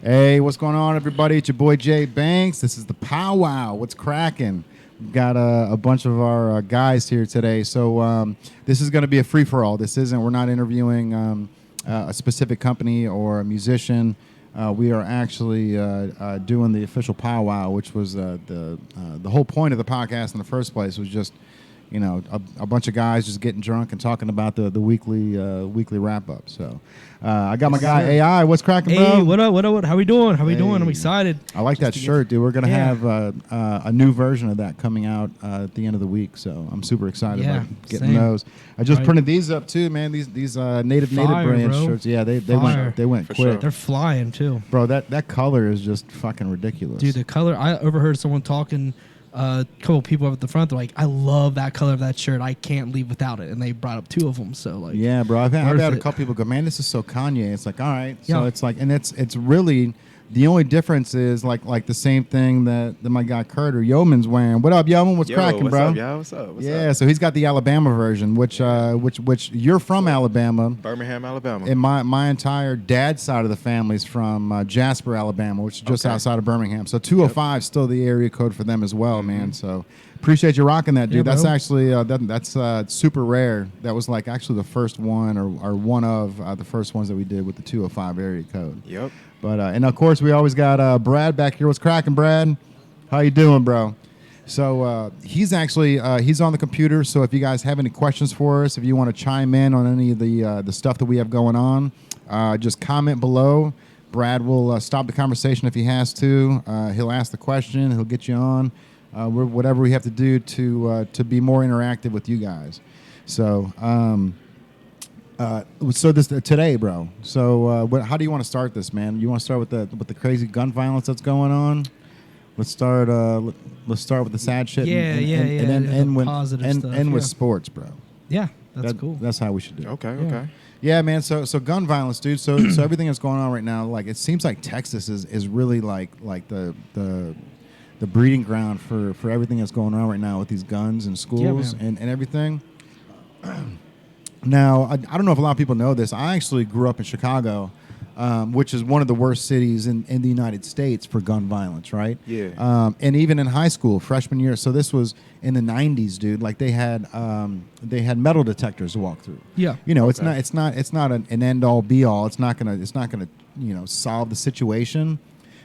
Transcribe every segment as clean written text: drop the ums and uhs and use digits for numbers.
Hey, what's going on, everybody? It's your boy Jay Banks. This is the PowWow. What's cracking? We've got a bunch of our guys here today. So this is going to be a free-for-all. We're not interviewing a specific company or a musician. We are actually doing the official PowWow, which was the whole point of the podcast in the first place was just, you know, a bunch of guys just getting drunk and talking about the weekly wrap-up. So I got my guy AI. What's cracking, bro? Hey, what up? How we doing? I'm excited. I like that shirt, dude. We're going to have a new version of that coming out at the end of the week, so I'm super excited about getting those. I just printed these up, too, man. These native brand shirts. Yeah, they went quick. Sure. They're flying, too. Bro, that color is just fucking ridiculous. Dude, the color, I overheard someone talking, a couple people up at the front, they're like, I love that color of that shirt. I can't leave without it. And they brought up two of them. So, like, yeah, bro. I've had a couple people go, man, this is so Kanye. It's like, all right. So it's like, and it's really, the only difference is like the same thing that my guy Kurt or YOMN's wearing. What up, YOMN? What's cracking, bro? What's up? What's up? So he's got the Alabama version, which you're from Alabama. Birmingham, Alabama. And my entire dad's side of the family is from Jasper, Alabama, which is just outside of Birmingham. So 205 is still the area code for them as well, man. So appreciate you rocking that, dude. That's actually that's super rare. That was like actually the first one or one of the first ones that we did with the 205 area code. Yep. But and of course we always got Brad back here. What's cracking, Brad? How you doing, bro? So he's actually he's on the computer. So if you guys have any questions for us, if you want to chime in on any of the stuff that we have going on, just comment below. Brad will stop the conversation if he has to. He'll ask the question. He'll get you on. Whatever we have to do to be more interactive with you guys. So. So this today, bro. So how do you want to start this, man? You want to start with the crazy gun violence that's going on? Let's start with the sad shit. And then end with sports, bro. Yeah, that's cool. That's how we should do it. Okay. Yeah, man. So gun violence, dude. So everything that's going on right now, like it seems like Texas is really like the breeding ground for everything that's going on right now with these guns and schools and everything. Now, I don't know if a lot of people know this. I actually grew up in Chicago, which is one of the worst cities in the United States for gun violence, right? Yeah. And even in high school, freshman year. So this was in the 90s, dude. Like they had metal detectors to walk through. Yeah. You know, it's not an end all be all. It's not gonna solve the situation.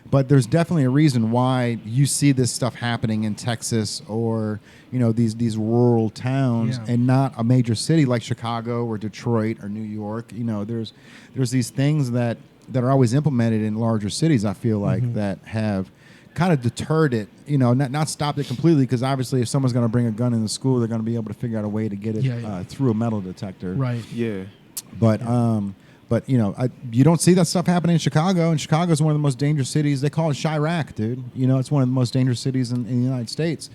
But there's definitely a reason why you see this stuff happening in Texas or, these rural towns and not a major city like Chicago or Detroit or New York. There's these things that are always implemented in larger cities, I feel like, that have kind of deterred it, not stopped it completely, because obviously if someone's going to bring a gun in the school, they're going to be able to figure out a way to get it through a metal detector. Right. Yeah. But you don't see that stuff happening in Chicago, and Chicago is one of the most dangerous cities. They call it Chirac, dude. It's one of the most dangerous cities in the United States.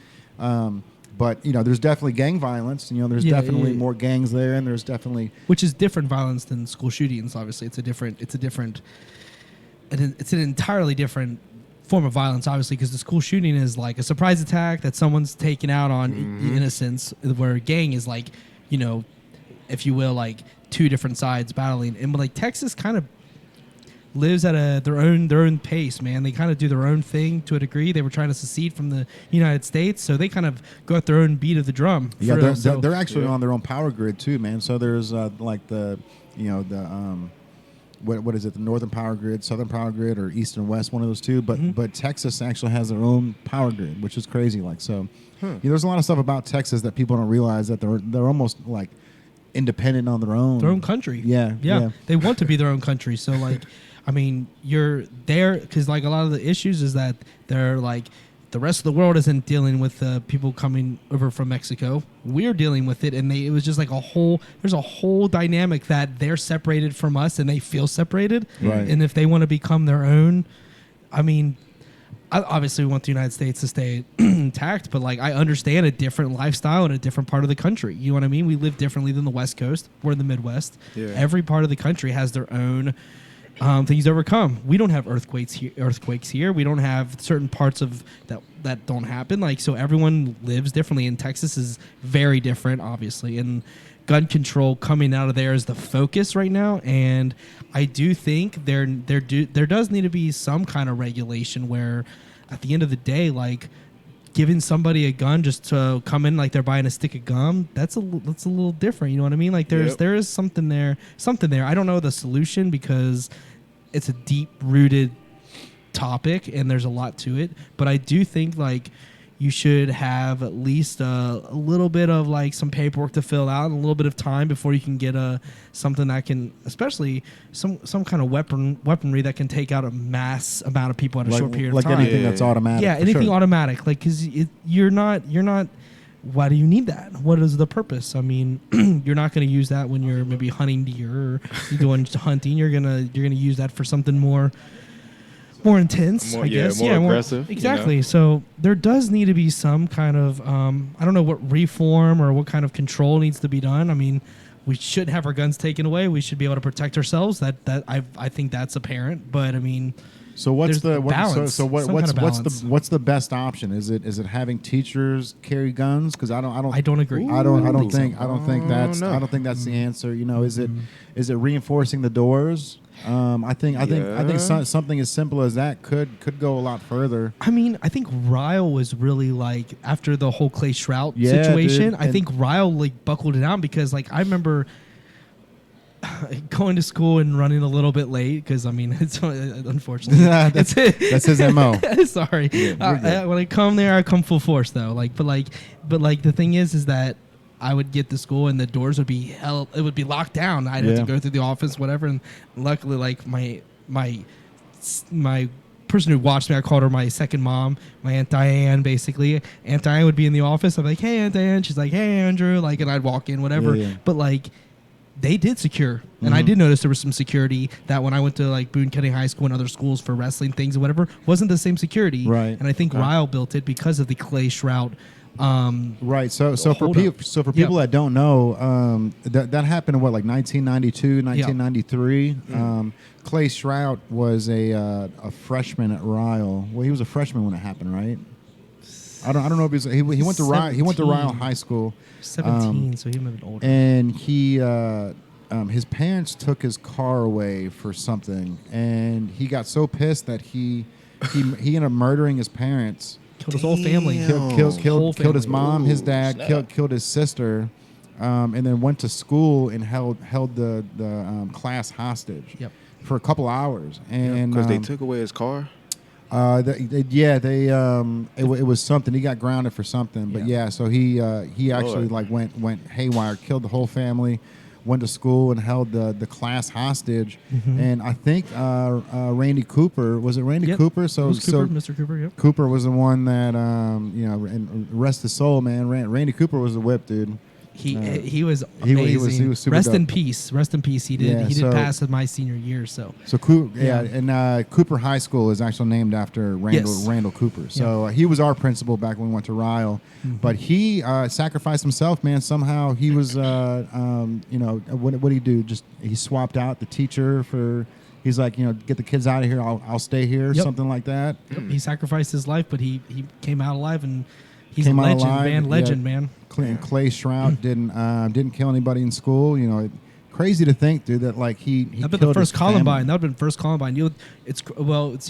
But there's definitely gang violence. There's definitely more gangs there, and there's definitely which is different violence than school shootings. Obviously, it's an entirely different form of violence. Obviously, because the school shooting is like a surprise attack that someone's taken out on innocents, where gang is like, if you will, like two different sides battling. And like Texas kind of lives at their own pace, man. They kind of do their own thing to a degree. They were trying to secede from the United States, so they kind of go at their own beat of the drum. Yeah, they're actually on their own power grid too, man. So there's like the what is it, the Northern Power Grid, Southern Power Grid, or East and West, one of those two. But Texas actually has their own power grid, which is crazy. Like so, there's a lot of stuff about Texas that people don't realize, that they're almost like independent on their own country. Yeah. They want to be their own country. So like, I mean, you're there because like a lot of the issues is that they're like the rest of the world isn't dealing with people coming over from Mexico. We're dealing with it, and it was just like there's a whole dynamic that they're separated from us, and they feel separated. Right. And if they want to become their own, I mean, I obviously want the United States to stay intact, but like I understand a different lifestyle in a different part of the country. You know what I mean? We live differently than the West Coast. We're in the Midwest. Yeah. Every part of the country has their own things to overcome. We don't have earthquakes here. We don't have certain parts of that don't happen. Like, so everyone lives differently, and Texas is very different, obviously. And gun control coming out of there is the focus right now. And I do think there does need to be some kind of regulation where, at the end of the day, like, giving somebody a gun just to come in like they're buying a stick of gum, that's a little different. You know what I mean? Like, there is something there. I don't know the solution because it's a deep rooted topic and there's a lot to it. But I do think like you should have at least a little bit of like some paperwork to fill out and a little bit of time before you can get something that can, especially some kind of weaponry that can take out a mass amount of people at a short period of time. Like anything that's automatic. Yeah, anything automatic. Like, because you're not. Why do you need that? What is the purpose? I mean, you're not going to use that when you're maybe hunting deer or you're going hunting. You're gonna use that for something more intense, I guess. More aggressive. Exactly. You know? So there does need to be some kind of, I don't know what reform or what kind of control needs to be done. I mean, we should have our guns taken away. We should be able to protect ourselves. I think that's apparent. But I mean, so what's the balance? what's the best option? Is it having teachers carry guns? Because I don't agree. I don't think that's the answer. You know, is it reinforcing the doors? I think something as simple as that could go a lot further. I mean, I think Ryle was really like, after the whole Clay Shrout situation, dude, I think Ryle like buckled it down because like I remember going to school and running a little bit late because I mean it's unfortunately that's his MO. Sorry, when I come there, I come full force though. But the thing is that I would get to school and the doors would be it would be locked down. I'd have to go through the office, whatever. And luckily, like my person who watched me, I called her my second mom, my Aunt Diane, basically. Aunt Diane would be in the office. I'm like, hey, Aunt Diane. She's like, hey, Andrew. Like, and I'd walk in, whatever. Yeah. But like, they did secure. And I did notice there was some security that when I went to like Boone County High School and other schools for wrestling things or whatever, wasn't the same security. Right. And I think Ryle built it because of the Clay Shrout. Right. So for people that don't know, that happened in what, like 1992, 1993. Clay Shrout was a freshman at Ryle. Well, he was a freshman when it happened, right? I don't know if he went to Ryle. He went to Ryle High School. 17, so he might have been older. And he his parents took his car away for something, and he got so pissed that he ended up murdering his parents. Killed his whole family. Killed his mom, his dad, killed his sister, and then went to school and held the class hostage for a couple hours. And because they took away his car. It was something. He got grounded for something, but so he actually like went haywire, killed the whole family, went to school and held the class hostage. And I think Randy Cooper, was it Randy Cooper? So Mr. Cooper. Yep. Cooper was the one that and rest his soul, man. Randy Cooper was the whip, dude. He was amazing. He was super Rest dope. in peace. Rest in peace. He did pass in my senior year. So and Cooper High School is actually named after Randall Cooper. So he was our principal back when we went to Ryle, but he sacrificed himself, man. Somehow he was what did he do? Just he swapped out the teacher for. He's like, get the kids out of here. I'll stay here, something like that. He sacrificed his life, but he came out alive, and he's a legend, man. Clay Shrout didn't kill anybody in school. Crazy to think, dude, that like he that'd been the first Columbine. That'd been first Columbine. It's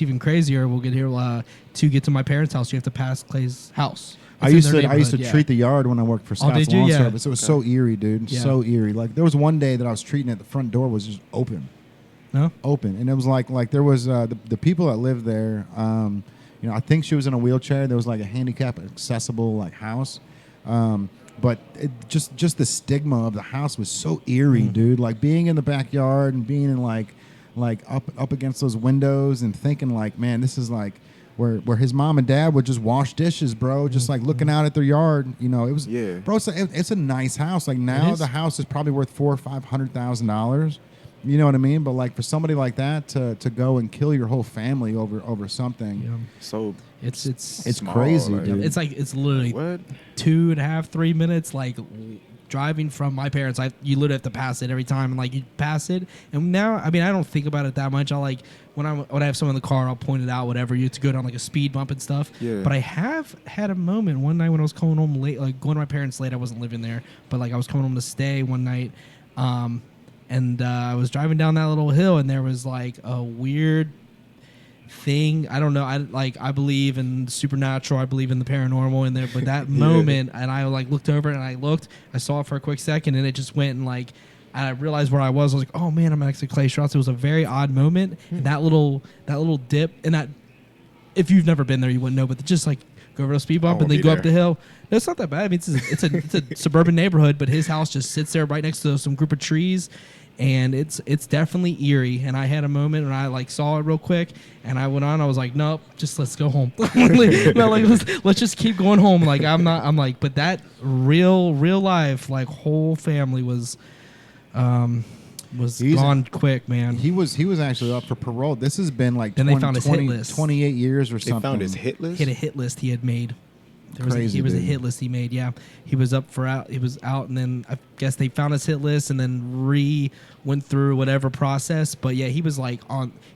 even crazier. We'll get here to get to my parents' house. You have to pass Clay's house. I used to treat the yard when I worked for Scott's Lawn Service. It was so eerie, dude. Yeah. So eerie. Like there was one day that I was treating it. The front door was just open. No. Open, and it was like there was the people that lived there. I think she was in a wheelchair. There was like a handicap accessible like house. But just the stigma of the house was so eerie, dude. Like being in the backyard and being in like up against those windows and thinking like, man, this is like where his mom and dad would just wash dishes, bro. Just like looking out at their yard. It was bro. It's a nice house. Like now the house is probably worth $400,000 or $500,000. You know what I mean? But like for somebody like that to go and kill your whole family over something, so it's crazy, dude. It's literally 2.5-3 minutes, like driving from my parents, you literally have to pass it every time, and like you pass it. And now, I mean, I don't think about it that much. I like when I have someone in the car, I'll point it out, whatever. You have to go down like a speed bump and stuff. Yeah. But I have had a moment one night when I was coming home late, like going to my parents late. I wasn't living there, but like I was coming home to stay one night, and I was driving down that little hill, and there was like a weird thing. I don't know. I believe in supernatural. I believe in the paranormal in there. But that moment, and I like looked over and I saw it for a quick second, and it just went and like, and I realized where I was. I was like, oh man, I'm next to Clay Strauss. It was a very odd moment. And that little dip, and that if you've never been there, you wouldn't know. But just like go over a speed bump and then go up the hill. No, it's not that bad. I mean, it's a suburban neighborhood, but his house just sits there right next to some group of trees. And it's definitely eerie. And I had a moment and I like saw it real quick, and I went on. I was like, nope, just let's go home. Let's just keep going home. Like but that real life like whole family was gone quick, man. He was actually up for parole. This has been like then they found his hit list. 28 years or something. They found his hit list. Hit a hit list he had made. He was a hit list he made. Yeah, he was up for out. He was out, and then I guess they found his hit list, and then went through whatever process. But yeah, he was like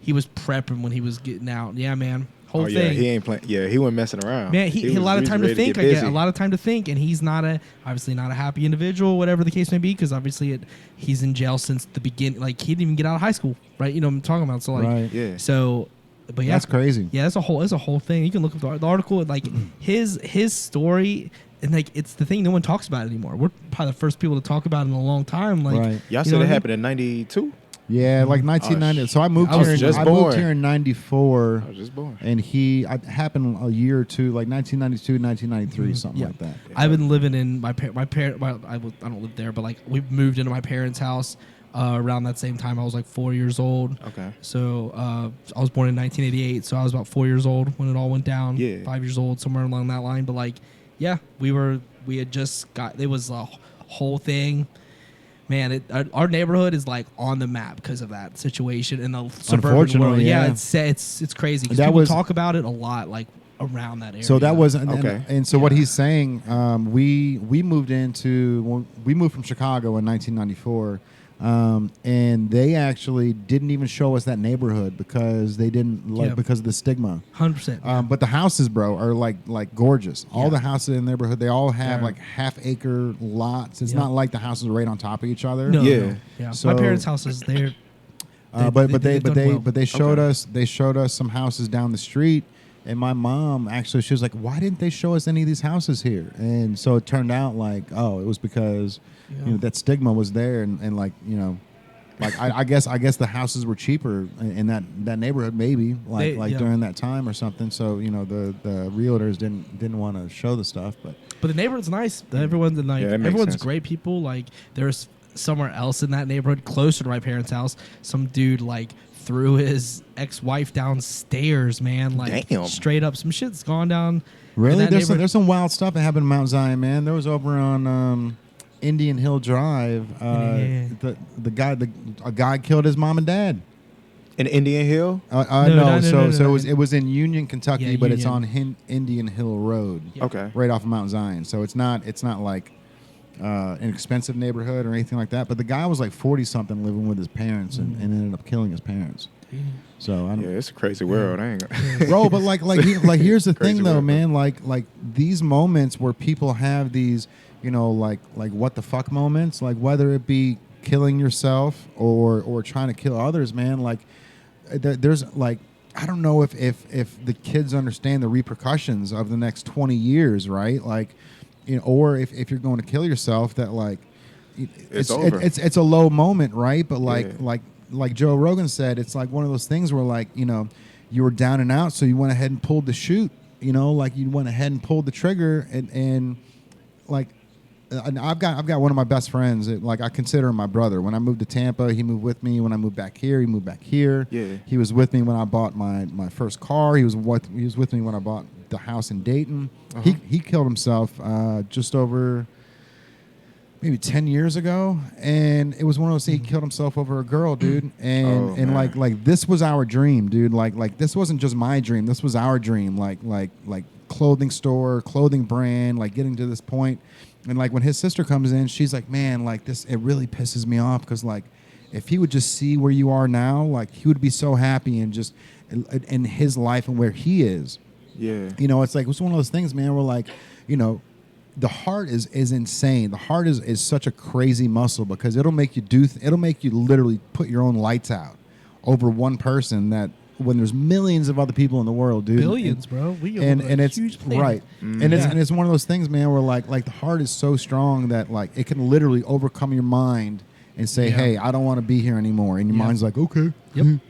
he was prepping when he was getting out. Yeah, man, whole thing. Yeah, he ain't playing. Yeah, he wasn't messing around. Man, he had a lot of time to think. I get a lot of time to think, and he's obviously not a happy individual, whatever the case may be, because obviously he's in jail since the beginning. Like he didn't even get out of high school, right? You know what I'm talking about. So like, right. Yeah. So. But yeah, that's crazy. Yeah, that's a whole thing. You can look up the article, like his story, and like it's the thing no one talks about anymore. We're probably the first people to talk about it in a long time. Like, right. Y'all said it happened in '92. Yeah, like 1990. So I moved here in '94. I was just born. And it happened a year or two, like 1992, 1993, something like that. Yeah. I've been living in my parent. I don't live there, but like we moved into my parents' house. Around that same time, I was like 4 years old. Okay. So I was born in 1988, so I was about 4 years old when it all went down. Yeah. 5 years old, somewhere along that line. But like, yeah, we had just got. It was a whole thing. Man, our neighborhood is like on the map because of that situation in the suburban world. Yeah, it's crazy because people talk about it a lot, like around that area. So that was okay. And so what he's saying, we moved from Chicago in 1994. And they actually didn't even show us that neighborhood because they didn't because of the stigma. 100%. But the houses, bro, are like gorgeous. All the houses in the neighborhood, they all have like half-acre lots. It's not like the houses are right on top of each other. No, yeah. Yeah. So, my parents' houses, they showed us some houses down the street. And my mom actually, she was like, "Why didn't they show us any of these houses here?" And so it turned out like, it was because that stigma was there, and like like I guess the houses were cheaper in that neighborhood, maybe during that time or something. So the realtors didn't want to show the stuff, but the neighborhood's nice. Everyone's great people. Like there's somewhere else in that neighborhood closer to my parents' house, some dude like threw his ex-wife downstairs, man. Like damn. Straight up, some shit's gone down. Really? There's some wild stuff that happened in Mount Zion, man. There was over on Indian Hill Drive. A guy killed his mom and dad. In Indian Hill? No. It was in Union, Kentucky, but it's on Indian Hill Road. Yeah. Okay. Right off of Mount Zion. So it's not like an expensive neighborhood or anything like that. But the guy was like 40-something living with his parents and ended up killing his parents. So it's a crazy world. I ain't gonna bro, but like here's the thing though, world, man. Like these moments where people have these, like what the fuck moments, like whether it be killing yourself or trying to kill others, man. Like there's like I don't know if the kids understand the repercussions of the next 20 years, right? Like. Or if you're going to kill yourself, that like it's a low moment, right? But like Joe Rogan said, it's like one of those things where like you were down and out, so you went ahead and pulled the shoot. Like you went ahead and pulled the trigger, and like I've got one of my best friends that, like I consider him my brother. When I moved to Tampa, he moved with me. When I moved back here, he moved back here. Yeah. He was with me when I bought my first car. He was with me when I bought the house in Dayton. Uh-huh. He killed himself just over maybe 10 years ago, and it was one of those things. He killed himself over a girl, dude. And like this was our dream, dude. Like this wasn't just my dream. This was our dream. Like clothing store, clothing brand, like getting to this point. And like when his sister comes in, she's like, man, like this, it really pisses me off because like if he would just see where you are now, like he would be so happy and just in his life and where he is. Yeah. You know, it's like it's one of those things, man. Where like, you know, the heart is insane. The heart is such a crazy muscle because it'll make you it'll make you literally put your own lights out over one person that when there's millions of other people in the world, dude. Billions, bro. We own and a it's huge planet. right, and it's one of those things, man, where like the heart is so strong that like it can literally overcome your mind and say, hey, I don't want to be here anymore, and your mind's like, okay, yep.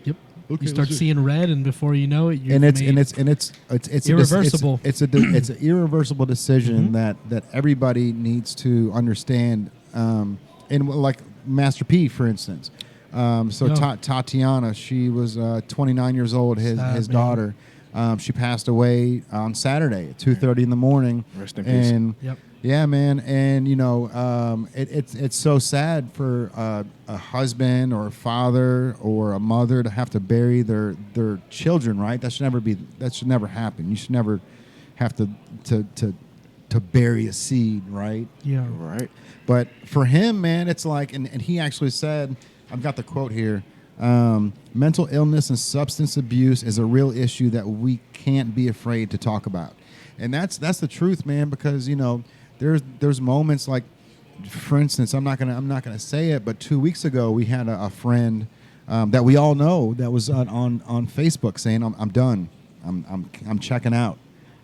Okay, you start seeing red, and before you know it, it's irreversible. It's an irreversible decision that everybody needs to understand. And like Master P, for instance. Tatiana, she was 29 years old. His daughter, she passed away on Saturday at 2:30 in the morning. Rest in peace. And yeah, man. And you know, it's so sad for a husband or a father or a mother to have to bury their children. Right? That should never happen. You should never have to bury a seed. Right? Yeah. Right. But for him, man, it's like, and he actually said, I've got the quote here. Mental illness and substance abuse is a real issue that we can't be afraid to talk about. And that's the truth, man, because, you know, there's moments like, for instance, I'm not gonna say it, but 2 weeks ago we had a friend that we all know that was on Facebook saying I'm done. I'm checking out.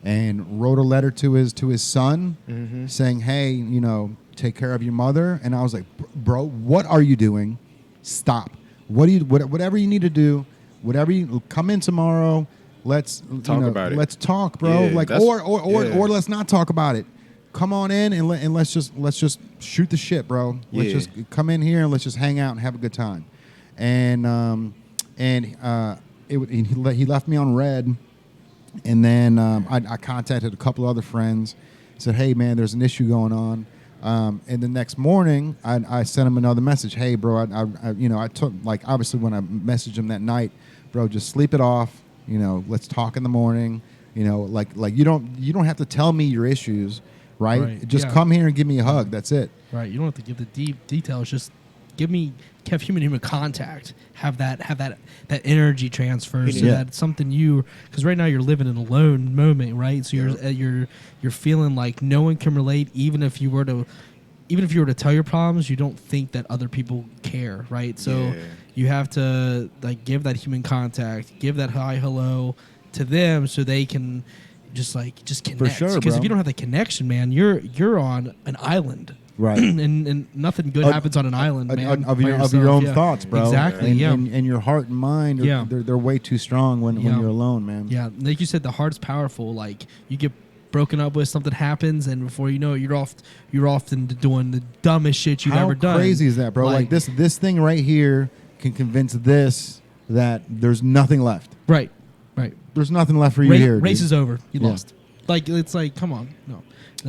And wrote a letter to his son saying, hey, you know, take care of your mother. And I was like, bro, what are you doing? Stop. Whatever you need to do, whatever you come in tomorrow, let's talk about it. Let's talk, bro. Yeah, like or let's not talk about it. Come on in and let's just shoot the shit, bro. Let's just come in here and let's just hang out and have a good time. And he left me on red, and then I contacted a couple other friends, said, hey man, there's an issue going on. And the next morning, I sent him another message. Hey, bro, I took, like, obviously when I messaged him that night, bro, just sleep it off. You know, let's talk in the morning. You know, like you don't have to tell me your issues, right? Just come here and give me a hug. That's it. Right. You don't have to give the deep details. Just have human contact. Have that energy transfer, so that it's something because right now you're living in a lone moment, right? So you're feeling like no one can relate, even if you were to tell your problems, you don't think that other people care, right? So you have to like give that human contact, give that hi hello to them, so they can just connect. For sure, because bro. if you don't have the connection, man, you're on an island. Right. and nothing good happens on an island, man. Of your own thoughts, bro. Exactly, and your heart and mind, they're way too strong when you're alone, man. Yeah, like you said, the heart's powerful. Like, you get broken up with, something happens, and before you know it, you're off into doing the dumbest shit you've ever done. How crazy is that, bro? Like this thing right here can convince this that there's nothing left. Right. There's nothing left for you here. Race dude. is over. You lost. Like, it's like, come on, no.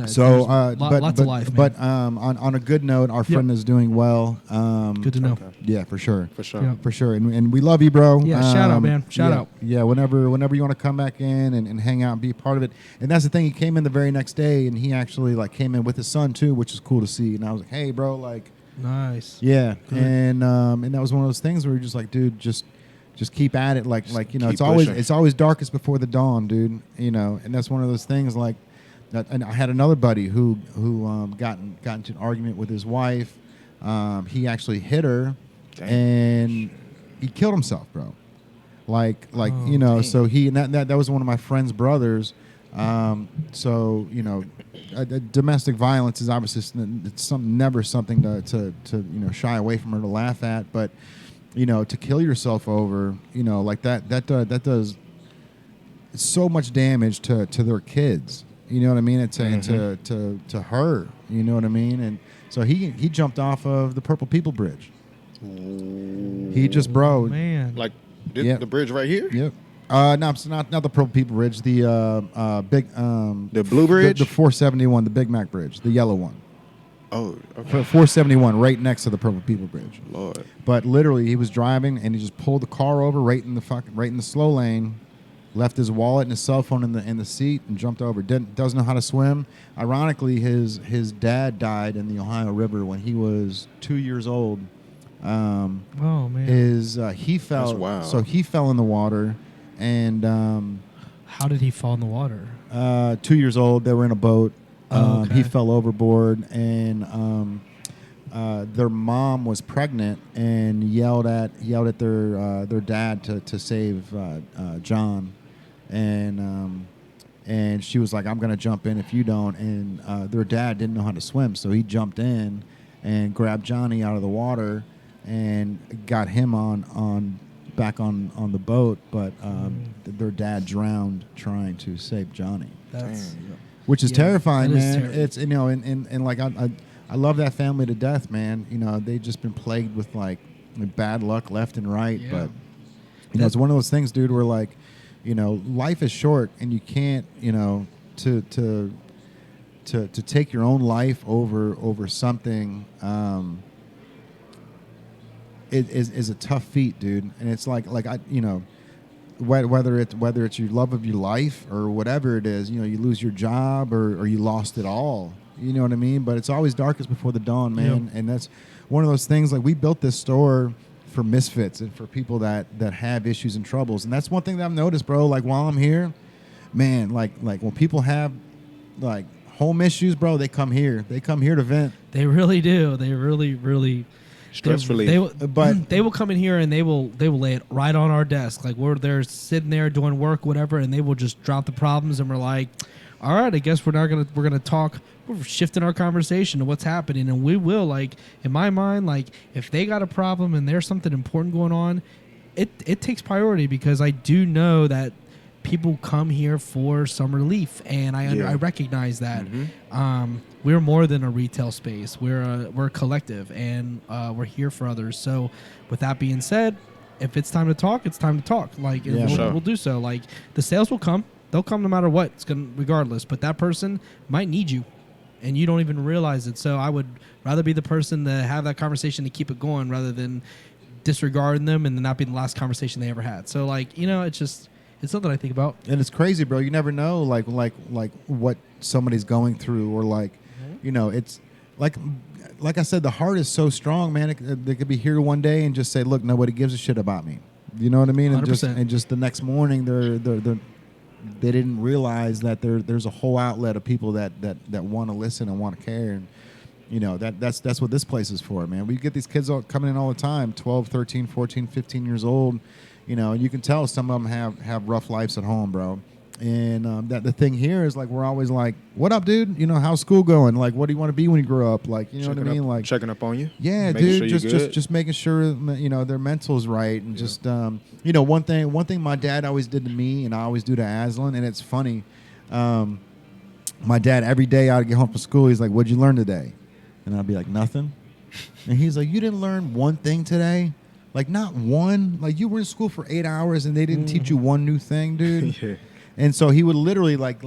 So, lots of life, man. But on a good note, our friend is doing well. Good to know. Okay. Yeah, for sure. Yep. For sure. And we love you, bro. Yeah, shout out, man. Shout out. Yeah, whenever you want to come back in and hang out and be a part of it. And that's the thing. He came in the very next day, and he actually like came in with his son too, which is cool to see. And I was like, hey, bro, like, nice. Yeah. Good. And that was one of those things where you're just like, dude, just keep at it. Like you know, it's always darkest before the dawn, dude. You know, and that's one of those things like. And I had another buddy who got into an argument with his wife. He actually hit her, and he killed himself, bro. You know, so that was one of my friend's brothers. So you know, domestic violence is obviously never something to you know shy away from or to laugh at, but you know, to kill yourself over, you know, like that does so much damage to their kids. You know what I mean? And to her, you know what I mean? And so he jumped off of the Purple People Bridge. Ooh. He just, bro. Man. Like the bridge right here? Yep. No, it's not the Purple People Bridge. The big the Blue Bridge? The 471, the Big Mac Bridge, the yellow one. Oh, okay. 471, right next to the Purple People Bridge. Lord. But literally, he was driving and he just pulled the car over right in the slow lane, left his wallet and his cell phone in the seat and jumped over. Doesn't know how to swim. Ironically, his dad died in the Ohio River when he was 2 years old. Oh man. He fell. That's wild. So he fell in the water, and how did he fall in the water? 2 years old. They were in a boat. Okay. He fell overboard, and their mom was pregnant and yelled at their dad to save John, and she was like, "I'm gonna jump in if you don't." And their dad didn't know how to swim, so he jumped in and grabbed Johnny out of the water and got him back on the boat. But their dad drowned trying to save Johnny. That's Which is terrifying, that is man. terrible. It's and like I love that family to death, man. They've just been plagued with like bad luck left and right. Yeah. But it's one of those things, dude, where like, life is short, and you can't, to take your own life over something. It is a tough feat, dude. And it's like whether it's your love of your life or whatever it is, you lose your job or you lost it all. You know what I mean? But it's always darkest before the dawn, man. Yep. And that's one of those things. Like, we built this store for misfits and for people that have issues and troubles. And that's one thing that I've noticed, bro. Like, while I'm here, man, like when people have like home issues, bro, they come here. They come here to vent. They really do. They really Stress relief. They will come in here and they will lay it right on our desk. Like, we're there sitting there doing work, whatever, and they will just drop the problems, and we're like, all right, I guess we're gonna talk. We're shifting our conversation to what's happening, and we will, like, in my mind, like, if they got a problem and there's something important going on, it takes priority, because I do know that people come here for some relief, and I recognize that. We're more than a retail space. We're a collective, and we're here for others. So, with that being said, if it's time to talk, it's time to talk. Like, we'll do so. Like, the sales will come. They'll come no matter what. It's gonna, regardless. But that person might need you, and you don't even realize it. So I would rather be the person to have that conversation to keep it going, rather than disregarding them and then not be the last conversation they ever had. So, like, it's something I think about. And it's crazy, bro. You never know, like what somebody's going through, or like, it's like I said, the heart is so strong, man. They could be here one day and just say, "Look, nobody gives a shit about me." You know what I mean? 100%. And just the next morning, they didn't realize that there's a whole outlet of people that want to listen and want to care. And that's what this place is for, man. We get these kids coming in all the time, 12, 13, 14, 15 years old, and you can tell some of them have rough lives at home, bro. And that the thing here is, like, we're always like, "What up, dude? How's school going? Like, what do you want to be when you grow up?" Like, you know what I mean? Like, checking up on you. Yeah, dude. Just making sure their mental's right, and just one thing my dad always did to me, and I always do to Aslan, and it's funny. My dad, every day I'd get home from school, he's like, "What'd you learn today?" And I'd be like, "Nothing." And he's like, "You didn't learn one thing today? Like, not one? Like, you were in school for 8 hours and they didn't teach you one new thing, dude?" Yeah. And so he would literally like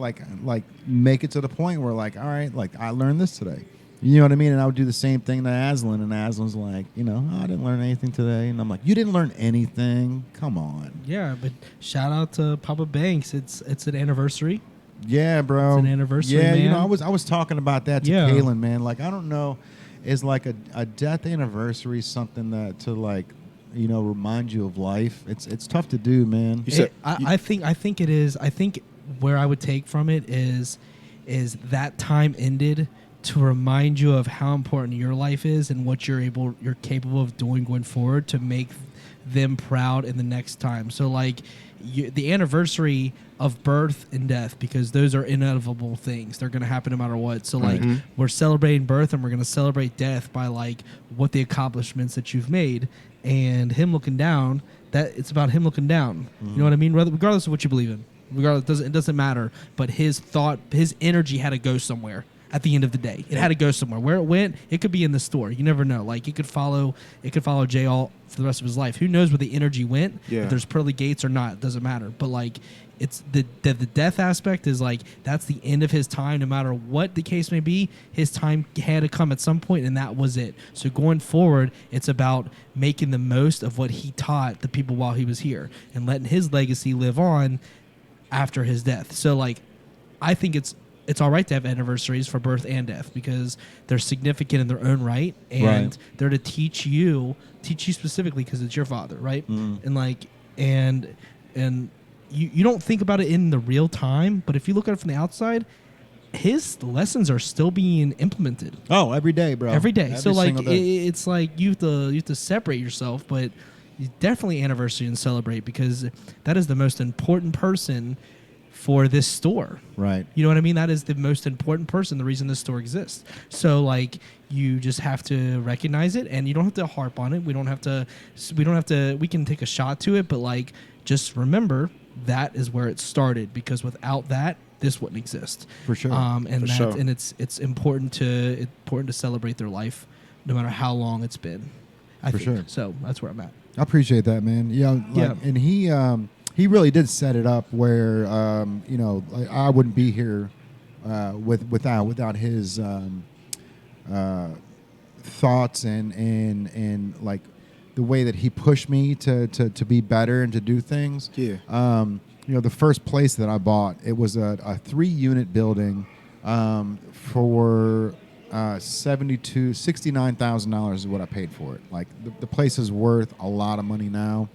make it to the point where, like, all right, like, I learned this today. You know what I mean? And I would do the same thing to Aslan, and Aslan's like, I didn't learn anything today. And I'm like, "You didn't learn anything? Come on." Yeah, but shout out to Papa Banks. It's an anniversary. Yeah, bro. It's an anniversary, Yeah, man. I was talking about that to Kaylin, man. Like, I don't know, is like a death anniversary something that to, like, remind you of life? It's tough to do, man. I think it is. I think where I would take from it is that time ended to remind you of how important your life is and what you're capable of doing going forward to make them proud in the next time. So, like, the anniversary of birth and death, because those are inevitable things. They're going to happen no matter what. So, like, we're celebrating birth and we're going to celebrate death by, like, what the accomplishments that you've made. And him looking down, that it's about him looking down. You know what I mean? Regardless of what you believe in, it doesn't matter. But his energy had to go somewhere. At the end of the day, it had to go somewhere. Where it went, it could be in the store. You never know. Like, it could follow Jay all for the rest of his life. Who knows where the energy went? Yeah. If there's pearly gates or not, it doesn't matter. But, like, it's the death aspect is, like, that's the end of his time. No matter what the case may be, his time had to come at some point, and that was it. So going forward, it's about making the most of what he taught the people while he was here and letting his legacy live on after his death. So like, I think it's all right to have anniversaries for birth and death because they're significant in their own right, and they're to teach you specifically because it's your father, right? And like, and you don't think about it in the real time, but if you look at it from the outside, his lessons are still being implemented. Oh, every day, bro. Every day. Every So like, single day. it's like you have to separate yourself, but you definitely anniversary and celebrate because that is the most important person for this store. Right. You know what I mean? That is the most important person, the reason this store exists. So like, you just have to recognize it, and you don't have to harp on it. We can take a shot to it, but like, just remember that is where it started, because without that, this wouldn't exist. For sure. And it's important to celebrate their life no matter how long it's been. I think. Sure. So that's where I'm at. I appreciate that, man. Yeah. And he really did set it up where like I wouldn't be here without his thoughts and like the way that he pushed me to be better and to do things. Yeah. The first place that I bought, it was a 3-unit building for $69,000 is what I paid for it. Like the place is worth a lot of money now.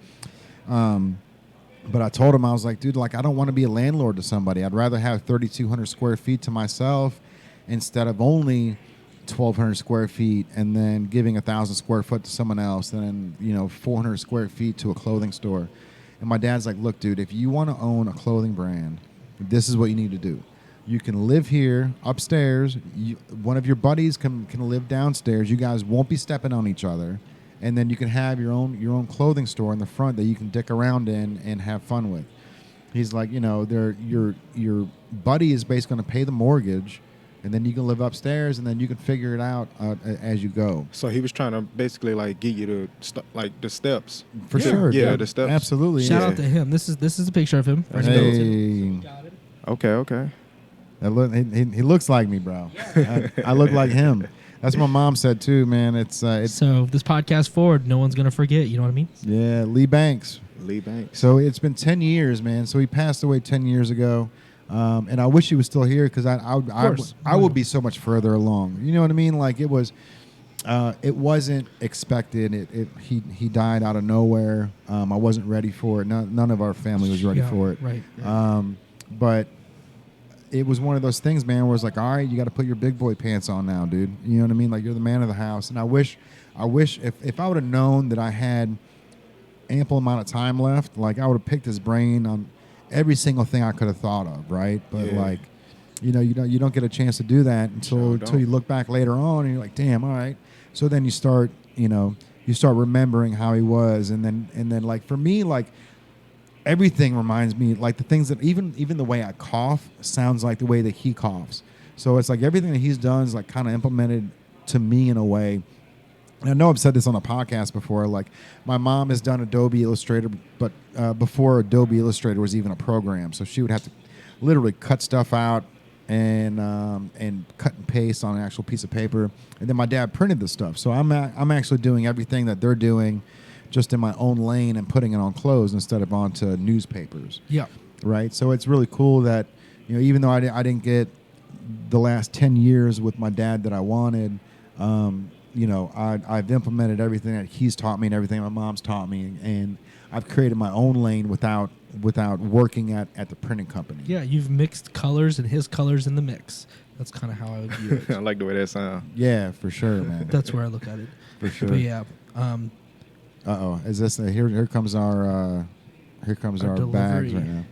But I told him, I was like, dude, like I don't want to be a landlord to somebody. I'd rather have 3,200 square feet to myself instead of only 1,200 square feet and then giving 1,000 square foot to someone else, and then 400 square feet to a clothing store. And my dad's like, look, dude, if you want to own a clothing brand, this is what you need to do. You can live here upstairs. One of your buddies can live downstairs. You guys won't be stepping on each other. And then you can have your own clothing store in the front that you can dick around in and have fun with. He's like, your buddy is basically going to pay the mortgage, and then you can live upstairs, and then you can figure it out as you go. So he was trying to basically like get you to the steps. For sure. Yeah, dude. the steps. Absolutely. Shout out to him. This is a picture of him. Hey. Okay. He looks like me, bro. I look like him. That's what my mom said too, man. It's So this podcast forward, no one's gonna forget. You know what I mean? Yeah, Lee Banks. So it's been 10 years, man. So he passed away 10 years ago, and I wish he was still here because I would be so much further along. You know what I mean? Like it wasn't expected. He died out of nowhere. I wasn't ready for it. None of our family was ready for it. Right. But it was one of those things, man, where it's like, all right, you got to put your big boy pants on now, dude. You know what I mean? Like you're the man of the house. And I wish if I would have known that I had ample amount of time left, like I would have picked his brain on every single thing I could have thought of, right? But like, you don't get a chance to do that until you look back later on and you're like, damn, all right. So then you start remembering how he was, and then like for me, like everything reminds me, like the things that even the way I cough sounds like the way that he coughs. So it's like everything that he's done is like kind of implemented to me in a way. And I know I've said this on a podcast before. Like my mom has done Adobe Illustrator, but before Adobe Illustrator was even a program, so she would have to literally cut stuff out and cut and paste on an actual piece of paper. And then my dad printed the stuff. So I'm actually doing everything that they're doing, just in my own lane and putting it on clothes instead of onto newspapers. Yeah. Right. So it's really cool that, even though I didn't get the last 10 years with my dad that I wanted, I've implemented everything that he's taught me and everything my mom's taught me, and I've created my own lane without working at the printing company. Yeah, you've mixed colors and his colors in the mix. That's kind of how I would view it. I like the way that sounds. Yeah, for sure, man. That's where I look at it. For sure. But yeah. Is this here comes our delivery. bags right now.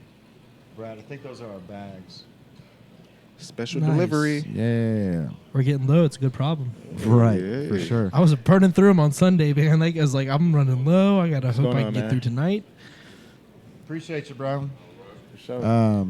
Brad, I think those are our bags. Special Nice. delivery. Yeah. We're getting low. It's a good problem. Right. Yeah. For sure. I was burning through them on Sunday, man. Like I was like, I'm running low. I gotta hope going I on, can get man? through tonight. Appreciate you, bro. For sure.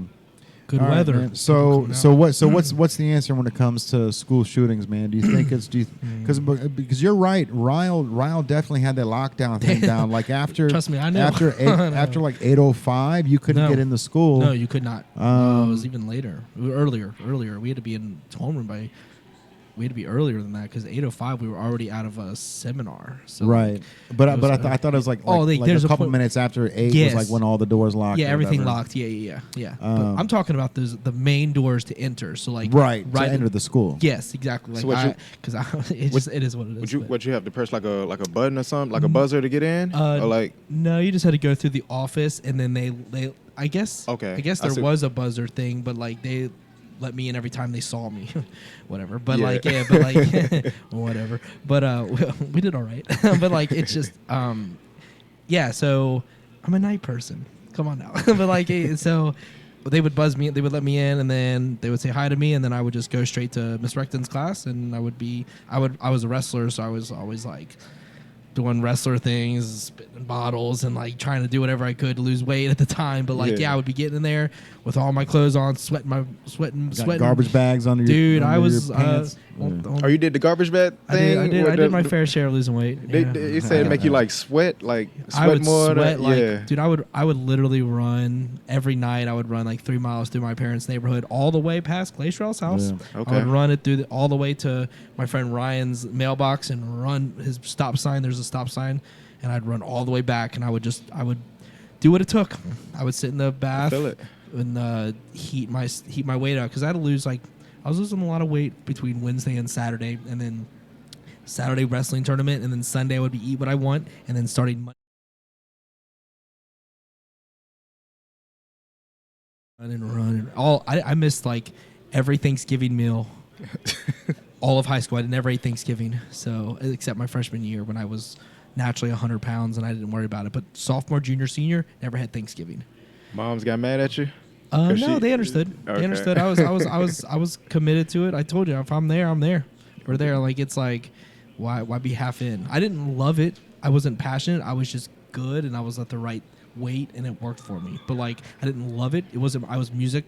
Good All right, weather. man. What's the answer when it comes to school shootings, man? Do you think because you're right, Ryle definitely had that lockdown thing down. Like after, Trust me, I know. After like 8:05, you couldn't get into school. No, you could not. It was even later. Earlier. We had to be in homeroom by we had to be earlier than that because 8:05 we were already out of a seminar. So Right. But it was, I thought it was like there's a couple point- minutes after 8 Yes. was like when all the doors locked. yeah, or everything whatever. locked. Yeah. But I'm talking about the main doors to enter. So like Right. To enter the school. Yes, exactly. Like So what you- it is what it is. Would you have to press like a button or something, Mm. like a buzzer to get in, or like? No, you just had to go through the office, and then they I guess Okay. I guess I there see. was a buzzer thing, but like they let me in every time they saw me, whatever. But Yeah. but like whatever. But we did all right. But like it's just yeah. So I'm a night person. Come on now. But like so. They would buzz me. They would let me in, and then they would say hi to me, and then I would just go straight to Miss Recton's class, and I was a wrestler, so I was always like doing wrestler things, spitting bottles, and like trying to do whatever I could to lose weight at the time. But like, Yeah. I would be getting in there with all my clothes on, Got sweating. garbage bags under your Dude, under I was. your pants. Or you did the garbage bag thing? I with did my fair share of losing weight. Yeah. It said it make you like sweat, I would more. sweat like, yeah. dude. I would literally run every night. I would run like 3 miles through my parents' neighborhood, all the way past Glacier's house. Yeah. Okay. I would run it through all the way to my friend Ryan's mailbox and run his stop sign. There's a stop sign, and I'd run all the way back, and I would do what it took. I would sit in the bath Feel it. and heat my weight out because I had to lose I was losing a lot of weight between Wednesday and Saturday, and then Saturday wrestling tournament, and then Sunday I would be eat what I want, and then starting Monday run. I missed like every Thanksgiving meal, all of high school. I never ate Thanksgiving, so except my freshman year when I was naturally 100 pounds and I didn't worry about it. But sophomore, junior, senior, never had Thanksgiving. Moms got mad at you. No, they understood. Okay. They understood. I was committed to it. I told you, if I'm there, I'm there. We're there. Like it's like, why be half in? I didn't love it. I wasn't passionate. I was just good, and I was at the right weight, and it worked for me. But like, I didn't love it. It wasn't. I was music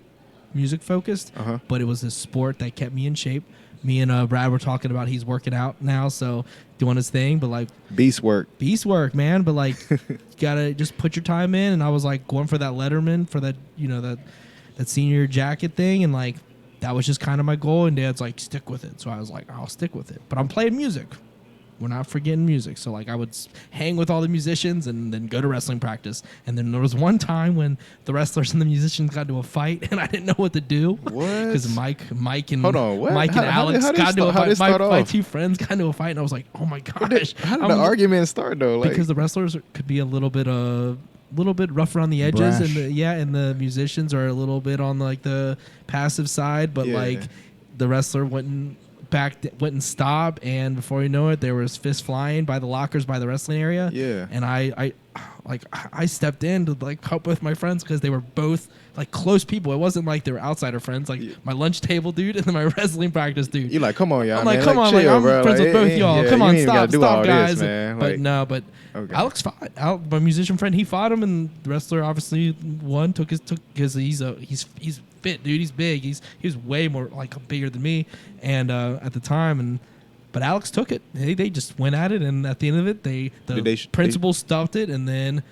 focused, but it was a sport that kept me in shape. Me and Brad were talking about he's working out now, so doing his thing. But like Beast work. man. But like, you gotta just put your time in. And I was like going for that Letterman for that that senior jacket thing, and like that was just kind of my goal. And Dad's like, stick with it. So I was like, I'll stick with it. But I'm playing music. We're not forgetting music. So like I would hang with all the musicians and then go to wrestling practice. And then there was one time when the wrestlers and the musicians got into a fight, and I didn't know what to do. What? Because Mike and Hold on, what? Mike and Alex got into a fight. My off? two friends got into a fight, and I was like, oh my gosh. How did the argument start though? Like, Because the wrestlers could be a little bit rough around the edges, Brash. and the musicians are a little bit on like the passive side, but Yeah. like the wrestler wouldn't stop, and before you know it, there was fists flying by the lockers by the wrestling area. Yeah. And I stepped in to like help with my friends because they were both like close people. It wasn't like they were outsider friends, like my lunch table dude and then my wrestling practice dude. you're like, come on, y'all. I'm like, man. come on, chill, like I'm bro. friends Like, with both y'all. yeah, Come you on, ain't even gotta stop, do all guys. this, man. But Like, no, but okay. Alex fought. My musician friend, he fought him, and the wrestler obviously won. Took because he's fit, dude. He's big. He was way more like bigger than me, and at the time, but Alex took it. They just went at it, and at the end of it, the principal stopped it, and then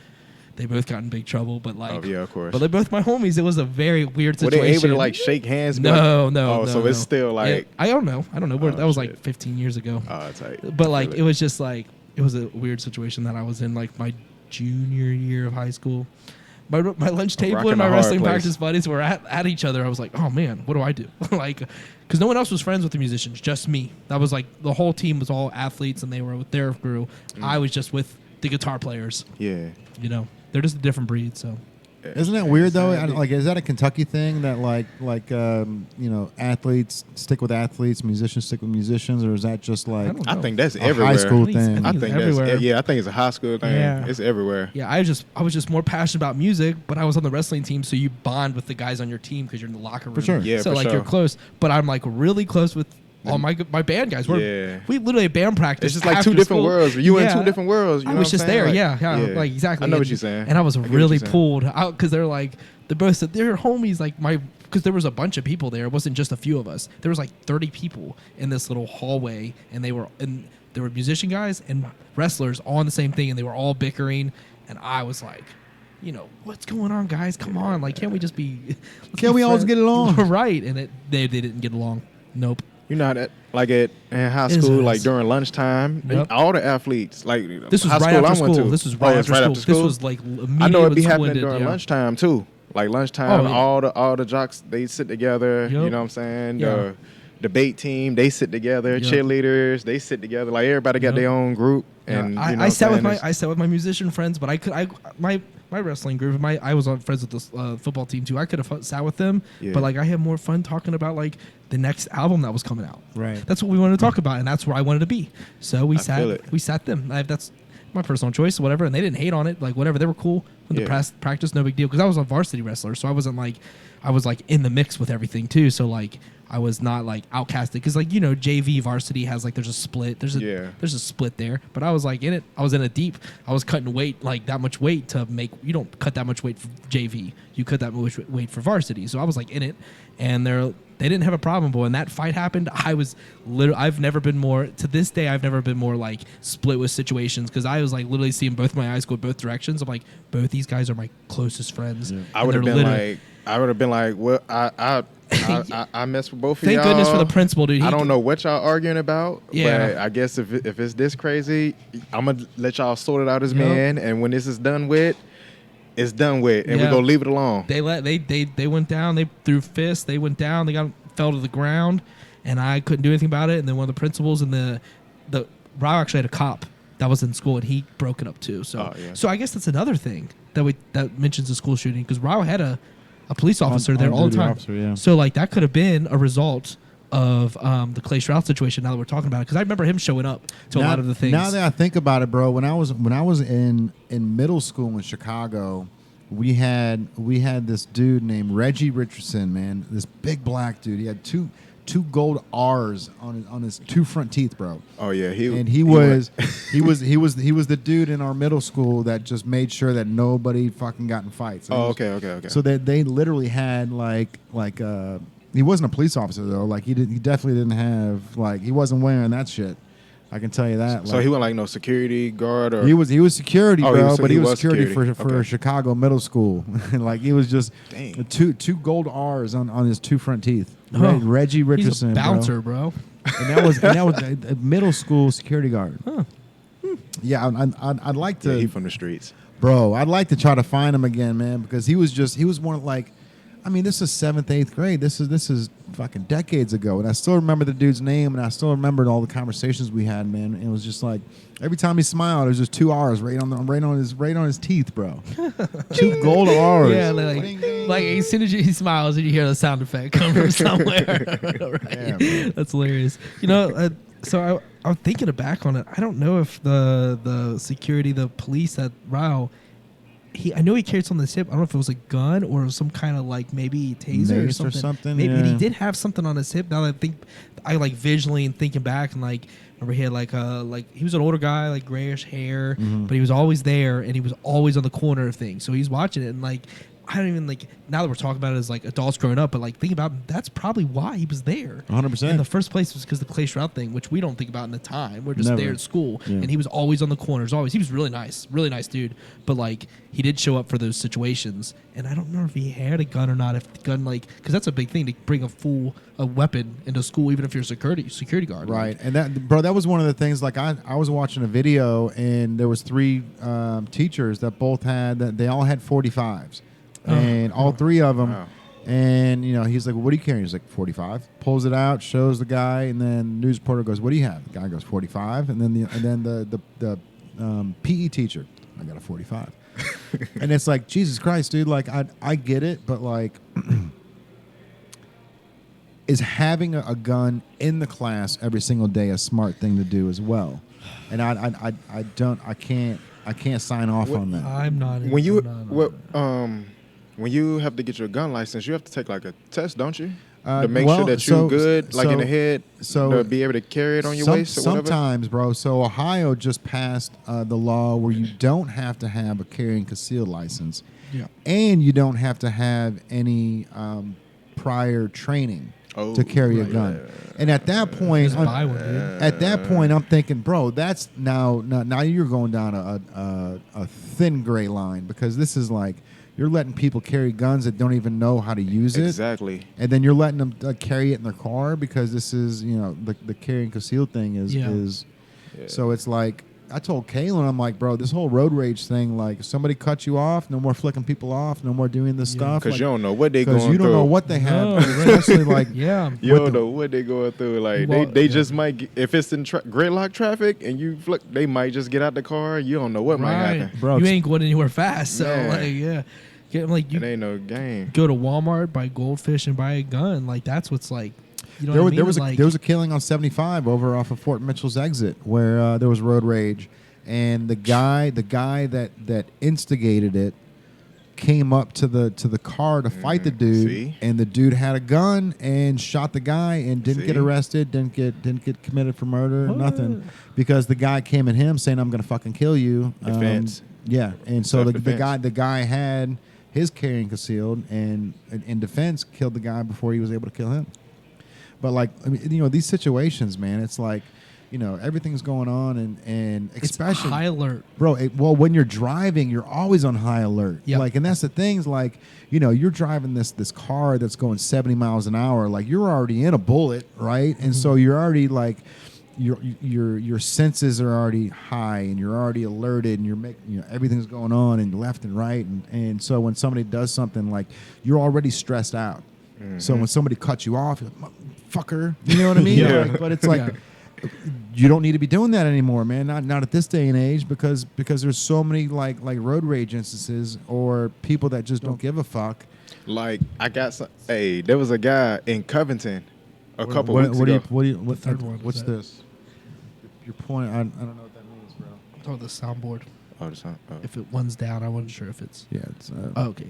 they both got in big trouble. But like, Oh yeah, of course. but they're both my homies. It was a very weird Were situation. they able to like shake hands? No. Oh, so it's no. still like. I don't know. Oh, that was like shit. 15 years ago. Oh, tight. But like, it was just like it was a weird situation that I was in like my junior year of high school. My lunch table rock and and my a hard wrestling place. practice buddies were at each other. I was like, oh man, what do I do? Like, because no one else was friends with the musicians, just me. That was like the whole team was all athletes and they were with their crew. I was just with the guitar players. Yeah. They're just a different breed. So Isn't that weird though? Like, is that a Kentucky thing that athletes stick with athletes, musicians stick with musicians, or is that just like don't I know. think that's a everywhere. high school I think it's- thing? I I think think it's that's everywhere. I think it's a high school thing. Yeah. It's everywhere. yeah, I was just more passionate about music, but I was on the wrestling team, so you bond with the guys on your team because you're in the locker room. For sure. Yeah, so for like sure. you're close, but I'm like really close with all my band guys. Yeah. We literally had band practice. It's just like after two different school. worlds. You in Yeah. two different worlds. You I know was what just I'm saying? there, Like, yeah, like exactly. I know what And- you're saying. And I was get what really you're saying. pulled out because they're like they both said they're homies. Like because there was a bunch of people there. It wasn't just a few of us. There was like 30 people in this little hallway, and there were musician guys and wrestlers all on the same thing, and they were all bickering. And I was like, what's going on, guys? Come on, like, can't we just be? Can't we all just get along? Right? And they didn't get along. Nope. You know how that, like in high It is school, nice. like during lunchtime, Yep. all the athletes, like This was high right school after I went school. to. This was Oh, right it's after school. This was like immediately I know it'd be when school happening ended, during yeah. lunchtime too. Like lunchtime, Oh, yeah. all the jocks they sit together. Yep. You know what I'm saying? Yeah. The debate team they sit together. Yep. Cheerleaders they sit together. Like everybody got Yep. their own group. Yeah, And I, you know I what sat I'm with saying? my I sat with my musician friends, but my wrestling group. I was on friends with the football team too. I could have sat with them, Yeah. but like I had more fun talking about like the next album that was coming out. Right. That's what we wanted to talk about, and that's where I wanted to be. So we I feel it. sat them. That's my personal choice, whatever. And they didn't hate on it, like whatever. They were cool with Yeah. the practice, no big deal. Because I was a varsity wrestler, so I wasn't like I was like in the mix with everything too. So like I was not like outcasted because like JV varsity has like there's a split. There's a split there, but I was like in it. I was in it deep. I was cutting weight like that much weight to make. You don't cut that much weight for JV. You cut that much weight for varsity. So I was like in it, and they didn't have a problem. But when that fight happened, I was literally. I've never been more to this day. I've never been more like split with situations because I was like literally seeing both my eyes go both directions. I'm like both these guys are my closest friends. Yeah. I would have been like, well, I mess with both of y'all. Thank goodness for the principal, dude. I don't know what y'all arguing about, Yeah. but I guess if it's this crazy, I'm gonna let y'all sort it out as Yep. men, and when this is done with, it's done with, and Yeah. we're gonna leave it alone. They went down. They threw fists. They went down. They fell to the ground, and I couldn't do anything about it. And then one of the principals and the Rao actually had a cop that was in school, and he broke it up too. So Oh, yeah. so I guess that's another thing that mentions the school shooting because Rao had a police officer there all the On-duty time. officer, yeah. So like that could have been a result of the Clay Stroud situation. Now that we're talking about it, because I remember him showing up to a lot of the things. Now that I think about it, bro, when I was in middle school in Chicago, we had this dude named Reggie Richardson, man, this big black dude. He had two gold R's on his two front teeth, bro. Oh yeah, He was the dude in our middle school that just made sure that nobody fucking got in fights. Oh, okay. So they literally had like he wasn't a police officer though. Like he definitely didn't have like he wasn't wearing that shit. I can tell you that. So he wasn't like no security guard or he was security, Oh, bro. he He was was security security. for Okay. Chicago middle school. Like he was just Dang. two gold R's on his two front teeth. Oh, Reggie Richardson, He's a bouncer, bro. and that was a middle school security guard. Huh. Yeah, I'd like to, yeah, he from the streets. bro. I'd like to try to find him again, man, because he was one of like, I mean, this is 7th, 8th grade. This is fucking decades ago, and I still remember the dude's name, and I still remembered all the conversations we had, man. And it was just like every time he smiled, it was just two R's right on his teeth, bro. Two gold R's. Yeah, like as soon as he smiles, and you hear the sound effect come from somewhere. Right? Yeah, man. That's hilarious. So I'm thinking back on it. I don't know if the security, the police at Rao, I know he carried something on his hip. I don't know if it was a gun or some kind of like maybe taser Mace or or something. something, Maybe and he yeah. did have something on his hip. Now that I like visually and thinking back and like remember he had like he was an older guy, like grayish hair, Mm-hmm. but he was always there and he was always on the corner of things. So he's watching it and like I don't even like now that we're talking about it as like adults growing up, but like think about it, that's probably why he was there. 100%. In the first place was because the Clay Stroud thing, which we don't think about in the time. We're just Never. there at school, Yeah. and he was always on the corners. Always, he was really nice dude. But like he did show up for those situations, and I don't know if he had a gun or not. If the gun because that's a big thing to bring a weapon into school, even if you're a security guard. Right, and that was one of the things. Like I was watching a video, and there was 3 teachers that they all had 45s, and all 3 of them. Wow. And he's like, well, "What are you carrying?" He's like, 45. Pulls it out, shows the guy, and then news reporter goes, "What do you have?" The guy goes, 45. And then the PE teacher, "I got a 45." And it's like, Jesus Christ, dude. Like I get it, but like. Is having a gun in the class every single day a smart thing to do as well? And I can't sign off on that. I'm not. When you I'm not- when you have to get your gun license, you have to take like a test, don't you? Uh, To make well, sure that so- you're good, like in so- the head, so to be able to carry it on your waist or whatever. Sometimes, bro. So Ohio just passed the law where you don't have to have a carry and conceal license, Yeah. and you don't have to have any prior training to carry a gun. And at that point, Just buy one, dude. at that point, I'm thinking, bro, that's now you're going down a thin gray line, because this is like you're letting people carry guns that don't even know how to use it. Exactly. And then you're letting them carry it in their car because this is, the carry and conceal thing is. Yeah. So it's like, I told Kaylin, I'm like, bro, this whole road rage thing, like, if somebody cuts you off, no more flicking people off, no more doing this stuff. Because like, you don't know what they going through. Because you don't know what they have. No, Especially like, Yeah. You don't know what they going through. Like Well, they just might get, if it's in gridlock traffic and you flick, they might just get out the car. You don't know what might happen. Bro, you ain't going anywhere fast. So Man. like, yeah. Like you It ain't no game. go to Walmart, buy goldfish, and buy a gun. Like that's what's like. You know there, what I was, mean? there was a killing on 75 over off of Fort Mitchell's exit where there was road rage, and the guy that instigated it came up to the car to fight the dude, See? and the dude had a gun and shot the guy and didn't get See? arrested, didn't get committed for murder, What? nothing, because the guy came at him saying, "I'm gonna fucking kill you." Defense. Yeah, and so the Self-defense. guy had his carrying concealed, and in defense killed the guy before he was able to kill him. But like, I mean, these situations, man, it's like, everything's going on, and it's especially high alert. bro. Well, when you're driving, you're always on high alert. Yep. Like, and that's the things. Like, you're driving this car that's going 70 miles an hour. Like, you're already in a bullet, right? And so you're already like, your senses are already high, and you're already alerted, and you're making, everything's going on and left and right, and so when somebody does something, like, you're already stressed out. So when somebody cuts you off, you're like, fucker, you know what I mean? Yeah. Like, but it's like, you don't need to be doing that anymore, man. Not at this day and age, because there's so many like road rage instances or people that just don't give a fuck. Like I got some. Hey, there was a guy in Covington a couple weeks ago. What third one, what's is that- this? Your point. I don't know what that means, bro. Oh, the soundboard. Oh, the sound. Oh. If it one's down, I wasn't sure if it's. Yeah, it's. Oh, okay,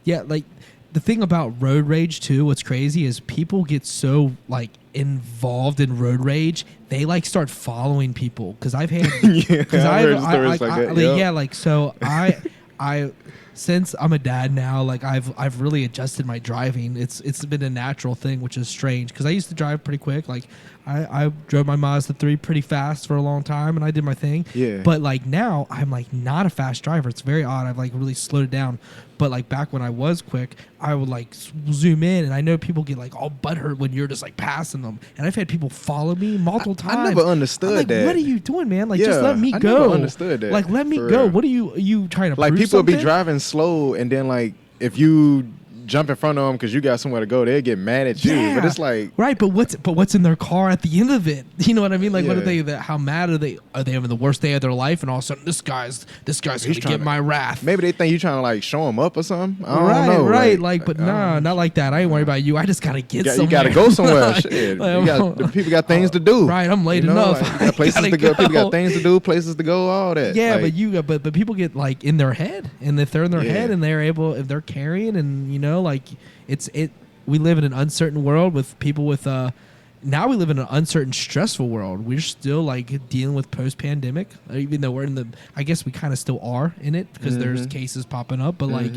yeah. Like the thing about road rage too, what's crazy is people get so like involved in road rage, they like start following people. Because I've had, because I've heard stories like that. Yep. yeah, like so I since I'm a dad now, like I've really adjusted my driving. It's been a natural thing, which is strange because I used to drive pretty quick. Like I drove my Mazda 3 pretty fast for a long time, and I did my thing. Yeah. But like now, I'm like not a fast driver. It's very odd. I've like really slowed it down. But like back when I was quick, I would like zoom in, and I know people get like all butthurt when you're just like passing them. And I've had people follow me multiple times. I never understood I'm like, that. what are you doing, man? Like just Yeah, let me I go. never understood that, Like let me for go. real. What are you trying to Like prove people something? be driving slow, and then like if you jump in front of them because you got somewhere to go, they'll get mad at you. Yeah. But it's like, right, but what's in their car at the end of it? You know what I mean? Like, what are Yeah. they? How mad are they? Are they having the worst day of their life? And all of a sudden, this guy's gonna trying get to- my wrath. maybe they think you trying to like show them up or something. I don't Right, know. right. Like, but I don't nah, know. not like that. I ain't worried about you. I just gotta get You somewhere. got to go somewhere. Like, Shit. like, The people got things to do. Right, I'm late You know, enough. like, got places Gotta to go. People go. got things to do, places to go, all that. Yeah, Like, but people get like in their head, and if they're in their Yeah. head, and they're able, if they're carrying, and like we live in an uncertain world with people with now we live in an uncertain, stressful world. We're still like dealing with post-pandemic, even though we're in the. I guess we kind of still are in it because there's cases popping up, but like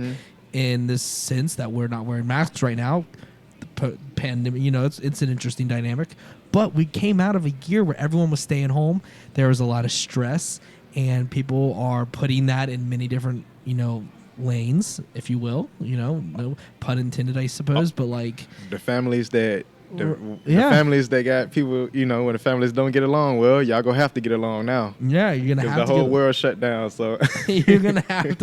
in this sense that we're not wearing masks right now, the pandemic. It's an interesting dynamic. But we came out of a year where everyone was staying home. There was a lot of stress, and people are putting that in many different lanes, if you will. No pun intended, I suppose. But like the families that. The Yeah. families that got people, when the families don't get along, well, y'all gonna have to get along now. yeah, you're gonna Because have the to whole world shut down, so you're gonna have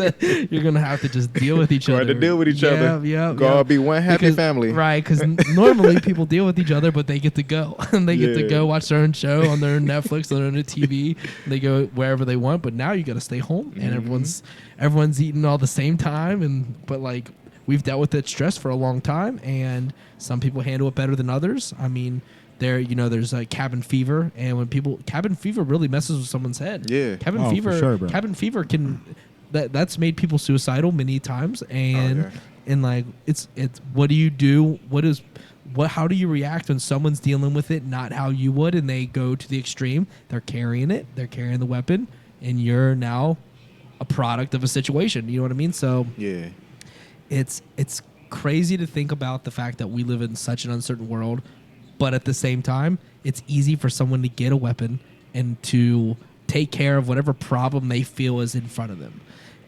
to just deal with each Right, other. to deal with each other. Yeah, Go all be one happy family. Right, because normally people deal with each other, but they get to go and they get to Yeah. go watch their own show on their Netflix, on their own TV. They go wherever they want, but now you got to stay home, and everyone's eating all the same time, but like. We've dealt with that stress for a long time, and some people handle it better than others. I mean, there's cabin fever, and when cabin fever really messes with someone's head. Yeah. Cabin Oh, fever. for sure, bro. Cabin fever that's made people suicidal many times, and Oh, yeah. and like it's what do you do? How do you react when someone's dealing with it, not how you would, and they go to the extreme? They're carrying the weapon, and you're now a product of a situation. You know what I mean? So Yeah. it's crazy to think about the fact that we live in such an uncertain world, but at the same time, it's easy for someone to get a weapon and to take care of whatever problem they feel is in front of them.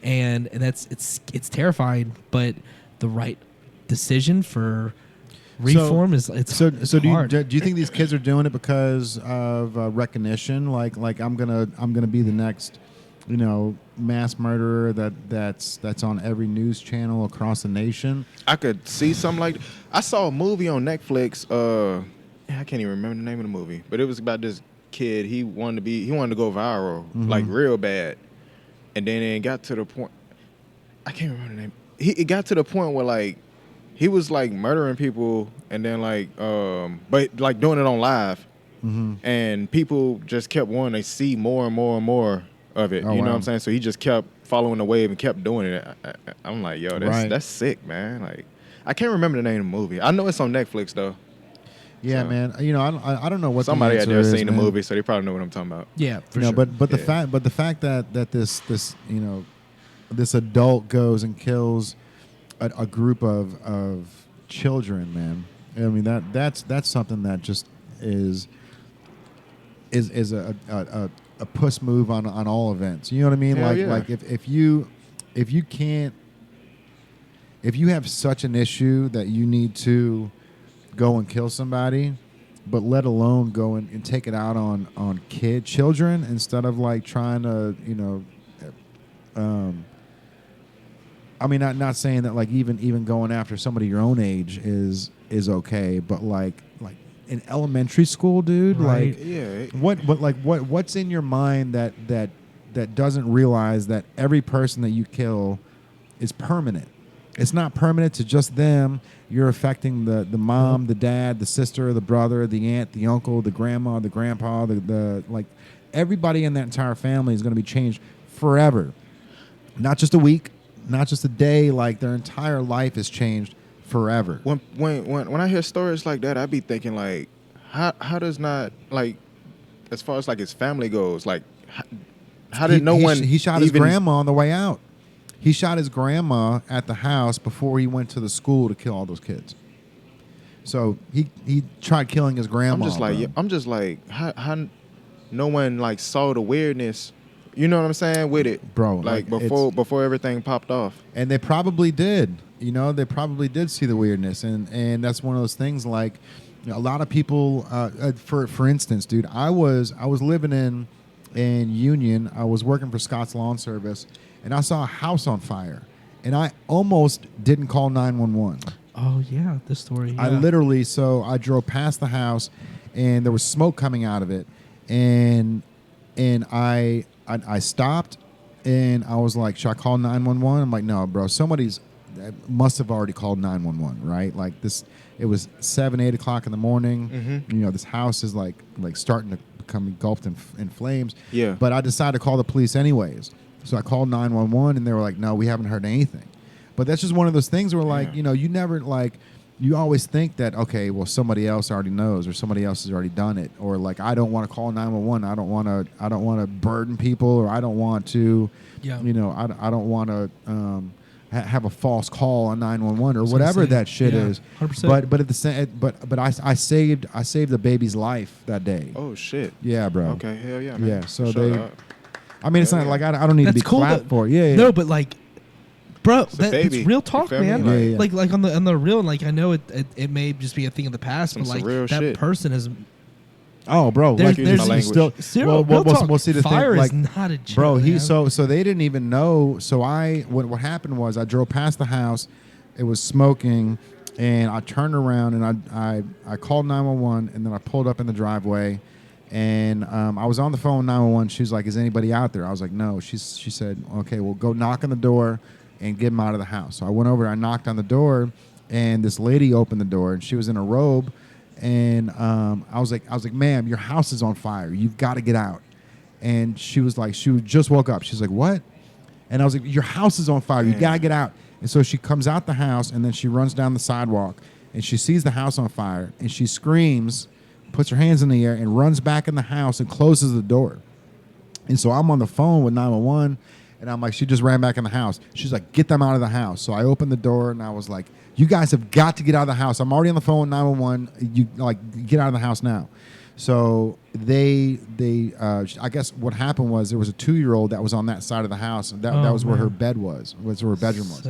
and it's terrifying. But the right decision for reform is so hard. do you think these kids are doing it because of recognition? Like I'm gonna be the next, mass murderer that's on every news channel across the nation. I could see something like. I saw a movie on Netflix. I can't even remember the name of the movie, but it was about this kid. He wanted to go viral, like real bad, and then it got to the point. I can't remember the name. It got to the point where like he was like murdering people, and then like but like doing it on live, and people just kept wanting to see more and more and more of it. You know what I'm saying? So he just kept following the wave and kept doing it. I'm like, yo, that's sick, man. Like, I can't remember the name of the movie. I know it's on Netflix though. Yeah, so, man. I don't know what somebody out there is, seen the man. movie, so they probably know what I'm talking about. Yeah, for sure. But the fact that this this adult goes and kills a group of children, man. I mean that's something that just is a puss move on all events. You know what I mean? Like if you have such an issue that you need to go and kill somebody, but let alone go and take it out on children instead of like trying to, I mean, not saying that like even going after somebody your own age is okay, but like in elementary school, dude, right. what's in your mind that doesn't realize that every person that you kill is permanent. It's not permanent to just them. You're affecting the mom, the dad, the sister, the brother, the aunt, the uncle, the grandma, the grandpa, the like everybody in that entire family is going to be changed forever. Not just a week, not just a day, like their entire life is changed forever. When I hear stories like that, I be thinking like, how does not like, as far as like his family goes, like how did he shot his grandma on the way out. He shot his grandma at the house before he went to the school to kill all those kids. So he tried killing his grandma. I'm just like how no one like saw the weirdness. You know what I'm saying with it, bro? Like before everything popped off. And they probably did. They probably did see the weirdness, and that's one of those things. Like a lot of people, for instance, dude, I was living in Union. I was working for Scott's Lawn Service, and I saw a house on fire, and I almost didn't call 911. Oh yeah, this story. Yeah. I drove past the house, and there was smoke coming out of it, and I stopped, and I was like, should I call 911? I'm like, no, bro, somebody's must have already called 911, right? Like this, it was 7, 8 o'clock in the morning. This house is like starting to become engulfed in flames. Yeah. But I decided to call the police anyways. So I called 911, and they were like, no, we haven't heard anything. But that's just one of those things where like, you never like, you always think that, okay, well, somebody else already knows, or somebody else has already done it, or like, I don't want to call 911. I don't want to burden people, or I don't want to, I don't want to have a false call on 911 or whatever that shit is. 100%. But at the same, but I saved the baby's life that day. Oh shit. Yeah, bro. Okay, hell yeah, man. Yeah. So I mean, it's not like I don't need That's to be cool, clapped for it. Yeah. No, but like, bro, baby. it's real talk, man. Yeah. Like on the real, like I know it may just be a thing of the past, but like real that shit. person is. Oh, bro, There's still we'll see the fire thing. Like, is not a joke, bro, man. so they didn't even know. So what happened was I drove past the house, it was smoking, and I turned around and I called 911, and then I pulled up in the driveway, and I was on the phone with 911. She was like, "Is anybody out there?" I was like, "No." She said, "Okay, well, go knock on the door and get them out of the house." So I went over, I knocked on the door, and this lady opened the door, and she was in a robe. And I was like, "Ma'am, your house is on fire. You've got to get out." And she was like, she just woke up. She's like, "What?" And I was like, "Your house is on fire. You got to get out." And so she comes out the house, and then she runs down the sidewalk, and she sees the house on fire, and she screams, puts her hands in the air, and runs back in the house and closes the door. And so I'm on the phone with 911, and I'm like, she just ran back in the house. She's like, "Get them out of the house." So I opened the door, and I was like, "You guys have got to get out of the house. I'm already on the phone with 911. You like get out of the house now." So they I guess what happened was there was a 2-year-old that was on that side of the house, and that was where her bed was where her bedroom was.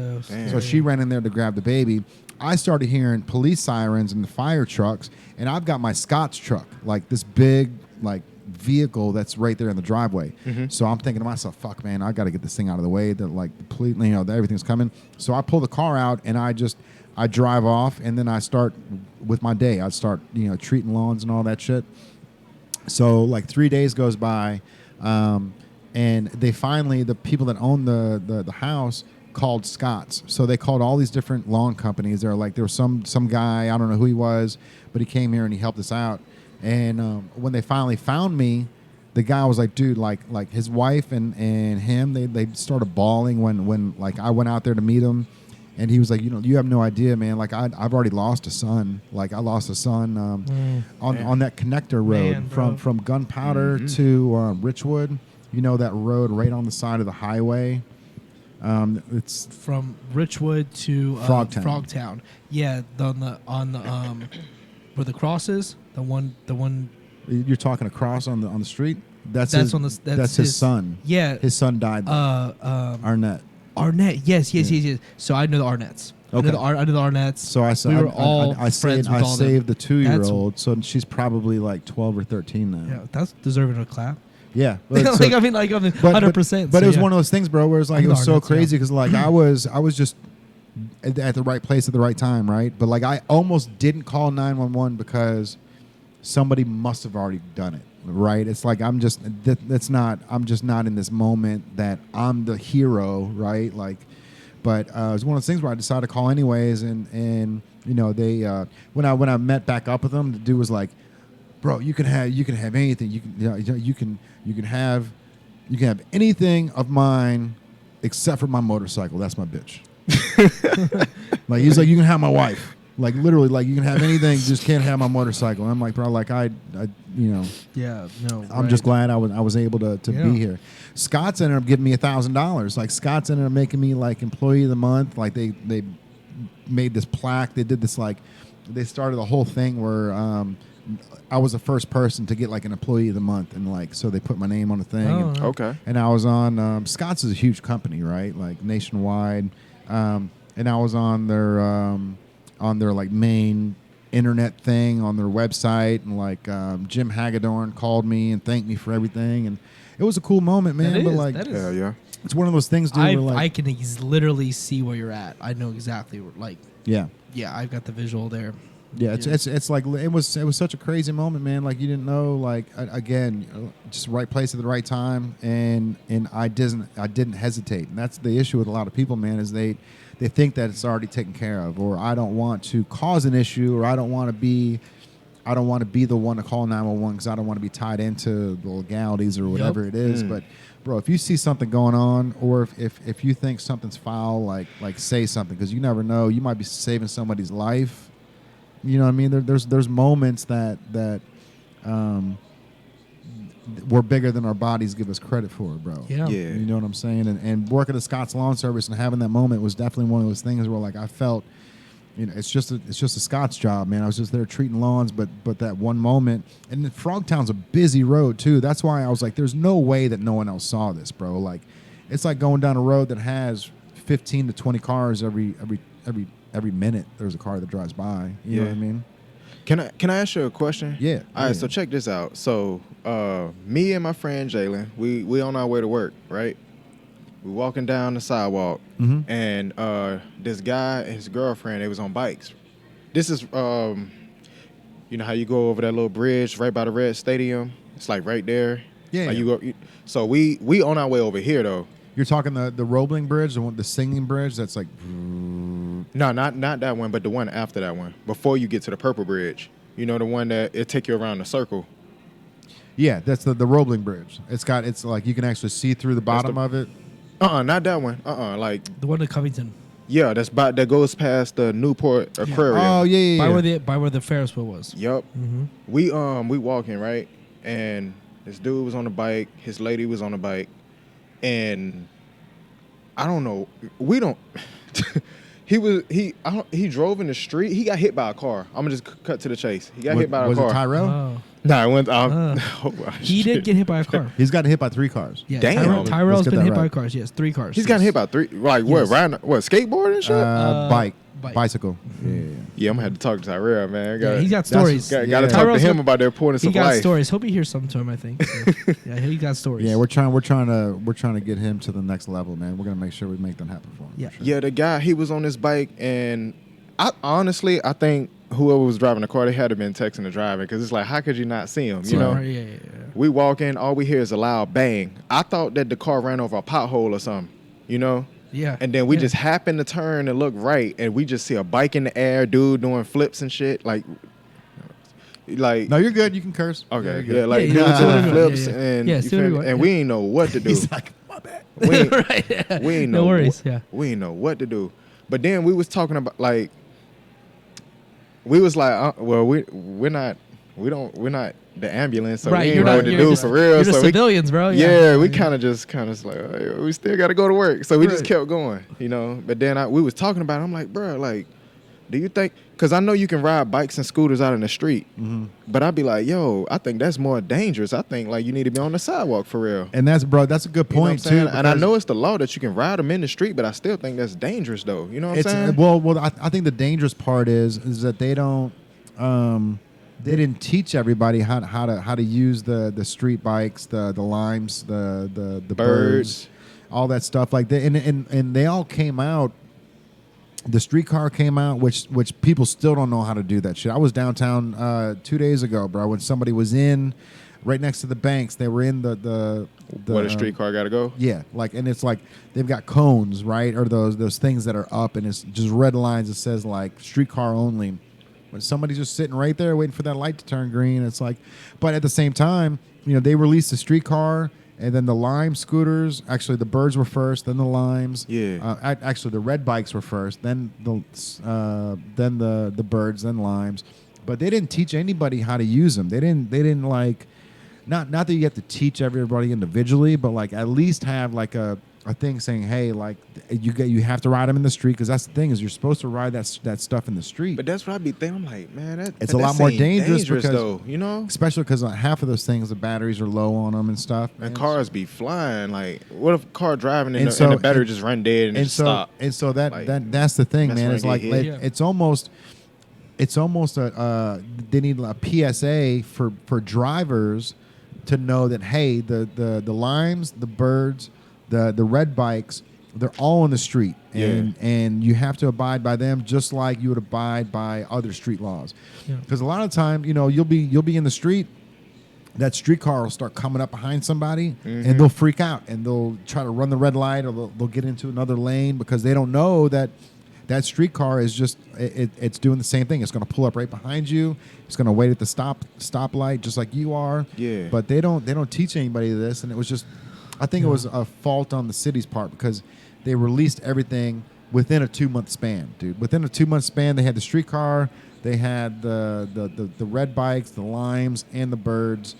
So she ran in there to grab the baby. I started hearing police sirens and the fire trucks, and I've got my Scott's truck, like this big like vehicle that's right there in the driveway. So I'm thinking to myself, fuck man, I got to get this thing out of the way. That like the police, everything's coming. So I pull the car out and I drive off, and then I start with my day. I start treating lawns and all that shit. So like 3 days goes by, and they finally, the people that own the house called Scott's. So they called all these different lawn companies. There was some guy, I don't know who he was, but he came here and he helped us out. And when they finally found me, the guy was like, dude, like his wife and him, they started bawling when like I went out there to meet him. And he was like, you have no idea, man. Like I've already lost a son. Like I lost a son on that connector road from Gunpowder to Richwood. That road right on the side of the highway. It's from Richwood to Frogtown. Yeah, on the where the cross is. The one. You're talking across on the street. That's his son. Yeah, his son died there. Arnett. Yes. So I know the Arnetts. Okay. I know the Arnetts. So I saved the 2-year-old. So she's probably like 12 or 13 now. Yeah, that's deserving of a clap. Yeah, like 100%. But it was one of those things, bro, where it's like it was so crazy because like I was just at the right place at the right time, right? But like I almost didn't call 911 because somebody must have already done it, right? It's like I'm just not in this moment that I'm the hero, right? Like, but it was one of those things where I decided to call anyways, and they when I met back up with them, the dude was like, bro, you can have anything. You can have anything of mine except for my motorcycle. That's my bitch. Like he's like, you can have my wife. Like literally, like you can have anything, just can't have my motorcycle. And I'm like, bro, like yeah, no. I'm just glad I was able to be here. Scott's ended up giving me $1,000. Like Scott's ended up making me like employee of the month. Like they made this plaque. They did this like they started a whole thing where I was the first person to get like an employee of the month, and like so they put my name on the thing. Oh, okay. And I was on Scott's is a huge company, right? Like nationwide, and I was on their like main internet thing on their website, and like Jim Hagedorn called me and thanked me for everything, and it was a cool moment, man. Yeah. It's one of those things, dude. I can literally see where you're at. I know exactly where, like. Yeah. Yeah, I've got the visual there. Yeah, it's like it was such a crazy moment, man. Like you didn't know, like again, just right place at the right time, and I didn't hesitate, and that's the issue with a lot of people, man. Is they think that it's already taken care of, or I don't want to cause an issue, or I don't want to be the one to call 911 because I don't want to be tied into the legalities or whatever it is. But bro, if you see something going on, or if you think something's foul, like say something, because you never know, you might be saving somebody's life. You know what I mean? There's moments that we're bigger than our bodies give us credit for, bro. Yeah. You know what I'm saying? And working at Scott's Lawn Service and having that moment was definitely one of those things where like I felt, it's just a Scott's job, man. I was just there treating lawns, but that one moment, and Frogtown's a busy road too. That's why I was like, there's no way that no one else saw this, bro. Like, it's like going down a road that has 15 to 20 cars every minute. There's a car that drives by. You know what I mean? Can I ask you a question? Yeah. All right. So check this out. So me and my friend Jalen, we on our way to work, right? We walking down the sidewalk, and this guy and his girlfriend, they was on bikes. This is, you know how you go over that little bridge right by the Red Stadium? It's like right there. Yeah. Like so we on our way over here though. You're talking the Roebling Bridge, the singing bridge that's like... No, not that one, but the one after that one. Before you get to the Purple Bridge. You know, the one that it take you around the circle. Yeah, that's the Roebling Bridge. It's like you can actually see through the bottom of it. Not that one. Like the one in Covington. Yeah, that goes past the Newport Aquarium. Oh yeah. By where the Ferris wheel was. Yep. Mm-hmm. We walking, right, and this dude was on the bike. His lady was on the bike, and I don't know. We don't. He drove in the street. He got hit by a car. I'm gonna just cut to the chase. He got hit by a Was car. it Tyrell? Oh. Nah, it went. He did get hit by a car. He's gotten hit by 3 cars. Yeah, Damn. Tyrell's Let's get been that hit by right. cars. Yes, 3 cars. He's gotten hit by 3. Like what? Yes. Riding what? Skateboard and shit. Bike. Bike. Bicycle. Yeah. Yeah, I'm gonna have to talk to Tyrell, man. Yeah, he's got stories. Got to Yeah. talk to Tyrell's him got- about the importance He of got life. stories. He'll be here sometime, I think. So, yeah, he got stories. Yeah, we're trying to get him to the next level, man. We're gonna make sure we make that happen for him. Yeah. for sure. Yeah, the guy, he was on this bike, and I think whoever was driving the car, they had to been texting the driver, because it's like, how could you not see him? You know, Right, yeah. we walk in, all we hear is a loud bang. I thought that the car ran over a pothole or something, you know? Yeah. And then we Yeah. just happened to turn and look right, and we just see a bike in the air, dude doing flips and shit, like. No, you're good. You can curse. Okay, you're yeah, good. like Yeah, dudes yeah, doing yeah, flips, yeah, yeah. and Yeah, you see what feel you me? want, And yeah. we ain't know what to do. He's like, my bad. We ain't, Right, yeah. we ain't No know worries, what- yeah. We ain't know what to do. But then we was talking about, like, we was like, well, we're not the ambulance, so Right, we you're ain't know not- what to you're do just- for real. You're the So we, civilians, bro. yeah, we kind of like, hey, we still got to go to work. So we just Right. kept going, you know. But then we was talking about it. I'm like, bro, like, do you think, because I know you can ride bikes and scooters out in the street, but I'd be like, yo, I think that's more dangerous. I think, like, you need to be on the sidewalk for real. And that's a good You know what I'm point saying? too. And I because know it's the law that you can ride them in the street, but I still think that's dangerous, though. You know what I'm it's saying? well. I think the dangerous part is that they don't. They didn't teach everybody how to use the street bikes, the limes, the birds, all that stuff like that. And they all came out. The streetcar came out, which people still don't know how to do that shit. I was downtown 2 days ago, bro, when somebody was in right next to the banks. They were in the Where the streetcar got to go? yeah, like, and it's like they've got cones, right, or those things that are up, and it's just red lines that says like streetcar only. But somebody's just sitting right there waiting for that light to turn green. It's like, but at the same time, you know, they released the streetcar. And then the lime scooters, actually the birds were first, then the limes. Yeah. Actually, the red bikes were first, then the birds, then limes. But they didn't teach anybody how to use them. They didn't like, not that you have to teach everybody individually, but like at least have like a thing saying, hey, like you have to ride them in the street, because that's the thing, is you're supposed to ride that stuff in the street. But that's what I be thinking. I'm like, man, It's a lot more seem dangerous because- though, you know? Especially because half of those things, the batteries are low on them and stuff. And cars be flying. Like, what if a car driving and, And the, so- and the battery and- just run dead and, and just so stop? and so Like, that's the thing, that's man. when It's I like get hit. it's almost a they need a PSA for drivers to know that, hey, the limes, the birds, the red bikes, they're all in the street, and you have to abide by them just like you would abide by other street laws. Yeah. Because a lot of time, you know, you'll be in the street. That streetcar will start coming up behind somebody, and they'll freak out, and they'll try to run the red light, or they'll get into another lane because they don't know that streetcar is just it's doing the same thing. It's going to pull up right behind you. It's going to wait at the stoplight just like you are. Yeah. But they don't teach anybody this, and it was just, I think it was a fault on the city's part, because they released everything within a 2-month span, dude. Within a 2-month span, they had the streetcar. They had the red bikes, the limes, and the birds,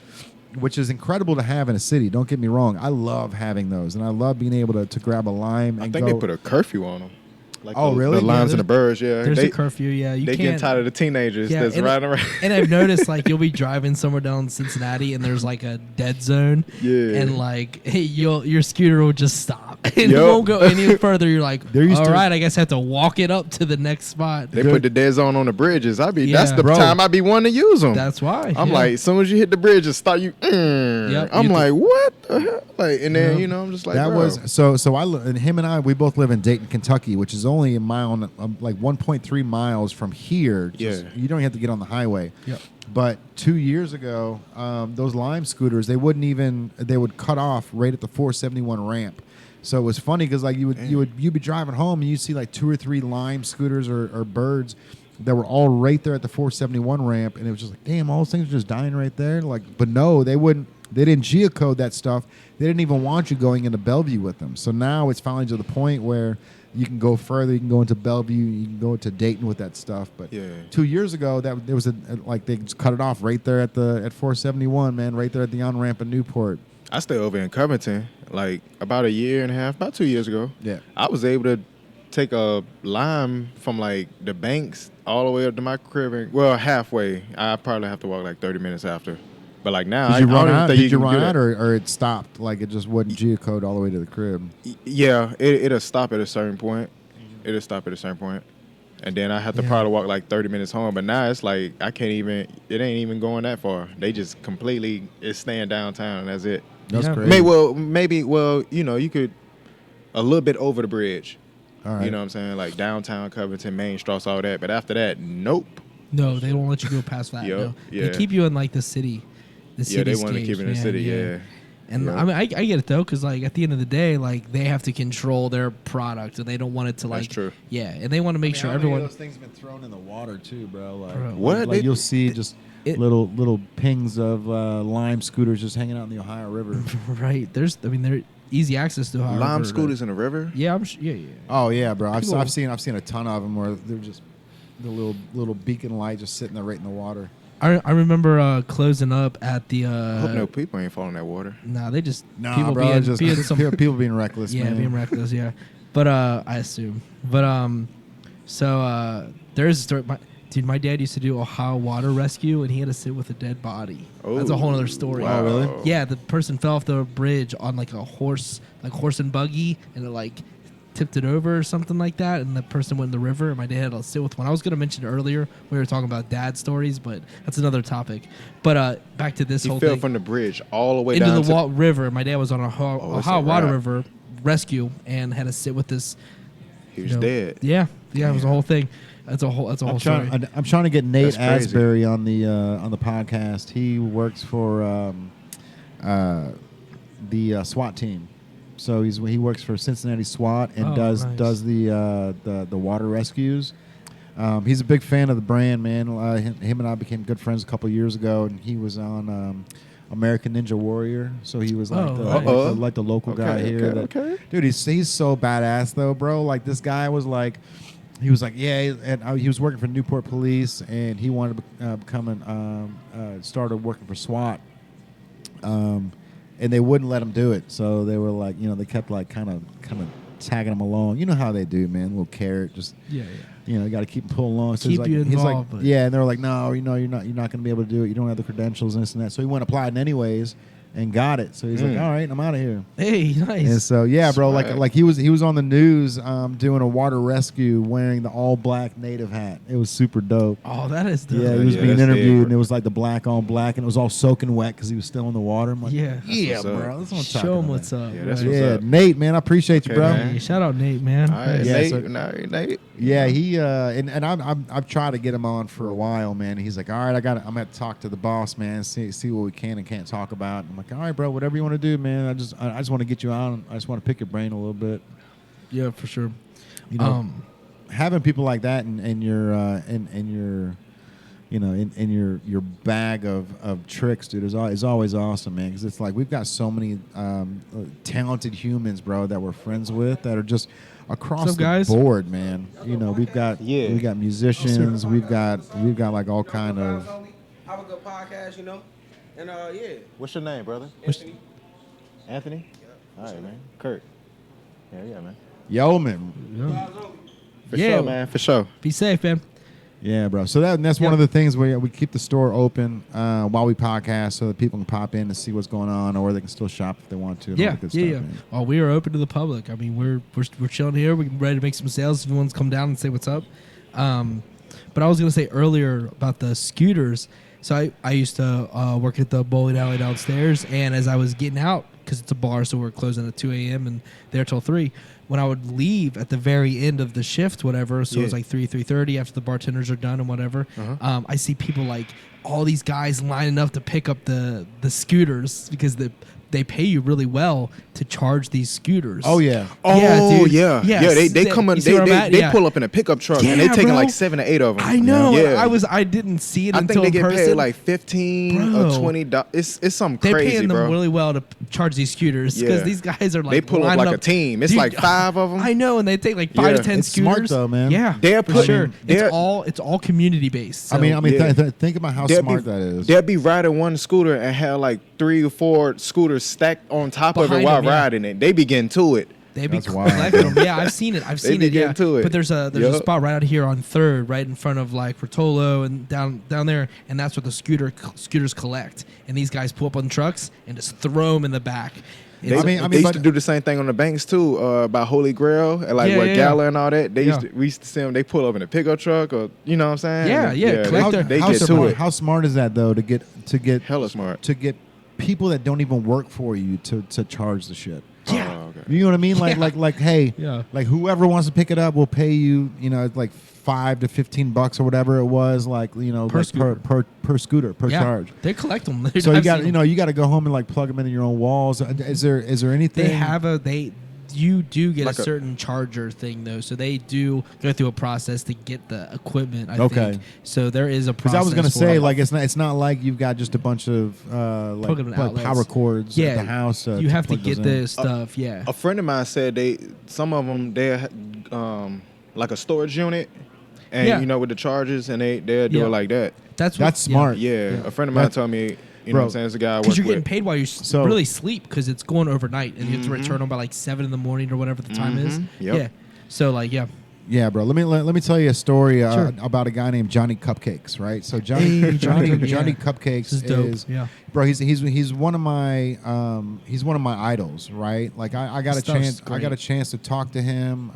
which is incredible to have in a city. Don't get me wrong. I love having those, and I love being able to grab a lime and I think go. they put a curfew on them. Like Oh, really? The limes Yeah, and the birds, yeah. There's They a curfew, yeah. You they can't. get tired of the teenagers Yeah, that's and- riding around. And I've noticed, like, you'll be driving somewhere down Cincinnati, and there's like a dead zone. Yeah. And like, hey, your scooter will just stop and it Yup. won't go any further. You're like, There used all to- right, I guess I have to walk it up to the next spot. They put the dead zone on the bridges. That's Yeah. the Bro. time I be wanting to use them. That's why. I'm yeah. like, as soon as you hit the bridge, just start you. Yep, I'm you like, what the hell? Like, and then Yep. I'm just like, that bro. was so. And him and I, we both live in Dayton, Kentucky, which is only a mile, like 1.3 miles from here. Yeah. You don't have to get on the highway. Yep. But 2 years ago, those lime scooters, they would cut off right at the 471 ramp. So it was funny because like you'd be driving home and you see like 2 or 3 lime scooters or birds that were all right there at the 471 ramp, and it was just like, damn, all those things are just dying right there. Like, but no, they didn't geocode that stuff. They didn't even want you going into Bellevue with them. So now it's finally to the point where you can go further. You can go into Bellevue. You can go into Dayton with that stuff. But Yeah. 2 years ago, that there was like they just cut it off right there at 471, man, right there at the on ramp in Newport. I stay over in Covington, like about a year and a half, about 2 years ago. Yeah. I was able to take a lime from like the banks all the way up to my crib. Well, halfway. I probably have to walk like 30 minutes after. But like now, Did you run don't even out? think Did you can run do out, that. or it stopped? Like it just wasn't geocode all the way to the crib. Yeah, it'll stop at a certain point. It'll stop at a certain point. And then I have to probably walk like 30 minutes home. But now it's like I can't even. It ain't even going that far. They just completely it's staying downtown. And that's it. That's Yeah. crazy. Maybe. You know, you could a little bit over the bridge. All right. You know what I'm saying? Like downtown Covington, Main Street, all that. But after that, nope. No, they won't let you go past that. Yup, No. yeah. They keep you in like the city. Yeah, they want to keep it in the city. Yeah. And Yup. I mean, I get it though, because like at the end of the day, like they have to control their product, and they don't want it to like. That's true. Yeah, and they want to make sure everyone. Those things have been thrown in the water too, bro. Like, Bro. What? Like you'll see just it- little pings of lime scooters just hanging out in the Ohio River. Right. There's. I mean, they're easy access to Ohio Lime River, scooters in the river. Yeah, yeah. Oh yeah, bro. People- I've seen a ton of them where they're just the little beacon light just sitting there right in the water. I remember closing up at the. I hope no people ain't falling in that water. Nah, they just Nah, people bro. being, Just being some people being reckless. yeah, man. being reckless, yeah. But I assume. But there's a story. My dad used to do Ohio water rescue, and he had to sit with a dead body. That's a whole other story. Wow. Oh, really? Yeah, the person fell off the bridge on like a horse and buggy, and it like tipped it over or something like that, and the person went in the river, and my dad had to sit with one. I was going to mention earlier, we were talking about dad stories, but that's another topic. But back to this He whole fell thing. from the bridge all the way Into down the to river. My dad was on a it's Ohio a water wrap. river rescue and had to sit with this. He was dead. Yeah, it was a whole thing. That's a whole story. I'm trying to get Nate That's crazy. Asbury on the podcast. He works for the SWAT team. So he works for Cincinnati SWAT and Oh, does nice. the water rescues. He's a big fan of the brand, man. Him and I became good friends a couple years ago, and he was on American Ninja Warrior. So he was like, nice. the local guy here. Okay. Dude, he's so badass though, bro. Like this guy was like. He was like, yeah, and he was working for Newport Police, and he wanted to become started working for SWAT, and they wouldn't let him do it. So they were like, they kept like kind of tagging him along. You know how they do, man. Little carrot, just Yeah. you got to keep him pulling along. So Keep he's you like, involved, but- yeah, and they were like, no, you're not going to be able to do it. You don't have the credentials and this and that. So he went and applied anyways, and got it. So he's like, all right, I'm out of here. Hey, nice. And so yeah, bro, Swag. like he was on the news doing a water rescue wearing the all black native hat. It was super dope. Oh, that is dope. Yeah, he was Yeah, being that's interviewed, big. and it was like the black on black, and it was all soaking wet because he was still in the water. I'm like, Yeah. yeah, That's what's bro, up. that's what I'm talking Show him about. what's up. Yeah, that's right. what's Yeah, up. Nate, man, I appreciate you, Okay, bro. man. Hey, shout out Nate, man. All right, Yeah, Nate. so- Nate. Yeah, he and I've tried to get him on for a while, man. He's like, all right, I'm gonna talk to the boss, man, see what we can and can't talk about. I'm like, all right, bro, whatever you want to do, man. I just want to get you on. I just want to pick your brain a little bit. Yeah, for sure. You know, having people like that in your your bag of tricks, dude, is always awesome, man. Because it's like we've got so many talented humans, bro, that we're friends with that are just across What's up, the guys? board, man. We've got musicians, we've got like all kind of. Have a good podcast, and yeah. What's your name, brother? Anthony. Anthony? All right, man. Kurt. Yeah, man. YOMN. For Yeah. sure, man. For sure. Be safe, man. Yeah, bro. So that's one Yep. of the things where we keep the store open while we podcast, so that people can pop in and see what's going on, or they can still shop if they want to. And all Yeah, that good yeah, stuff, yeah. man. Oh, we are open to the public. I mean, we're chilling here. We're ready to make some sales. If you want to come down and say what's up. But I was gonna say earlier about the scooters. So I used to work at the bowling alley downstairs, and as I was getting out, because it's a bar, so we're closing at 2 a.m. and there till 3. When I would leave at the very end of the shift, whatever, so it was Yeah. like 3:30 after the bartenders are done and whatever, I see people like all these guys lining up to pick up the scooters because they pay you really well to charge these scooters. Oh yeah. Oh, Yeah, dude. yeah. Yes. They come in, You see where I'm at? they Yeah. pull up in a pickup truck and they Yeah, taking bro. like 7 or 8 of them. I know. Yeah. I didn't see it I until think they in get person. paid like 15 Bro. or $20. It's something They're crazy, paying them bro. really well to charge these scooters because Yeah. these guys are like They pull up lining like a team. It's like 5 of them. I know, and they take like 5 to Yeah. 10 It's smart scooters. though, man. Yeah, They're for putting- sure. they're- It's all community based. So. I mean, yeah. think about how They'll smart be, that is. They'll be riding one scooter and have like 3 or 4 scooters stacked on top of it Behind while them, yeah. riding it. They be getting to it. They be That's wild. collecting them. Yeah, I've seen it. I've They seen be it. Yeah, getting to it. but there's a Yup. spot right out here on 3rd, right in front of like Rotolo and down there, and that's where the scooters collect. And these guys pull up on trucks and just throw them in the back. They, I mean, they used but- to do the same thing on the banks too, about Holy Grail and like Yeah, what yeah, Gala and all that. Yeah. We used to see them. They pull up in a pickup truck, or you know what I'm saying? Yeah, yeah, They, collect their- they how get to smart, it. How smart is that though to get Hella smart. to get people that don't even work for you to charge the shit. Yeah. Oh, okay. You know what I mean? Like Yeah. like hey, Yeah. like whoever wants to pick it up will pay you. You know, it's like $5 to $15 or whatever it was. Like you know, Per like scooter. per scooter per Yeah, charge. they collect them. So you got you got to go home and like plug them into your own walls. Is there anything? They have you do get Like a a- certain charger thing though, so they do go through a process to get the equipment. I Okay. think so. There is a Because process. I was gonna for say it. like it's not like you've got just a bunch of Plug-in like outlets. power cords Yeah, at the house. you have to plug those get in. this stuff. Yeah, A friend of mine said some of them they're like a storage unit, and Yeah. you know with the charges, and they'll do Yeah. it like that. that's That's smart. Yeah, a friend of mine That- told me, you Bro, know what I'm saying, it's a guy I work because you're with. getting paid while you So- really sleep because it's going overnight and you have to return them by like 7 in the morning or whatever the time is. Yep. Yeah, so like Yeah, bro. Let me tell you a story Sure. about a guy named Johnny Cupcakes, right? So Johnny Hey, Johnny, Johnny yeah. Cupcakes This is dope. is Yeah. bro. He's one of my idols, right? Like I got a Stuff's chance I got a great. chance to talk to him.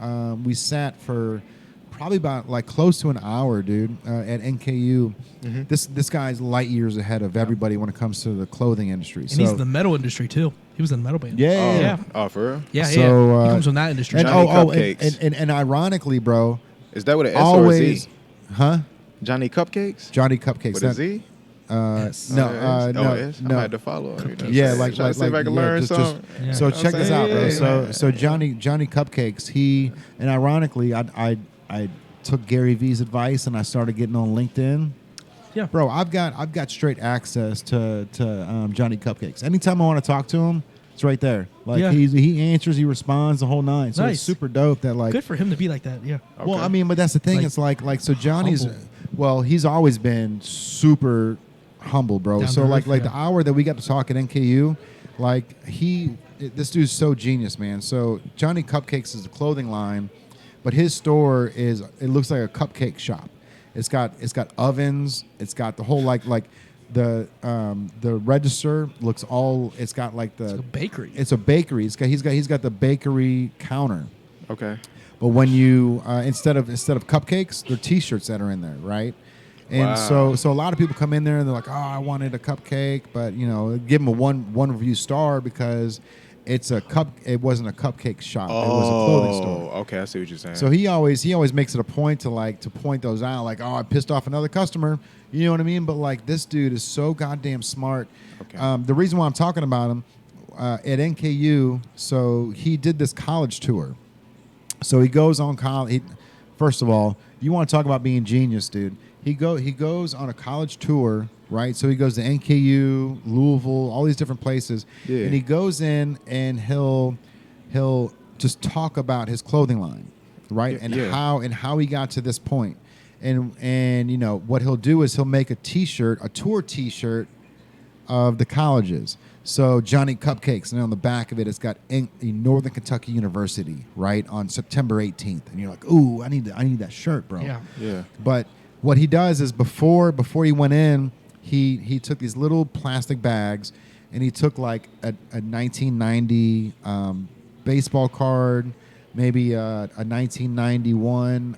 We sat for probably about like close to an hour, dude, at NKU. Mm-hmm. This guy's light years ahead of everybody when it comes to the clothing industry. and so he's in the metal industry too. He was in the metal band. yeah, Oh, Yeah. oh, for real? yeah, So, yeah. He comes from that industry. and Johnny and, Cupcakes. and ironically, bro, Is that with an S or a always, Z? huh? Johnny Cupcakes? Johnny Cupcakes. With that- a Z? Yes. No, S? no, S? I no. might have to follow him. You know what I'm Yeah, saying? like Trying to see if I can yeah, learn just- something. Yeah. So You know check what this I'm out, bro. saying? So Johnny Cupcakes, he and ironically, I took Gary V's advice and I started getting on LinkedIn. Yeah. Bro, I've got straight access to Johnny Cupcakes. Anytime I want to talk to him, it's right there. Like Yeah. he answers, he responds, the whole nine. So Nice. it's super dope that like Good for him to be like that. Yeah. well, Okay. I mean, but that's the thing. Like, It's like so Johnny's. humble. Well, he's always been super humble, bro. Down So to like earth, the yeah. hour that we got to talk at NKU, like this dude's so genius, man. So Johnny Cupcakes is a clothing line, but his store it looks like a cupcake shop. It's got ovens. It's got the whole like the register looks all. It's got like the It's a bakery. It's a bakery. He's got the bakery counter. Okay. But when you instead of cupcakes, they're T-shirts that are in there, right? And Wow. so a lot of people come in there and they're like, "Oh, I wanted a cupcake," but you know, give them a one review star because it's a cup. It wasn't a cupcake shop. It was a clothing store. Okay, I see what you're saying. So he always makes it a point to point those out, like, "Oh, I pissed off another customer." You know what I mean? But like this dude is so goddamn smart. Okay. The reason why I'm talking about him at NKU, so he did this college tour. So he goes on college. First of all, you want to talk about being genius, dude. He goes on a college tour, right? So he goes to NKU, Louisville, all these different places, Yeah. and he goes in and he'll just talk about his clothing line, right? And Yeah. how he got to this point. And you know what he'll do is he'll make a T-shirt, a tour T-shirt of the colleges. So Johnny Cupcakes, and on the back of it, it's got Northern Kentucky University, right, on September 18th. And you're like, ooh, I need that shirt, bro. Yeah. yeah. But what he does is before he went in, he took these little plastic bags, and he took like a 1990 baseball card, maybe a 1991.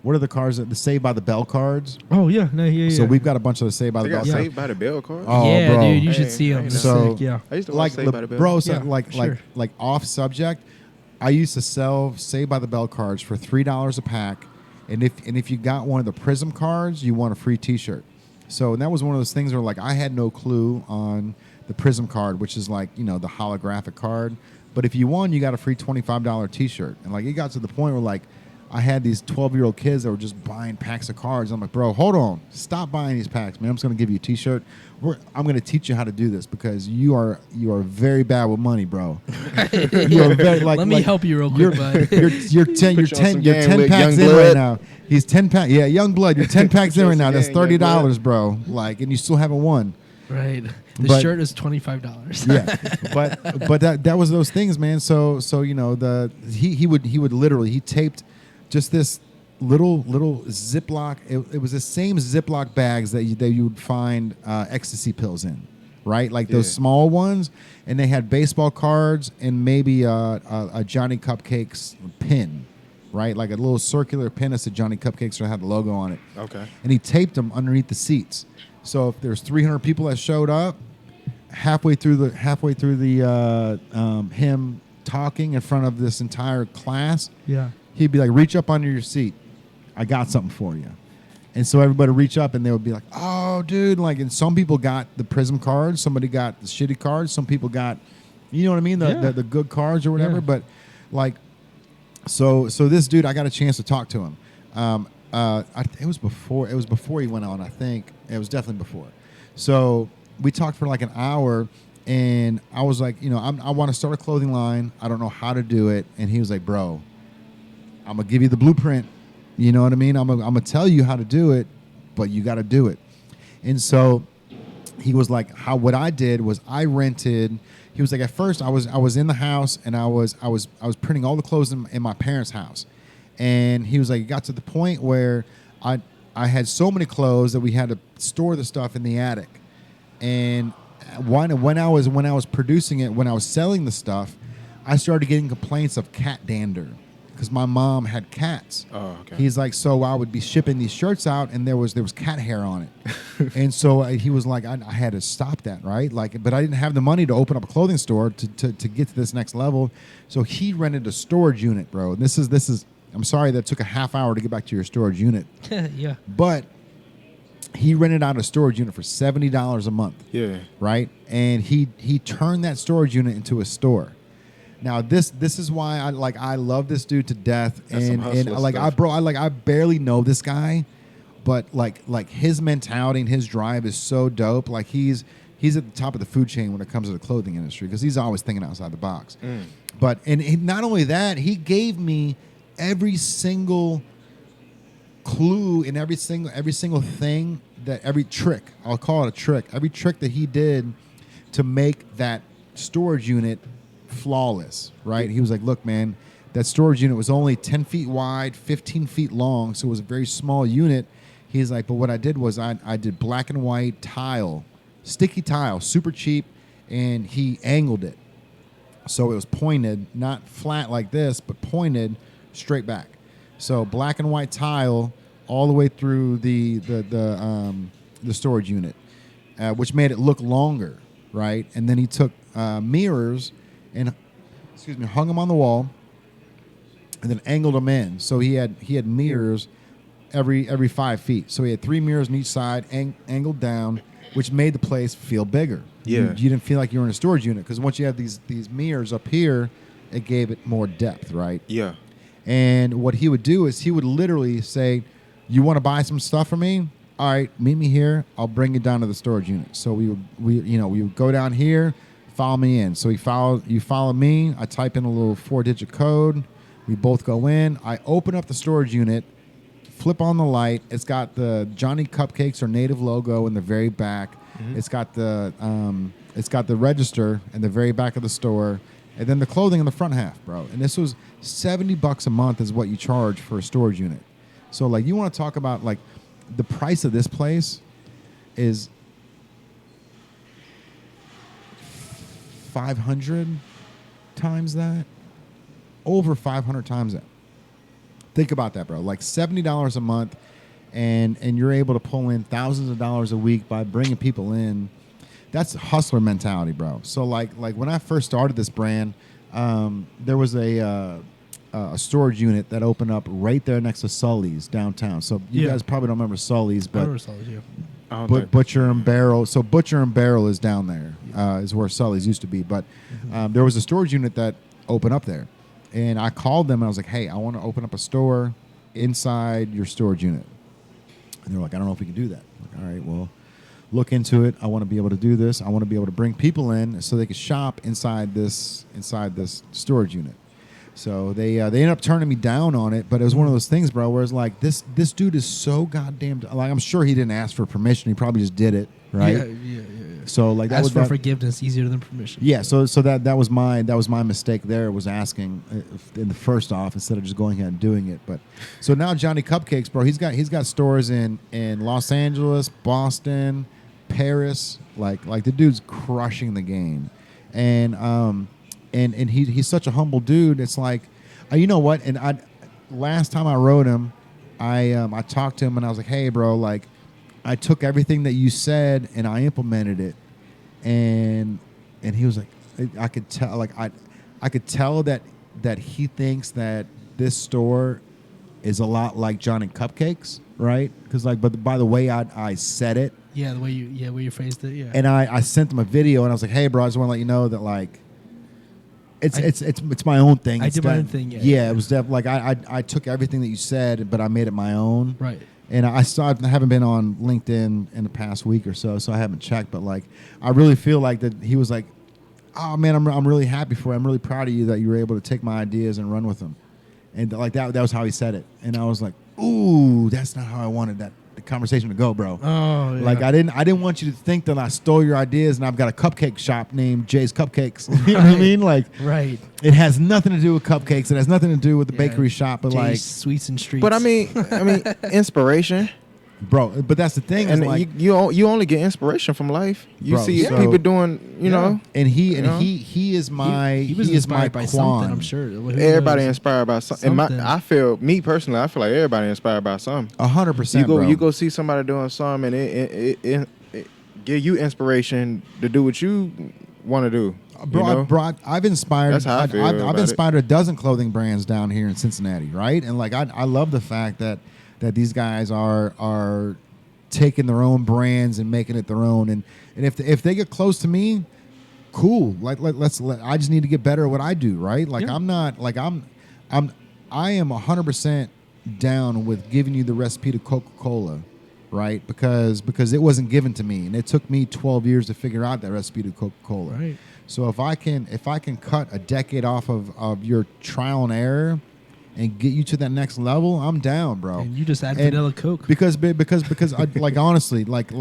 What are the cards? The Saved by the Bell cards. Oh yeah. No. Yeah. So we've got a bunch of the Saved by They the got Bell. Saved by the Bell card? Oh, yeah, bro. dude, you should Hey, see him. hey, It's so- sick, yeah. I used to watch Like Saved by the Bell. bro, so Yeah, sure. like off subject. I used to sell Saved by the Bell cards for $3 a pack, and if you got one of the Prism cards, you won a free T-shirt. So and that was one of those things where like I had no clue on the Prism card, which is like the holographic card. But if you won, you got a free $25 T-shirt, and like it got to the point where like I had these 12-year-old kids that were just buying packs of cards. I'm like, bro, hold on, stop buying these packs, man. I'm just gonna give you a T-shirt. I'm gonna teach you how to do this because you are very bad with money, bro. You are very, like, Let me like, help you real quick, you're, bud. you're 10 Put you on some you're game 10 with packs Young in right Blood. now. He's 10 packs. Yeah, young blood. You're 10 packs in Put you right on now. some That's game, Young $30, bro. Like, and you still haven't won. Right. The But- shirt is $25. Yeah, but that was those things, man. So you know he would literally he taped just this little Ziploc. It was the same Ziploc bags that you would find ecstasy pills in, right? Like those small ones, and they had baseball cards and maybe a Johnny Cupcakes pin, right? Like a little circular pin that said Johnny Cupcakes or had the logo on it. Okay. And he taped them underneath the seats. So if there's 300 people that showed up, halfway through the him talking in front of this entire class, Yeah. he'd be like, "Reach up under your seat, I got something for you." And so everybody would reach up, and they would be like, "Oh, dude!" Like, and some people got the Prism cards, somebody got the shitty cards, some people got, you know what I mean, the good cards or whatever. Yeah. But like, so this dude, I got a chance to talk to him. It was before he went on. I think it was definitely before. So we talked for like an hour, and I was like, you know, I want to start a clothing line. I don't know how to do it. And he was like, "Bro, I'm gonna give you the blueprint. You know what I mean? I'm gonna tell you how to do it, but you got to do it." And so he was like, what I did was I rented. He was like, at first I was in the house, and I was printing all the clothes in my parents' house. And he was like, it got to the point where I had so many clothes that we had to store the stuff in the attic. And when I was producing it, when I was selling the stuff, I started getting complaints of cat dander because my mom had cats. Oh, okay. He's like, so I would be shipping these shirts out, and there was cat hair on it. And so he was like, I had to stop that, right? Like, but I didn't have the money to open up a clothing store to get to this next level. So he rented a storage unit, bro. And this is. I'm sorry that took a half hour to get back to your storage unit. Yeah. But he rented out a storage unit for $70 a month. Yeah. Right? And he turned that storage unit into a store. Now this is why I love this dude to death. That's some And hustler like stuff. I barely know this guy, but like his mentality and his drive is so dope. Like he's at the top of the food chain when it comes to the clothing industry because he's always thinking outside the box. But and not only that, he gave me every single clue and every single thing every trick, I'll call it a trick, every trick that he did to make that storage unit flawless, right? He was like, look, man, that storage unit was only 10 feet wide, 15 feet long, so it was a very small unit. He's like, but what I did was I did black and white tile, sticky tile, super cheap, and he angled it. So it was pointed, not flat like this, but pointed straight back. So black and white tile all the way through the storage unit, which made it look longer, right? And then he took mirrors and hung them on the wall, and then angled them in. So he had mirrors every 5 feet. So he had 3 mirrors on each side, angled down, which made the place feel bigger. Yeah. You didn't feel like you were in a storage unit because once you have these mirrors up here, it gave it more depth, right? Yeah. And what he would do is he would literally say, "You want to buy some stuff from me? All right, meet me here. I'll bring you down to the storage unit." So we would go down here, follow me in. So you follow me. I type in a little 4-digit code. We both go in. I open up the storage unit, flip on the light. It's got the Johnny Cupcakes or Native logo in the very back. Mm-hmm. It's got the register in the very back of the store. And then the clothing in the front half, bro. And this was $70 a month is what you charge for a storage unit. So, like, you want to talk about, like, the price of this place is 500 times that. Over 500 times that. Think about that, bro. Like, $70 a month, and you're able to pull in thousands of dollars a week by bringing people in. That's hustler mentality, bro. So like when I first started this brand, there was a storage unit that opened up right there next to Sully's downtown. So you guys probably don't remember Sully's, I but remember Sully's, yeah. Butcher and Barrel. So Butcher and Barrel is down there, is where Sully's used to be. But there was a storage unit that opened up there, and I called them and I was like, "Hey, I want to open up a store inside your storage unit." And they're like, "I don't know if we can do that." I'm like, all right, well, look into it. I want to be able to do this. I want to be able to bring people in so they can shop inside this storage unit. So they ended up turning me down on it, but it was one of those things, bro, where it's like this dude is so goddamn like, I'm sure he didn't ask for permission. He probably just did it, right? Yeah. So like that Ask was for that, forgiveness easier than permission. yeah. So that was my mistake. There was asking in the first off instead of just going ahead and doing it. But so now Johnny Cupcakes, bro, he's got stores in Los Angeles, Boston, Paris. Like the dude's crushing the game, and he's such a humble dude. It's like, you know what? And last time I wrote him, I talked to him and I was like, hey, bro, like I took everything that you said and I implemented it, and he was like, I could tell, like I could tell that he thinks that this store is a lot like Johnny Cupcakes, right? Because but by the way I said it. Yeah, the way you phrased it. Yeah. And I sent him a video, and I was like, "Hey, bro, I just want to let you know that like, it's my own thing. I did my own thing. Yeah, it was definitely like I took everything that you said, but I made it my own. Right. And I haven't been on LinkedIn in the past week or so I haven't checked. But like, I really feel like that he was like, "Oh man, I'm really happy for you. I'm really proud of you that you were able to take my ideas and run with them." And like that was how he said it. And I was like, "Ooh, that's not how I wanted the conversation to go, bro." Oh, yeah. Like I didn't want you to think that I stole your ideas and I've got a cupcake shop named Jay's Cupcakes. You know what I mean? Like, right. it has nothing to do with cupcakes. It has nothing to do with the bakery shop. But Jay's like, Sweets and Streets. But I mean, inspiration. bro. But that's the thing. And is like, you only get inspiration from life. You Bro, see so- people doing, you know. and he You know? he is my he was is my inspired by Quan. something, I'm sure. Who Everybody knows? inspired by something. Something. I feel like everybody inspired by something. 100%. bro. You go see somebody doing something, and it give you inspiration to do what you want to do. Bro, you know? I've inspired. That's how I feel I've about inspired a dozen clothing brands down here in Cincinnati, right? And like I love the fact that these guys are taking their own brands and making it their own. And if they get close to me, cool. Like I just need to get better at what I do, right? Like Yeah. I'm not like I am 100% down with giving you the recipe to Coca-Cola, right? Because it wasn't given to me, and it took me 12 years to figure out that recipe to Coca-Cola. Right. So if I can cut a decade off of your trial and error and get you to that next level, I'm down, bro. And you just add And vanilla Coke. because I, like honestly, like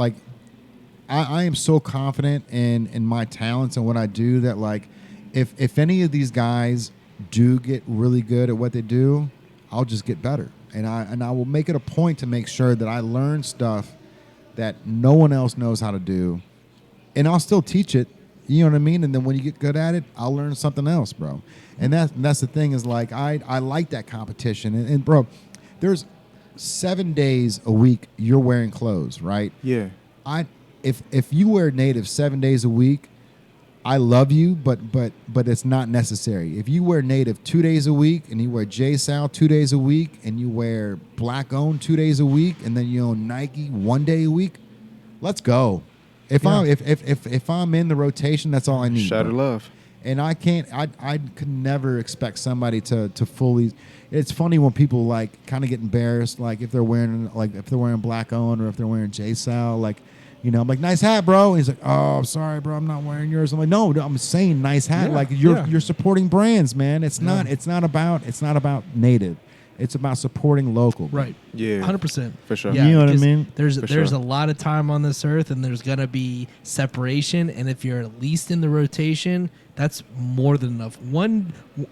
I am so confident in my talents and what I do that like if any of these guys do get really good at what they do, I'll just get better, and I will make it a point to make sure that I learn stuff that no one else knows how to do, and I'll still teach it. You know what I mean? And then when you get good at it, I'll learn something else, bro. And that's the thing is like I like that competition. And bro, there's 7 days a week you're wearing clothes, right? Yeah. If you wear native 7 days a week, I love you, but it's not necessary. If you wear native 2 days a week and you wear J-Sal 2 days a week and you wear black owned 2 days a week and then you own Nike 1 day a week, let's go. If I'm in the rotation, that's all I need. Shout of bro. love. And I could never expect somebody to fully. It's funny when people like kind of get embarrassed, like if they're wearing black owned or if they're wearing J-Sal, like, you know, I'm like, nice hat, bro. And he's like, oh, sorry, bro, I'm not wearing yours. I'm like, no, I'm saying nice hat. Yeah, like you're yeah. you're supporting brands, man. It's not about native. It's about supporting local. Right. Yeah. 100%. For sure. Yeah, You know what I because mean? There's For a sure. lot of time on this earth, and there's gonna be separation. And if you're at least in the rotation, that's more than enough.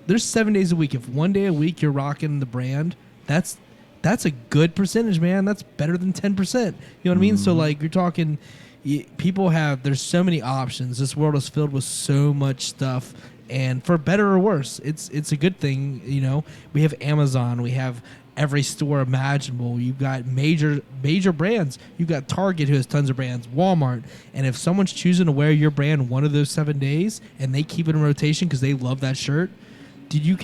There's 7 days a week. If 1 day a week you're rocking the brand, that's a good percentage, man. That's better than 10%. You know what I mean? So like you're talking, there's so many options. This world is filled with so much stuff. And for better or worse, it's a good thing. You know, we have Amazon, we have every store imaginable. You've got major brands. You've got Target, who has tons of brands, Walmart. And if someone's choosing to wear your brand one of those 7 days and they keep it in rotation because they love that shirt, dude,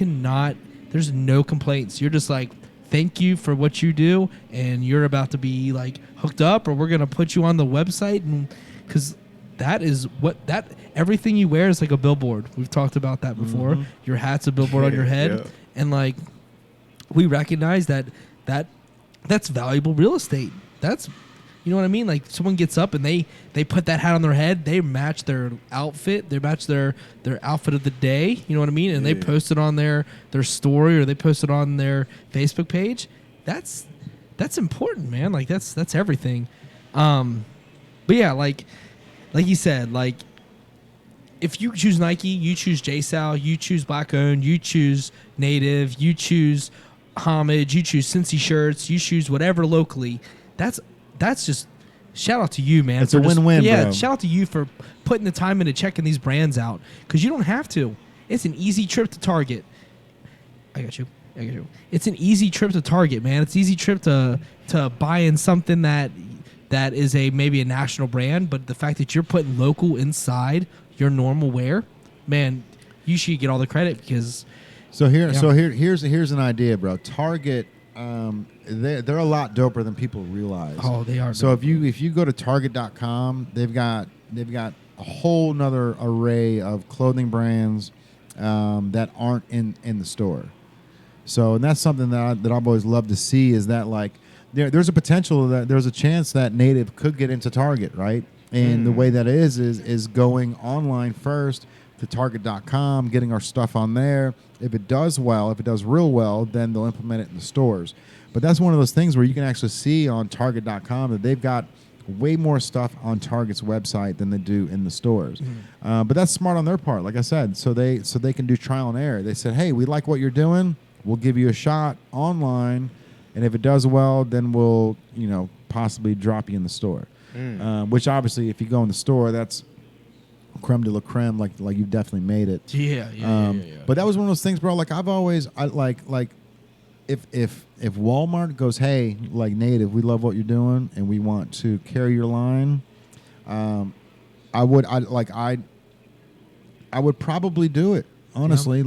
there's no complaints. You're just like, thank you for what you do, and you're about to be like hooked up, or we're gonna put you on the website, and because everything you wear is like a billboard. We've talked about that before. Mm-hmm. Your hat's a billboard on your head, Yeah. and like we recognize that's valuable real estate. That's, you know what I mean? Like someone gets up and they put that hat on their head, they match their outfit, they match their outfit of the day, you know what I mean? And they Yeah. post it on their story, or they post it on their Facebook page. That's important, man. Like that's everything. But yeah, like like you said, like if you choose Nike, you choose JSal, you choose Black Owned, you choose Native, you choose Homage, you choose Cincy shirts, you choose whatever locally. That's just shout out to you, man. It's a for just- win-win, Yeah, bro. shout out to you for putting the time into checking these brands out because you don't have to. It's an easy trip to Target. I got you. It's an easy trip to Target, man. It's an easy trip to buying something that is maybe a national brand, but the fact that you're putting local inside your normal wear, man, you should get all the credit because. Here's an idea, bro. Target, they're a lot doper than people realize. Oh, they are. So if you go to Target.com, they've got a whole nother array of clothing brands that aren't in the store. So, and that's something that I've always loved to see is that like there's a potential that there's a chance that Native could get into Target, right? And the way that is going online first to Target.com, getting our stuff on there. If it does real well, then they'll implement it in the stores. But that's one of those things where you can actually see on Target.com that they've got way more stuff on Target's website than they do in the stores. But that's smart on their part, like I said. So they can do trial and error. They said, hey, we like what you're doing. We'll give you a shot online. And if it does well, then we'll, possibly drop you in the store. Which obviously, if you go in the store, that's creme de la creme. Like you've definitely made it. Yeah. But that was one of those things, bro. Like I've always, if Walmart goes, hey, like Native, we love what you're doing, and we want to carry your line, I would probably do it. Honestly,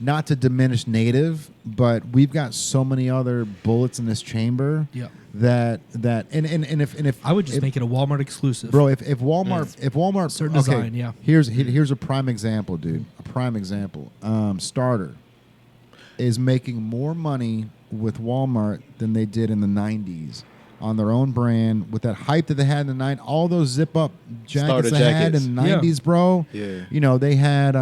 not to diminish Native, but we've got so many other bullets in this chamber. Yeah. That if I would just make it a Walmart exclusive, bro. If Walmart certain design, yeah. Here's a prime example, dude. A prime example. Starter is making more money with Walmart than they did in the '90s on their own brand with that hype that they had in the '90s. All those zip up jackets Starter they had in the jackets. '90s, bro. Yeah. They had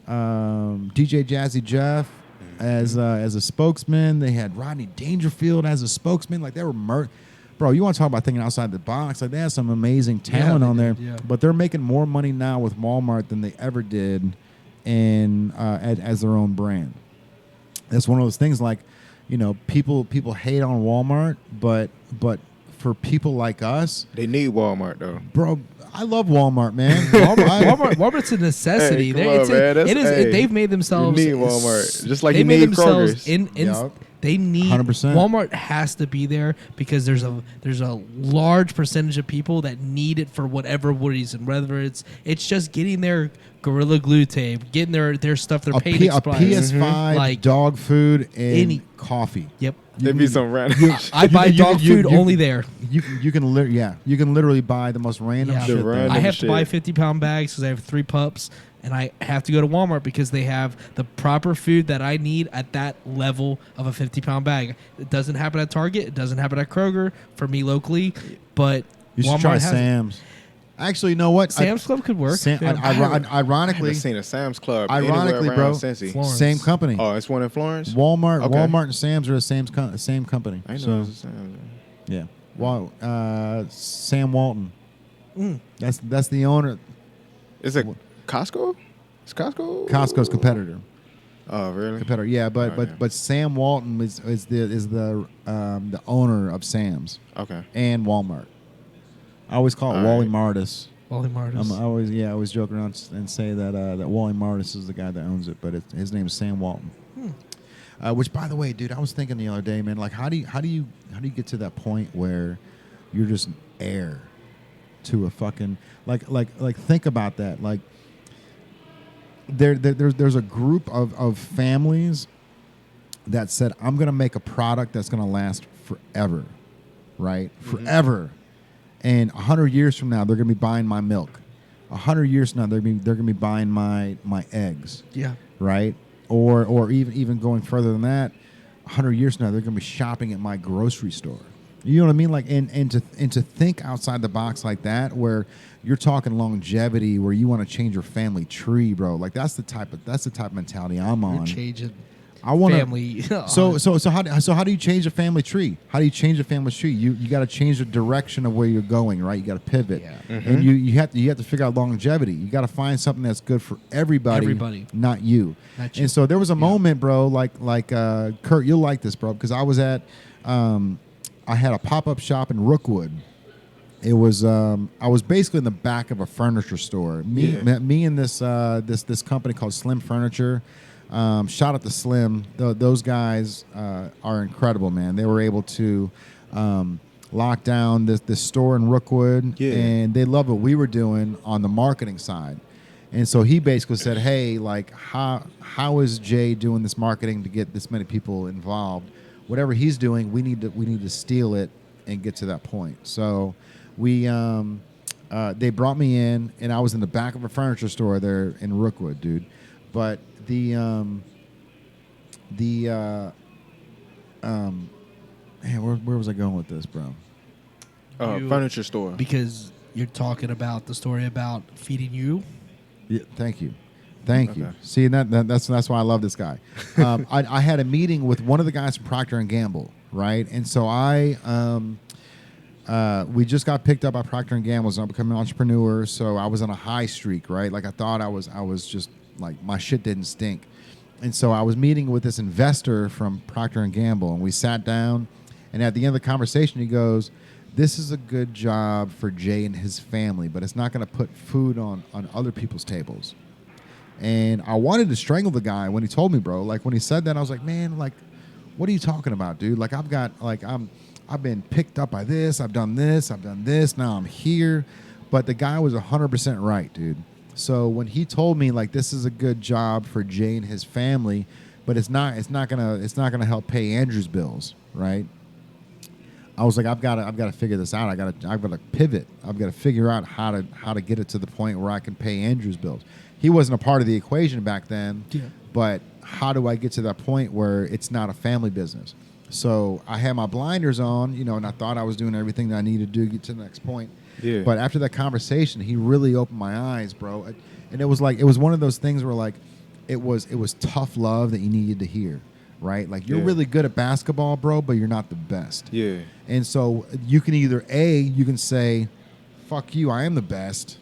DJ Jazzy Jeff as a spokesman. They had Rodney Dangerfield as a spokesman. Like they were bro, you want to talk about thinking outside the box? Like they had some amazing talent on there. Yeah. But they're making more money now with Walmart than they ever did as their own brand. That's one of those things. Like, people hate on Walmart, but for people like us, They need Walmart though. bro. I love Walmart, man. Walmart's a necessity. Hey, come on, man. It is. Hey, they've made themselves. You need Walmart, just like they you made need themselves Kroger's. Yup. They need 100%. Walmart has to be there because there's a large percentage of people that need it for whatever reason. Whether it's just getting their Gorilla Glue tape, getting their stuff, their paint a expired. PS5, Like dog food, and any- coffee. Yep. There be some random. I buy dog food only there. You can literally buy the most random Yeah. shit. The there. random I have shit. to buy 50-pound bags because I have 3 pups, and I have to go to Walmart because they have the proper food that I need at that level of a 50-pound bag. It doesn't happen at Target. It doesn't happen at Kroger for me locally, but You should Walmart try has it. Sam's. Actually, you know what? Sam's Club could work. Sam, Yeah. I ironically, haven't seen a Sam's Club. Ironically, anywhere bro, around Cincy. Florence. same company. Oh, it's one in Florence. Walmart, Okay. Walmart and Sam's are the same company. I know So it's a Sam's. yeah, Sam Walton. Mm. That's the owner. Is it Costco? It's Costco. Costco's competitor. Oh, really? Yeah, but Okay. but Sam Walton is the owner of Sam's Okay. and Walmart. I always call it All Wally right. Martis. Wally Martis. I always joke around and say that Wally Martis is the guy that owns it, but his name is Sam Walton. Which, by the way, dude, I was thinking the other day, man. Like, how do you get to that point where you're just heir to a fucking like think about that. Like, there's a group of families that said, I'm gonna make a product that's gonna last forever, right? Forever. And 100 years from now, they're going to be buying my milk. 100 years from now, they're going to be buying my eggs, Yeah. right? Or even going further than that, 100 years from now, they're going to be shopping at my grocery store. You know what I mean? Like, and to think outside the box like that, where you're talking longevity, where you want to change your family tree, bro. Like that's the type of mentality I'm You're on. changing. I want family. So how do you change a family tree? How do you change a family tree? You got to change the direction of where you're going, right? You got to pivot, Yeah. and you have to figure out longevity. You got to find something that's good for everybody, not you. Not you. And so there was a moment, bro, like Kurt, you'll like this, bro, because I was at I had a pop-up shop in Rookwood. It was I was basically in the back of a furniture store. Me and this company called Slim Furniture. Shout out to Slim. Those guys are incredible, man. They were able to lock down this store in Rookwood, and they love what we were doing on the marketing side. And so he basically said, "Hey, like, how is Jay doing this marketing to get this many people involved? Whatever he's doing, we need to steal it and get to that point." So we they brought me in, and I was in the back of a furniture store there in Rookwood, dude. But man, where was I going with this, bro? Furniture store. Because you're talking about the story about feeding you. Yeah, thank you. See, that's why I love this guy. I had a meeting with one of the guys from Procter and Gamble, right? And so we just got picked up by Procter and Gamble. So I'm becoming an entrepreneur. So I was on a high streak, right? Like I thought I was just like my shit didn't stink. And so I was meeting with this investor from Procter and Gamble, and we sat down. And at the end of the conversation, he goes, "This is a good job for Jay and his family, but it's not going to put food on other people's tables." And I wanted to strangle the guy when he told me, bro. Like when he said that, I was like, "Man, like, what are you talking about, dude? Like I've been picked up by this. I've done this. Now I'm here." But the guy was 100% right, dude. So when he told me like this is a good job for Jay and his family, but it's not gonna help pay Andrew's bills, right? I was like, I've got to figure this out. I've got to pivot. I've got to figure out how to get it to the point where I can pay Andrew's bills. He wasn't a part of the equation back then, but how do I get to that point where it's not a family business? So I had my blinders on, and I thought I was doing everything that I needed to do to get to the next point. Yeah. But after that conversation, he really opened my eyes, bro. And it was one of those things where like it was tough love that you needed to hear. Right? Like you're really good at basketball, bro, but you're not the best. Yeah. And so you can either you can say, "Fuck you, I am the best,"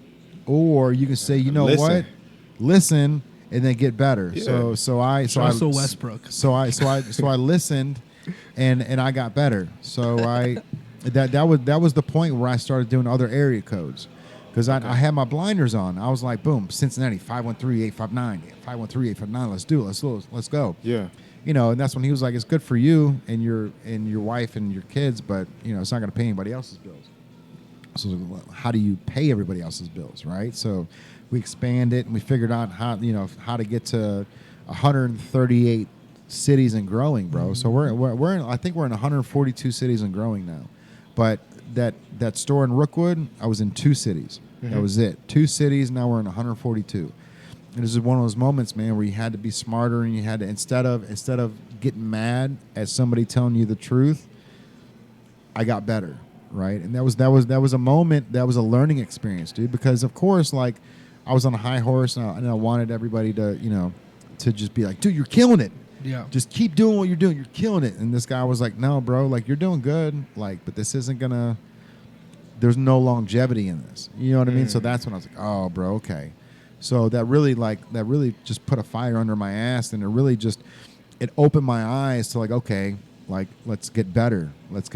or you can say, "You know what? Listen," and then get better. Yeah. So I Westbrook. So I listened, and I got better. So that was the point where I started doing other area codes. Because I had my blinders on. I was like, boom, Cincinnati, 513-859, 513-859, let's go. Yeah. And that's when he was like, "It's good for you and your wife and your kids, but it's not going to pay anybody else's bills." So how do you pay everybody else's bills, right? So we expanded and we figured out how to get to 138 cities and growing, bro. So we're in, I think we're in 142 cities and growing now. But that store in Rookwood, I was in 2 cities. That was it. 2 cities. Now we're in 142. And this is one of those moments, man, where you had to be smarter, and you had to instead of getting mad at somebody telling you the truth, I got better, right? And that was a moment, that was a learning experience, dude. Because of course, like I was on a high horse, and I wanted everybody to to just be like, "Dude, you're killing it. Yeah. Just keep doing what you're doing. You're killing it." And this guy was like, "No, bro, like you're doing good, like, but this isn't gonna. There's no longevity in this. You know what I mean?" So that's when I was like, "Oh, bro, okay." So that really just put a fire under my ass, and it opened my eyes to like, okay, like let's get better. Let's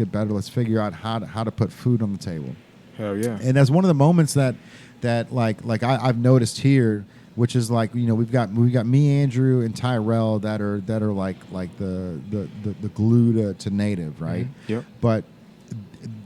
figure out how to put food on the table. Hell yeah. And that's one of the moments that I've noticed here, which is like, we've got me, Andrew, and Tyrell that are like the glue to Native, right? Yep. But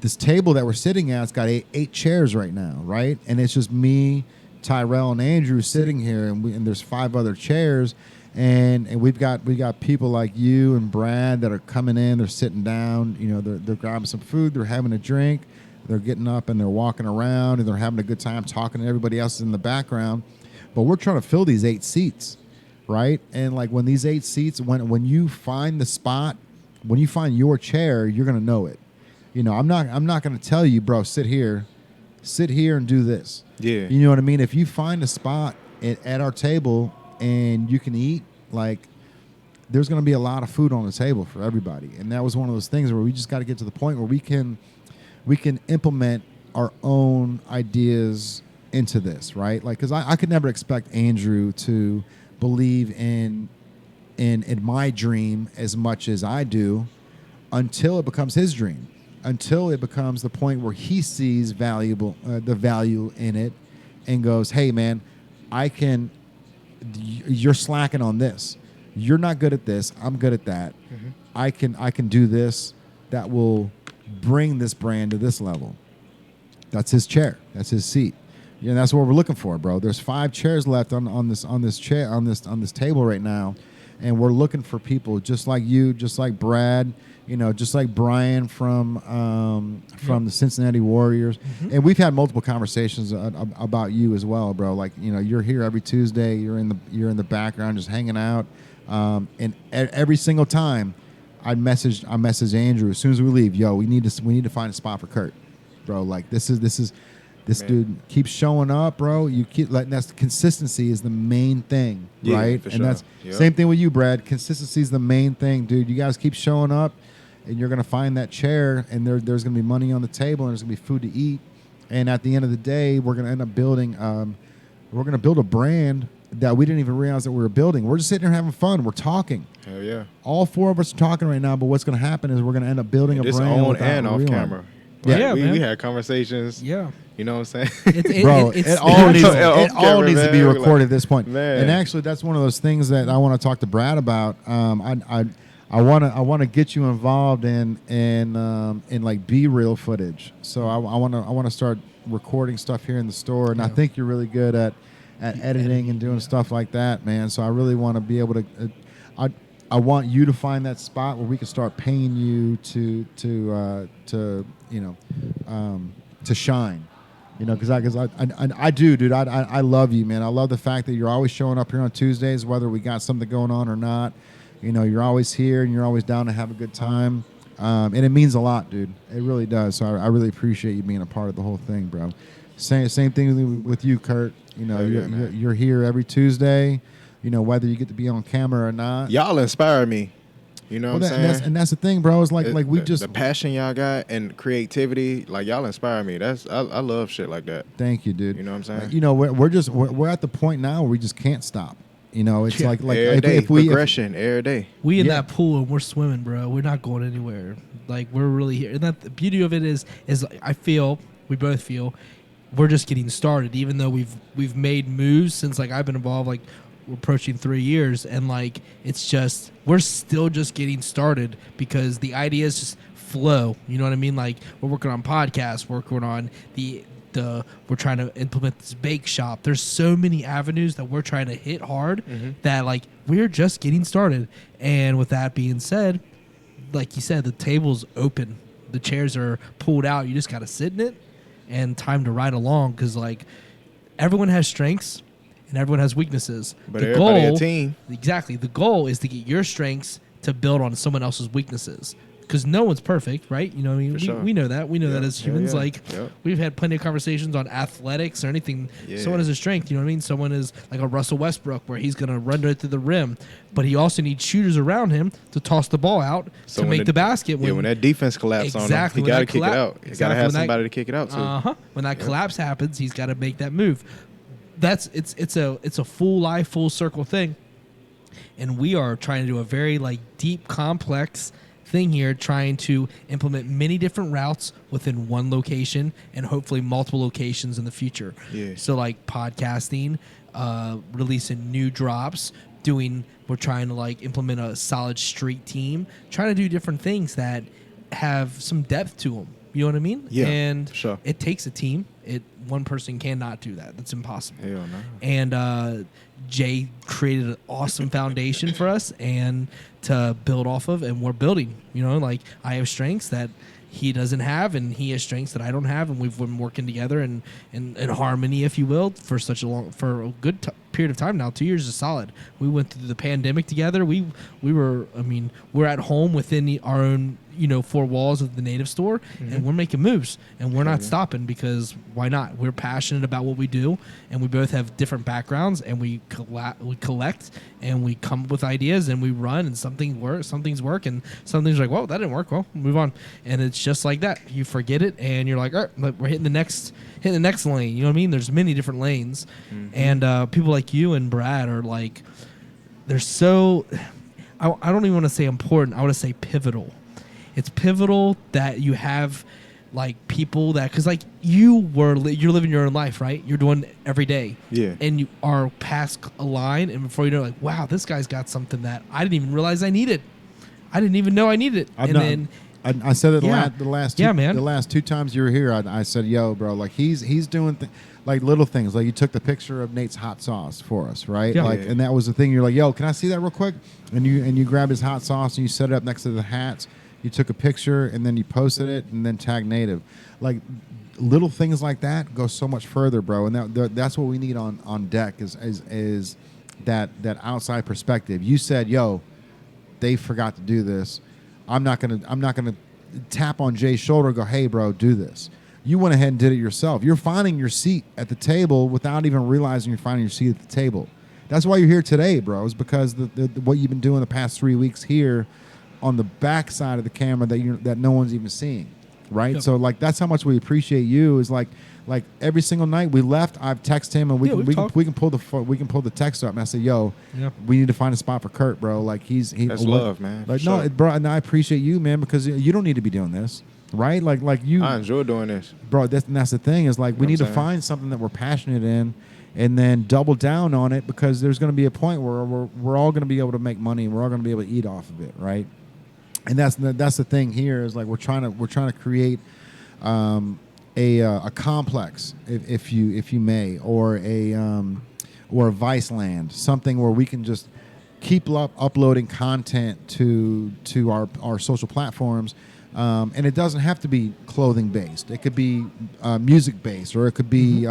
this table that we're sitting at, it's got eight chairs right now, right? And it's just me, Tyrell, and Andrew sitting here, and there's 5 other chairs, and we've got people like you and Brad that are coming in. They're sitting down, they're grabbing some food, they're having a drink, they're getting up and they're walking around and they're having a good time talking to everybody else in the background. But we're trying to fill these 8 seats, right? And like when these 8 seats, when you find the spot, when you find your chair, you're gonna know it. I'm not gonna tell you, bro, sit here and do this. Yeah. You know what I mean? If you find a spot at our table and you can eat, like there's going to be a lot of food on the table for everybody. And that was one of those things where we just got to get to the point where we can implement our own ideas into this, right? Like, because I could never expect Andrew to believe in my dream as much as I do until it becomes his dream, until it becomes the point where he sees the value in it and goes, hey, man, you're slacking on this. You're not good at this. I'm good at that. Mm-hmm. I can do this. That will bring this brand to this level. That's his chair. That's his seat. Yeah, that's what we're looking for, bro. There's 5 chairs left on this table right now, and we're looking for people just like you, just like Brad, just like Brian from the Cincinnati Warriors. Mm-hmm. And we've had multiple conversations about you as well, bro. Like, you're here every Tuesday. You're in the background just hanging out. And every single time I message Andrew as soon as we leave, yo, we need to find a spot for Kurt, bro. Like, this dude keeps showing up, bro. You keep letting that consistency is the main thing, right? And that's same thing with you, Brad. Consistency is the main thing, dude. You guys keep showing up, and you're gonna find that chair, and there's gonna be money on the table, and there's gonna be food to eat. And at the end of the day, we're gonna end up building. We're gonna build a brand that we didn't even realize that we were building. We're just sitting here having fun. We're talking. Hell yeah. All 4 of us are talking right now, but what's going to happen is we're going to end up building a brand on and off camera. Yeah, we had conversations. Yeah. You know what I'm saying? It all needs to be recorded at this point. Man. And actually, that's one of those things that I want to talk to Brad about. I want to get you involved in like B-reel footage. So I want to start recording stuff here in the store, and I think you're really good at editing and doing stuff like that, man. So I really want to be able to. I want you to find that spot where we can start paying you to shine, because I do, dude. I love you, man. I love the fact that you're always showing up here on Tuesdays, whether we got something going on or not. You're always here and you're always down to have a good time, and it means a lot, dude. It really does. So I really appreciate you being a part of the whole thing, bro. Same thing with you, Kurt. You're here every Tuesday. Whether you get to be on camera or not. Y'all inspire me. You know what I'm saying? That's the thing, bro. It's like the passion y'all got and creativity. Like, y'all inspire me. I love shit like that. Thank you, dude. You know what I'm saying? We're at the point now where we just can't stop. It's like every day, progression every day. We in that pool and we're swimming, bro. We're not going anywhere. Like, we're really here. And that the beauty of it is we both feel we're just getting started, even though we've made moves since, like, I've been involved, like, we're approaching 3 years, and, like, it's just, we're still just getting started because the ideas just flow. You know what I mean? Like, we're working on podcasts, working on we're trying to implement this bake shop. There's so many avenues that we're trying to hit hard that, like, we're just getting started. And with that being said, like you said, the table's open. The chairs are pulled out. You just got to sit in it and time to ride along, because, like, everyone has strengths and everyone has weaknesses. But everybody a team. Exactly. The goal is to get your strengths to build on someone else's weaknesses. Because no one's perfect, right? You know what I mean? Sure. We know that. We know that as humans. Yeah. Like, we've had plenty of conversations on athletics or anything. Yeah. Someone has a strength, you know what I mean? Someone is like a Russell Westbrook, where he's going to run right through the rim. But he also needs shooters around him to toss the ball out to make the basket. When that defense collapses on him, he got to kick it out. He got to have somebody to kick it out, too. When that collapse happens, he's got to make that move. It's a full life, full circle thing. And we are trying to do a very, like, deep, complex thing here, trying to implement many different routes within one location and hopefully multiple locations in the future. Yeah. So, like, podcasting, releasing new drops, we're trying to, like, implement a solid street team, trying to do different things that have some depth to them. You know what I mean? Yeah. And sure. It takes a team. One person cannot do that. That's impossible. Hell no. And Jay created an awesome foundation for us and to build off of, and we're building. You know, like, I have strengths that he doesn't have, and he has strengths that I don't have, and we've been working together in harmony, if you will, for a period of time now. 2 years is solid. We went through the pandemic together. We were, I mean, we're at home within our own, you know, four walls of the Native store, and we're making moves, and we're not stopping, because why not? We're passionate about what we do, and we both have different backgrounds, and we collect, and we come up with ideas, and we run, and something's work, and something's like, well, that didn't work. Well, move on. And it's just like that. You forget it, and you're like, all right, we're hitting the next lane. You know what I mean? There's many different lanes, and people like you and Brad are like, they're so, I don't even want to say important. I want to say pivotal. It's pivotal that you have like people that, because like you're living your own life, right? You're doing every day, and you are past a line, and before you know, like, wow, this guy's got something that I didn't even realize I needed. I didn't even know I needed it. I said it the last two times you were here. I said, yo, bro, like he's doing like little things. Like you took the picture of Nate's hot sauce for us, right? Yeah. Like, and that was the thing. You're like, yo, can I see that real quick? And you grabbed his hot sauce and you set it up next to the hats. You took a picture and then you posted it and then tagged Native. Like little things like that go so much further, bro. And that's what we need on deck is that outside perspective. You said, yo, they forgot to do this. I'm not gonna tap on Jay's shoulder and go, hey, bro, do this. You went ahead and did it yourself. You're finding your seat at the table without even realizing you're finding your seat at the table. That's why you're here today, bro. Is because what you've been doing the past 3 weeks here on the back side of the camera that no one's even seeing, right? Yep. So like that's how much we appreciate you. Is like every single night we left, I've texted him and we can pull the text up and I say, yo, we need to find a spot for Kurt, bro. Like that's love, man. Like no, bro, and I appreciate you, man, because you don't need to be doing this, right? Like you, I enjoy doing this, bro. That's the thing is like we need to find something that we're passionate in, and then double down on it, because there's going to be a point where we're all going to be able to make money and we're all going to be able to eat off of it, right? And that's the thing here is like we're trying to create a complex, if you may, or a vice land, something where we can just keep uploading content to our social platforms, and it doesn't have to be clothing based. It could be music based, or it could be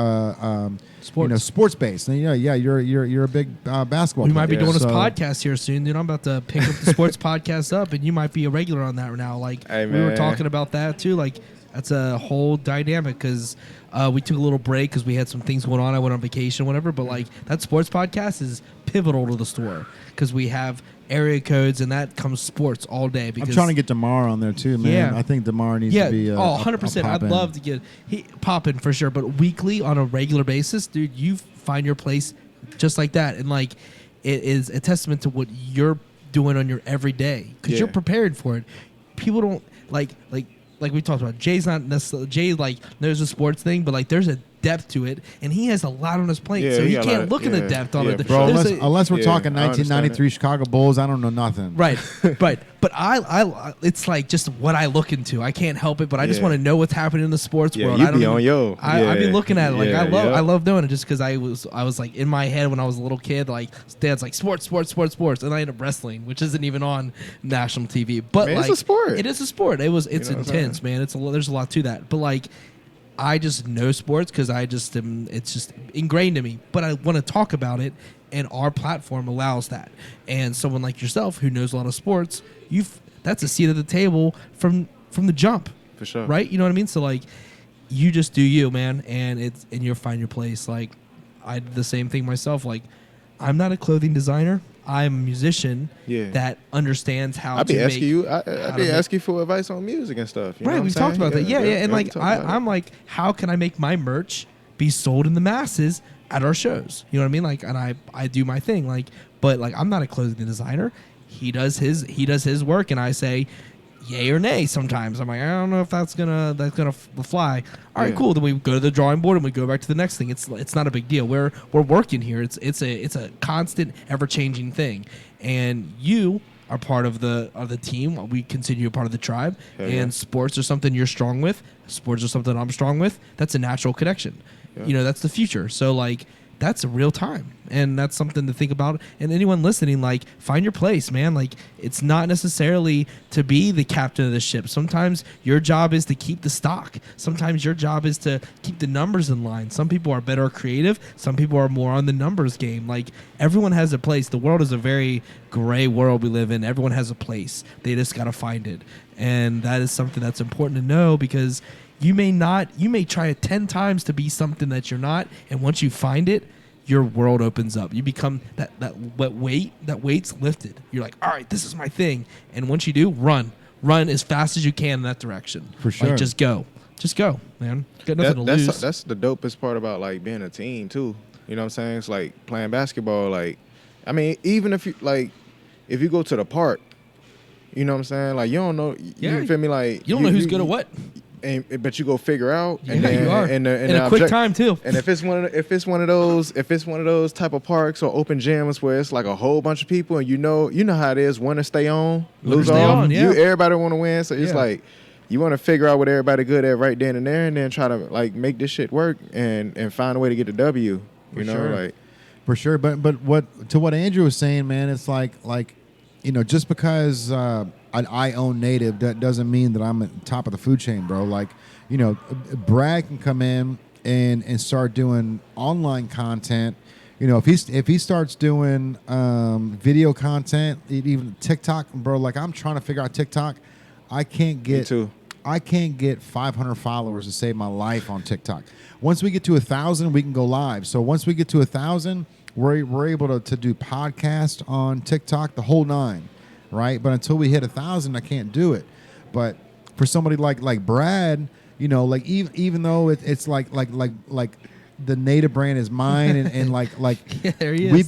sports, sports based. And you're a big basketball We player. might be doing this podcast here soon, dude. I'm about to pick up the sports podcast up, and you might be a regular on that now. Like hey, we were talking about that too. Like that's a whole dynamic, because we took a little break because we had some things going on. I went on vacation, whatever. But like that sports podcast is pivotal to the store, because we have area codes, and that comes sports all day. Because I'm trying to get Damar on there too, man. Yeah. I think Damar needs to be 100%. I'd love to get pop in for sure, but weekly on a regular basis, dude, you find your place just like that. And like it is a testament to what you're doing on your everyday, because you're prepared for it. People don't like we talked about. Jay's not necessarily like knows the sports thing, but like there's a depth to it, and he has a lot on his plate, so he can't look at the depth on it. Bro, unless we're talking 1993 Chicago Bulls, I don't know nothing. Right. But I it's like just what I look into. I can't help it, but I just want to know what's happening in the sports world. I be looking at it like I love doing it, just because I was like in my head when I was a little kid, like Dad's like sports, and I ended up wrestling, which isn't even on national TV. But man, like it's a sport. It is a sport. It's intense, man. There's a lot to that. But like I just know sports because it's just ingrained in me. But I want to talk about it, and our platform allows that. And someone like yourself who knows a lot of sports, that's a seat at the table from the jump. For sure. Right? You know what I mean? So like you just do you, man, and you'll find your place. Like I did the same thing myself. Like I'm not a clothing designer. I'm a musician that understands how I'd be to asking make, you. I'd be asking you for advice on music and stuff. You know right, what we've I'm talked about saying? that. Yeah. And like I'm like, how can I make my merch be sold in the masses at our shows? You know what I mean? Like, and I do my thing. Like, but like I'm not a clothing designer. He does his work, and I say yay or nay sometimes. I'm like, I don't know if that's gonna fly. All right, cool. Then we go to the drawing board and we go back to the next thing. It's not a big deal. We're working here. It's a constant, ever changing thing. And you are part of the team. We consider you a part of the tribe. And sports are something you're strong with. Sports are something I'm strong with. That's a natural connection. Yeah. You know, that's the future. So like that's real time. And that's something to think about. And anyone listening, like, find your place, man. Like, it's not necessarily to be the captain of the ship. Sometimes your job is to keep the stock. Sometimes your job is to keep the numbers in line. Some people are better creative. Some people are more on the numbers game. Like, everyone has a place. The world is a very gray world we live in. Everyone has a place. They just got to find it. And that is something that's important to know, because you may try it 10 times to be something that you're not, and once you find it, your world opens up. You become that weight's lifted. You're like, all right, this is my thing. And once you do, run as fast as you can in that direction. For sure. Like, just go, man. Got nothing to lose. That's the dopest part about, like, being a team too. You know what I'm saying? It's like playing basketball. Like, I mean, even if you go to the park, you know what I'm saying? Like, you don't know. You feel me? Like, you don't know who's good at what. But you go figure out, and yeah, then, you are. in a quick time too. And if it's one of those type of parks or open gyms where it's like a whole bunch of people, and you know how it is, want to stay on, lose off. Yeah. Everybody want to win, so it's like you want to figure out what everybody good at right then and there, and then try to, like, make this shit work and find a way to get the W. You know, sure. like, for sure. But what Andrew was saying, man, it's like just because I own Native, that doesn't mean that I'm at the top of the food chain, bro. Like, Brad can come in and start doing online content. If he starts doing video content, even TikTok, bro. Like, I'm trying to figure out TikTok. I can't get 500 followers to save my life on TikTok. Once we get to 1,000, we can go live. So once we get to 1,000, we're able to do podcasts on TikTok, the whole nine. Right, but until we hit 1,000, I can't do it. But for somebody like Brad, like even though it's like the Native brand is mine, and like yeah, there he is. We've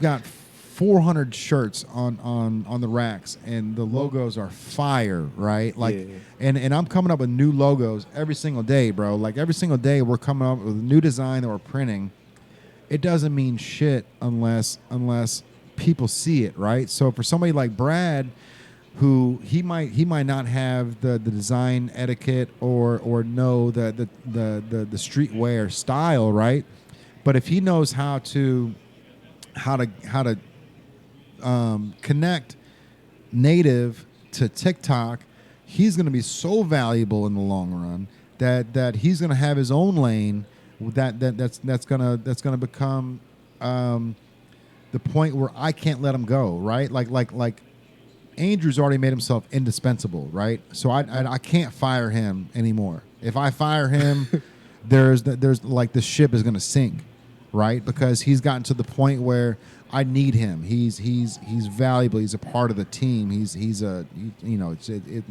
got 400 shirts on the racks, and the logos are fire, right? Like, yeah. and I'm coming up with new logos every single day, bro. Like, every single day we're coming up with a new design that we're printing. It doesn't mean shit unless people see it, right? So for somebody like Brad, who he might not have the design etiquette or know the streetwear style, right? But if he knows how to connect Native to TikTok, he's going to be so valuable in the long run that he's going to have his own lane that's gonna become the point where I can't let him go, right? Like Andrew's already made himself indispensable, right? So I can't fire him anymore. If I fire him, there's like the ship is gonna sink, right? Because he's gotten to the point where I need him. He's valuable. He's a part of the team.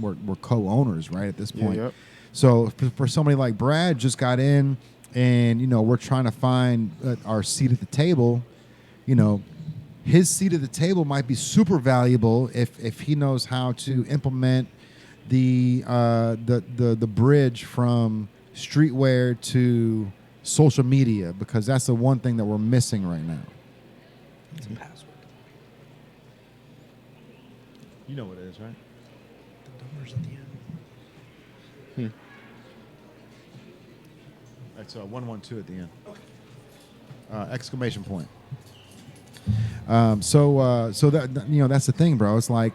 We're co-owners, right, at this point. Yep. So for somebody like Brad, just got in, and we're trying to find our seat at the table. His seat at the table might be super valuable if he knows how to implement the bridge from streetwear to social media, because that's the one thing that we're missing right now. It's a password. You know what it is, right? The numbers at the end. That's 112 at the end. Okay. Exclamation point. So that that's the thing, bro. It's like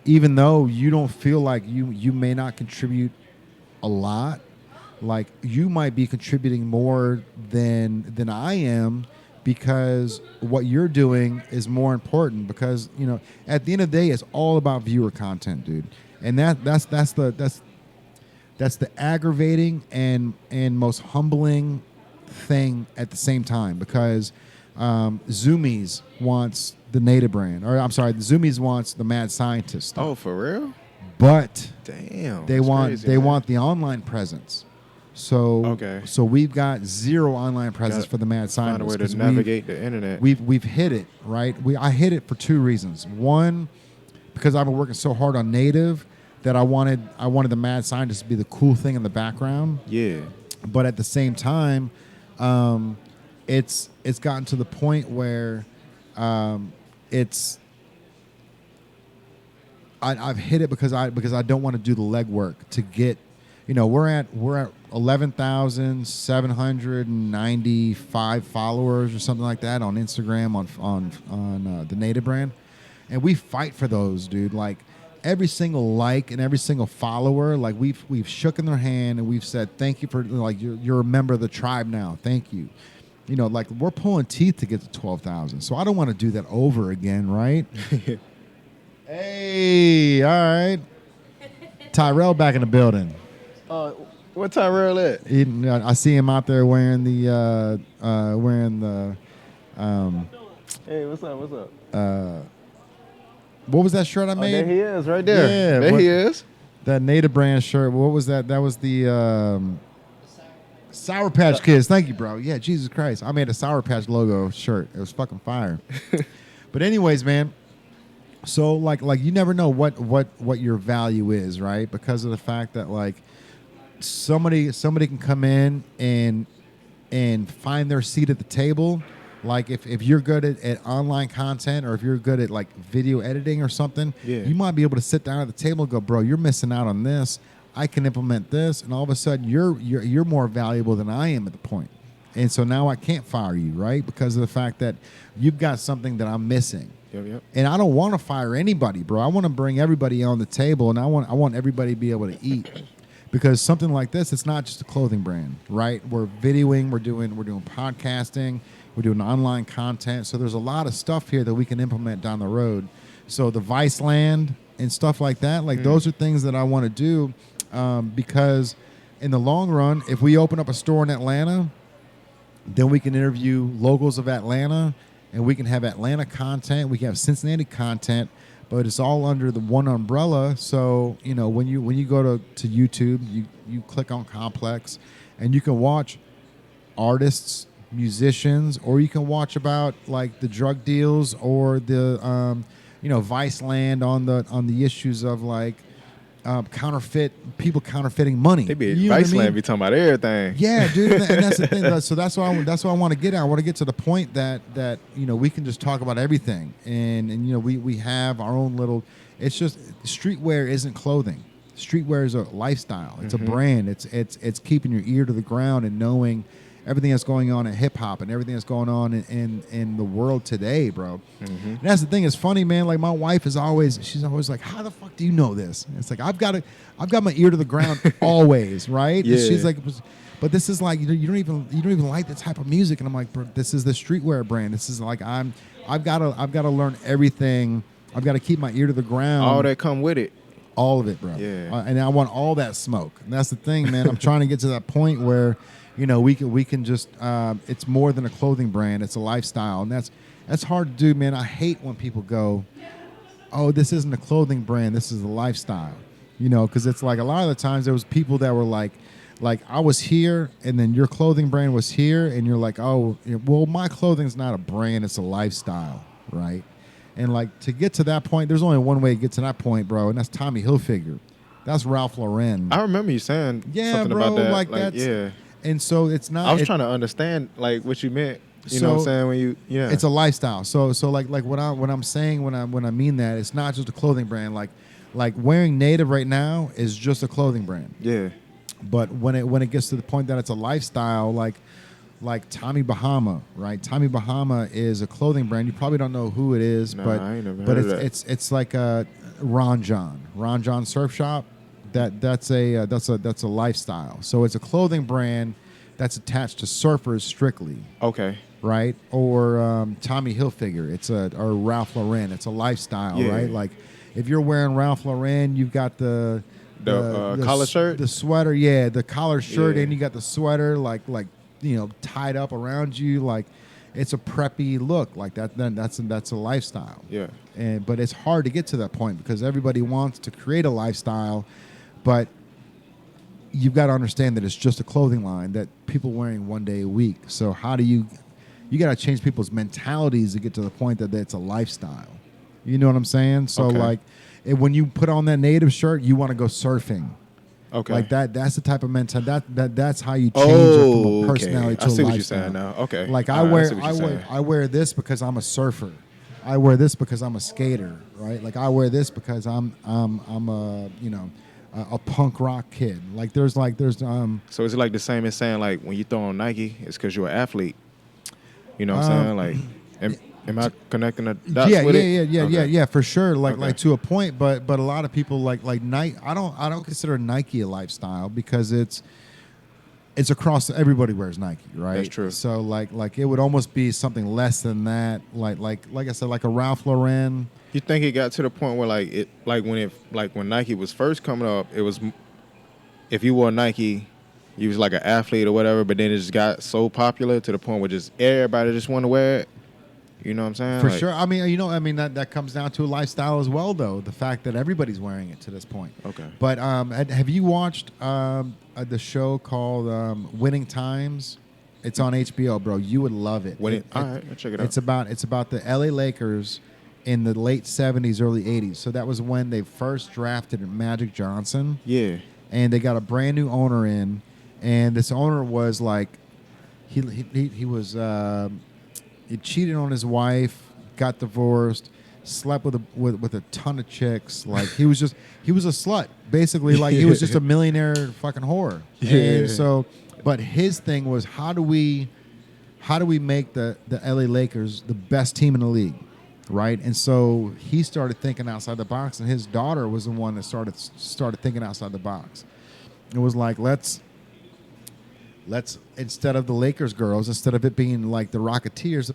even though you don't feel like you may not contribute a lot, like, you might be contributing more than I am, because what you're doing is more important. Because at the end of the day, it's all about viewer content, dude. And that's the aggravating and most humbling thing at the same time, because Zoomies wants the Native brand, or I'm sorry, the Zoomies wants the Mad Scientist stuff. Oh, for real? But damn, they want the online presence. So so we've got zero online presence for the Mad Scientist. Find a way to navigate the internet. We've hit it, right? I hit it for two reasons. One, because I've been working so hard on Native that I wanted the Mad Scientist to be the cool thing in the background. Yeah. But at the same time, it's gotten to the point where I've hit it because I don't want to do the legwork to get we're at 11,795 followers or something like that on Instagram on the Native brand, and we fight for those, dude. Like every single like and every single follower, like we've shooken their hand and we've said thank you for, like, you're a member of the tribe now. Thank you. Like we're pulling teeth to get to 12,000. So I don't want to do that over again, right? Hey, all right. Tyrell back in the building. What Tyrell at? I see him out there wearing the Hey, what's up? what was that shirt I made? There he is, right there. Yeah, there he is. That Native brand shirt. What was that? That was the Sour Patch Kids. Thank you, bro. Yeah, Jesus Christ. I made a Sour Patch logo shirt. It was fucking fire. But anyways, man. So like you never know what your value is, right? Because of the fact that like somebody can come in and find their seat at the table. Like if you're good at online content, or if you're good at like video editing or something, you might be able to sit down at the table and go, bro, you're missing out on this. I can implement this, and all of a sudden you're more valuable than I am at the point. And so now I can't fire you, right? Because of the fact that you've got something that I'm missing. Yep. And I don't want to fire anybody, bro. I want to bring everybody on the table, and I want everybody to be able to eat. Because something like this, it's not just a clothing brand, right? We're videoing, we're doing podcasting, we're doing online content. So there's a lot of stuff here that we can implement down the road. So the Vice Land and stuff like that, like those are things that I want to do, because in the long run, if we open up a store in Atlanta, then we can interview locals of Atlanta, and we can have Atlanta content, we can have Cincinnati content, but it's all under the one umbrella. So, when you go to YouTube, you click on Complex, and you can watch artists, musicians, or you can watch about like the drug deals or the Vice Land on the issues of like people counterfeiting money. They be Vice Land be talking about everything. Yeah, dude, and that's the thing. So that's what I want to get at. I want to get to the point that we can just talk about everything, and we have our own little. It's just streetwear isn't clothing. Streetwear is a lifestyle. It's a brand. It's keeping your ear to the ground and knowing everything that's going on in hip hop and everything that's going on in the world today, bro. And that's the thing. It's funny, man. Like my wife she's always like, "How the fuck do you know this?" And it's like I've got my ear to the ground always, right? Yeah. And she's like, but this is like you don't even like the type of music, and I'm like, bro, this is the streetwear brand. This is like I've got to learn everything. I've got to keep my ear to the ground. All that come with it. All of it, bro. Yeah. And I want all that smoke. And that's the thing, man. I'm trying to get to that point where, we can just, it's more than a clothing brand. It's a lifestyle. And that's hard to do, man. I hate when people go, oh, this isn't a clothing brand. This is a lifestyle. Because it's like a lot of the times there was people that were like I was here and then your clothing brand was here. And you're like, oh, well, my clothing's not a brand. It's a lifestyle, right? And like to get to that point, there's only one way to get to that point, bro. And that's Tommy Hilfiger. That's Ralph Lauren. I remember you saying something bro, about that. like that's, yeah. And so it's not. I was trying to understand like what you meant. You know what I'm saying? When you it's a lifestyle. So like what I'm saying when I mean that, it's not just a clothing brand. Like wearing Native right now is just a clothing brand. Yeah. But when it gets to the point that it's a lifestyle, like Tommy Bahama, right? Tommy Bahama is a clothing brand. You probably don't know who it is, Nah, but I ain't never heard of that. it's like a Ron John Surf Shop. That's a lifestyle. So it's a clothing brand that's attached to surfers strictly. Okay. Right? Or Tommy Hilfiger. Or Ralph Lauren. It's a lifestyle, right? Like if you're wearing Ralph Lauren, you've got the collar shirt, the sweater, the collar shirt, and you got the sweater like tied up around you, like it's a preppy look like that. Then that's a lifestyle. Yeah. But it's hard to get to that point because everybody wants to create a lifestyle, but you've got to understand that it's just a clothing line that people wearing one day a week. So how do you got to change people's mentalities to get to the point that it's a lifestyle. You know what I'm saying? So like when you put on that Native shirt, you want to go surfing. Okay. Like that's the type of mentality that's how you change it from a personality to a lifestyle. I see what you're saying now. Okay. Like I wear this because I'm a surfer. I wear this because I'm a skater, right? Like I wear this because I'm a a punk rock kid. There's So is it like the same as saying like when you throw on Nike, it's because you're an athlete? You know what I'm saying? Like, am I connecting the dots with it? Yeah, for sure. Okay. Like to a point, but a lot of people like Nike. I don't consider Nike a lifestyle because it's across, everybody wears Nike, right? That's true. So like it would almost be something less than that. Like I said, like a Ralph Lauren. You think it got to the point where when Nike was first coming up, it was, if you wore Nike, you was like an athlete or whatever, but then it just got so popular to the point where just everybody just want to wear it. You know what I'm saying? For sure. I mean, that comes down to a lifestyle as well, though. The fact that everybody's wearing it to this point. Okay. But have you watched the show called Winning Times? It's on HBO, bro. You would love it. All right, I'll check it out. It's about the LA Lakers in the late 70s, early 80s. So that was when they first drafted Magic Johnson. Yeah. And they got a brand new owner in, and this owner was like, he was he cheated on his wife, got divorced, slept with a ton of chicks. Like he was a slut, basically. Like he was just a millionaire fucking whore. Yeah. And so, but his thing was, how do we make the LA Lakers the best team in the league? Right. And so he started thinking outside the box, and his daughter was the one that started thinking outside the box. It was like, let's instead of the Lakers girls, instead of it being like the Rocketeers,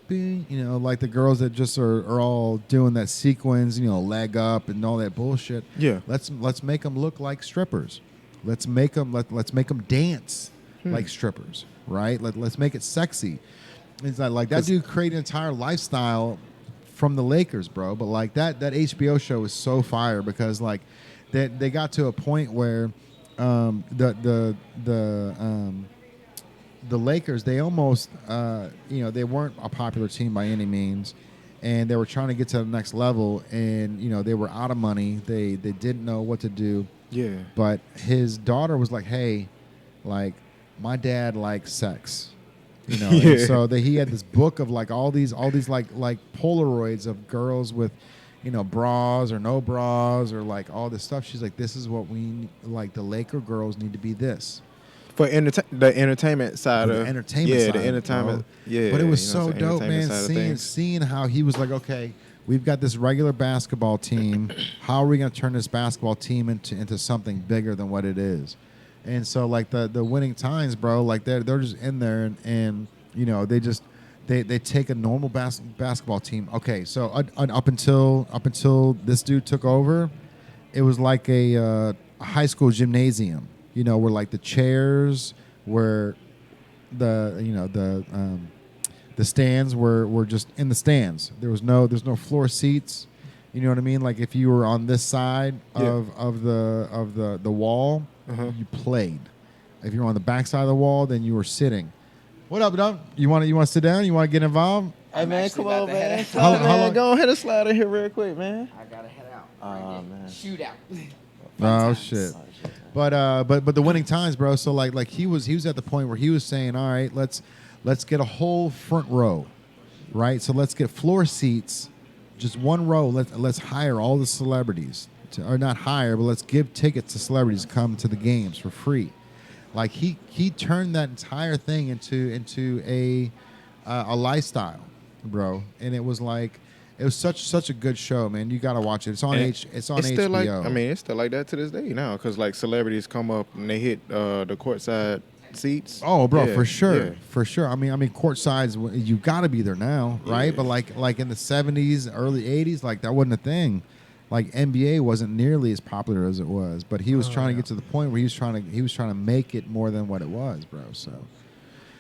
like the girls that just are all doing that sequence, leg up and all that bullshit. Yeah. Let's make them look like strippers. Let's make them dance like strippers. Right. Let's make it sexy. It's like that dude created an entire lifestyle from the Lakers, bro. But like that HBO show is so fire because like they got to a point where the Lakers, they almost they weren't a popular team by any means, and they were trying to get to the next level, and they were out of money. They didn't know what to do. Yeah. But his daughter was like, hey, like my dad likes sex. Yeah. And so he had this book of like all these like Polaroids of girls with, bras or no bras or like all this stuff. She's like, this is what we like. The Laker girls need to be this. For the entertainment side The of entertainment side, the entertainment, bro. yeah. But it was so the dope, entertainment man. side of things. Seeing how he was like, okay, we've got this regular basketball team. How are we going to turn this basketball team into something bigger than what it is? And so like the Winning Times, bro, like they're just in there and they take a normal basketball team. Okay, so up until this dude took over, it was like a high school gymnasium. Where like the chairs were, the stands were just in the stands. There's no floor seats. You know what I mean? Like if you were on this side of the wall, you played. If you were on the back side of the wall, then you were sitting. What up, Dom? You want to sit down? You want to get involved? Hey man, come on, man. How long? Go ahead and slide in here real quick, man. I gotta head out. Oh man. Shoot out. Oh shit. But the Winning Times, bro. So like he was at the point where he was saying, all right, let's get a whole front row, right? So let's get floor seats, just one row. Let's hire all the celebrities, or not hire, but let's give tickets to celebrities to come to the games for free. Like he turned that entire thing into a lifestyle, bro. And it was like. It was such a good show, man. You gotta watch it. It's on HBO. Still like, it's still like that to this day now, because like celebrities come up and they hit the courtside seats. Oh, bro, Yeah, for sure, yeah. for sure. I mean, courtside's you gotta be there now, right? Yeah. But like in the '70s, early '80s, like that wasn't a thing. Like NBA wasn't nearly as popular as it was, but he was trying to get to the point where he was trying to make it more than what it was, bro. So.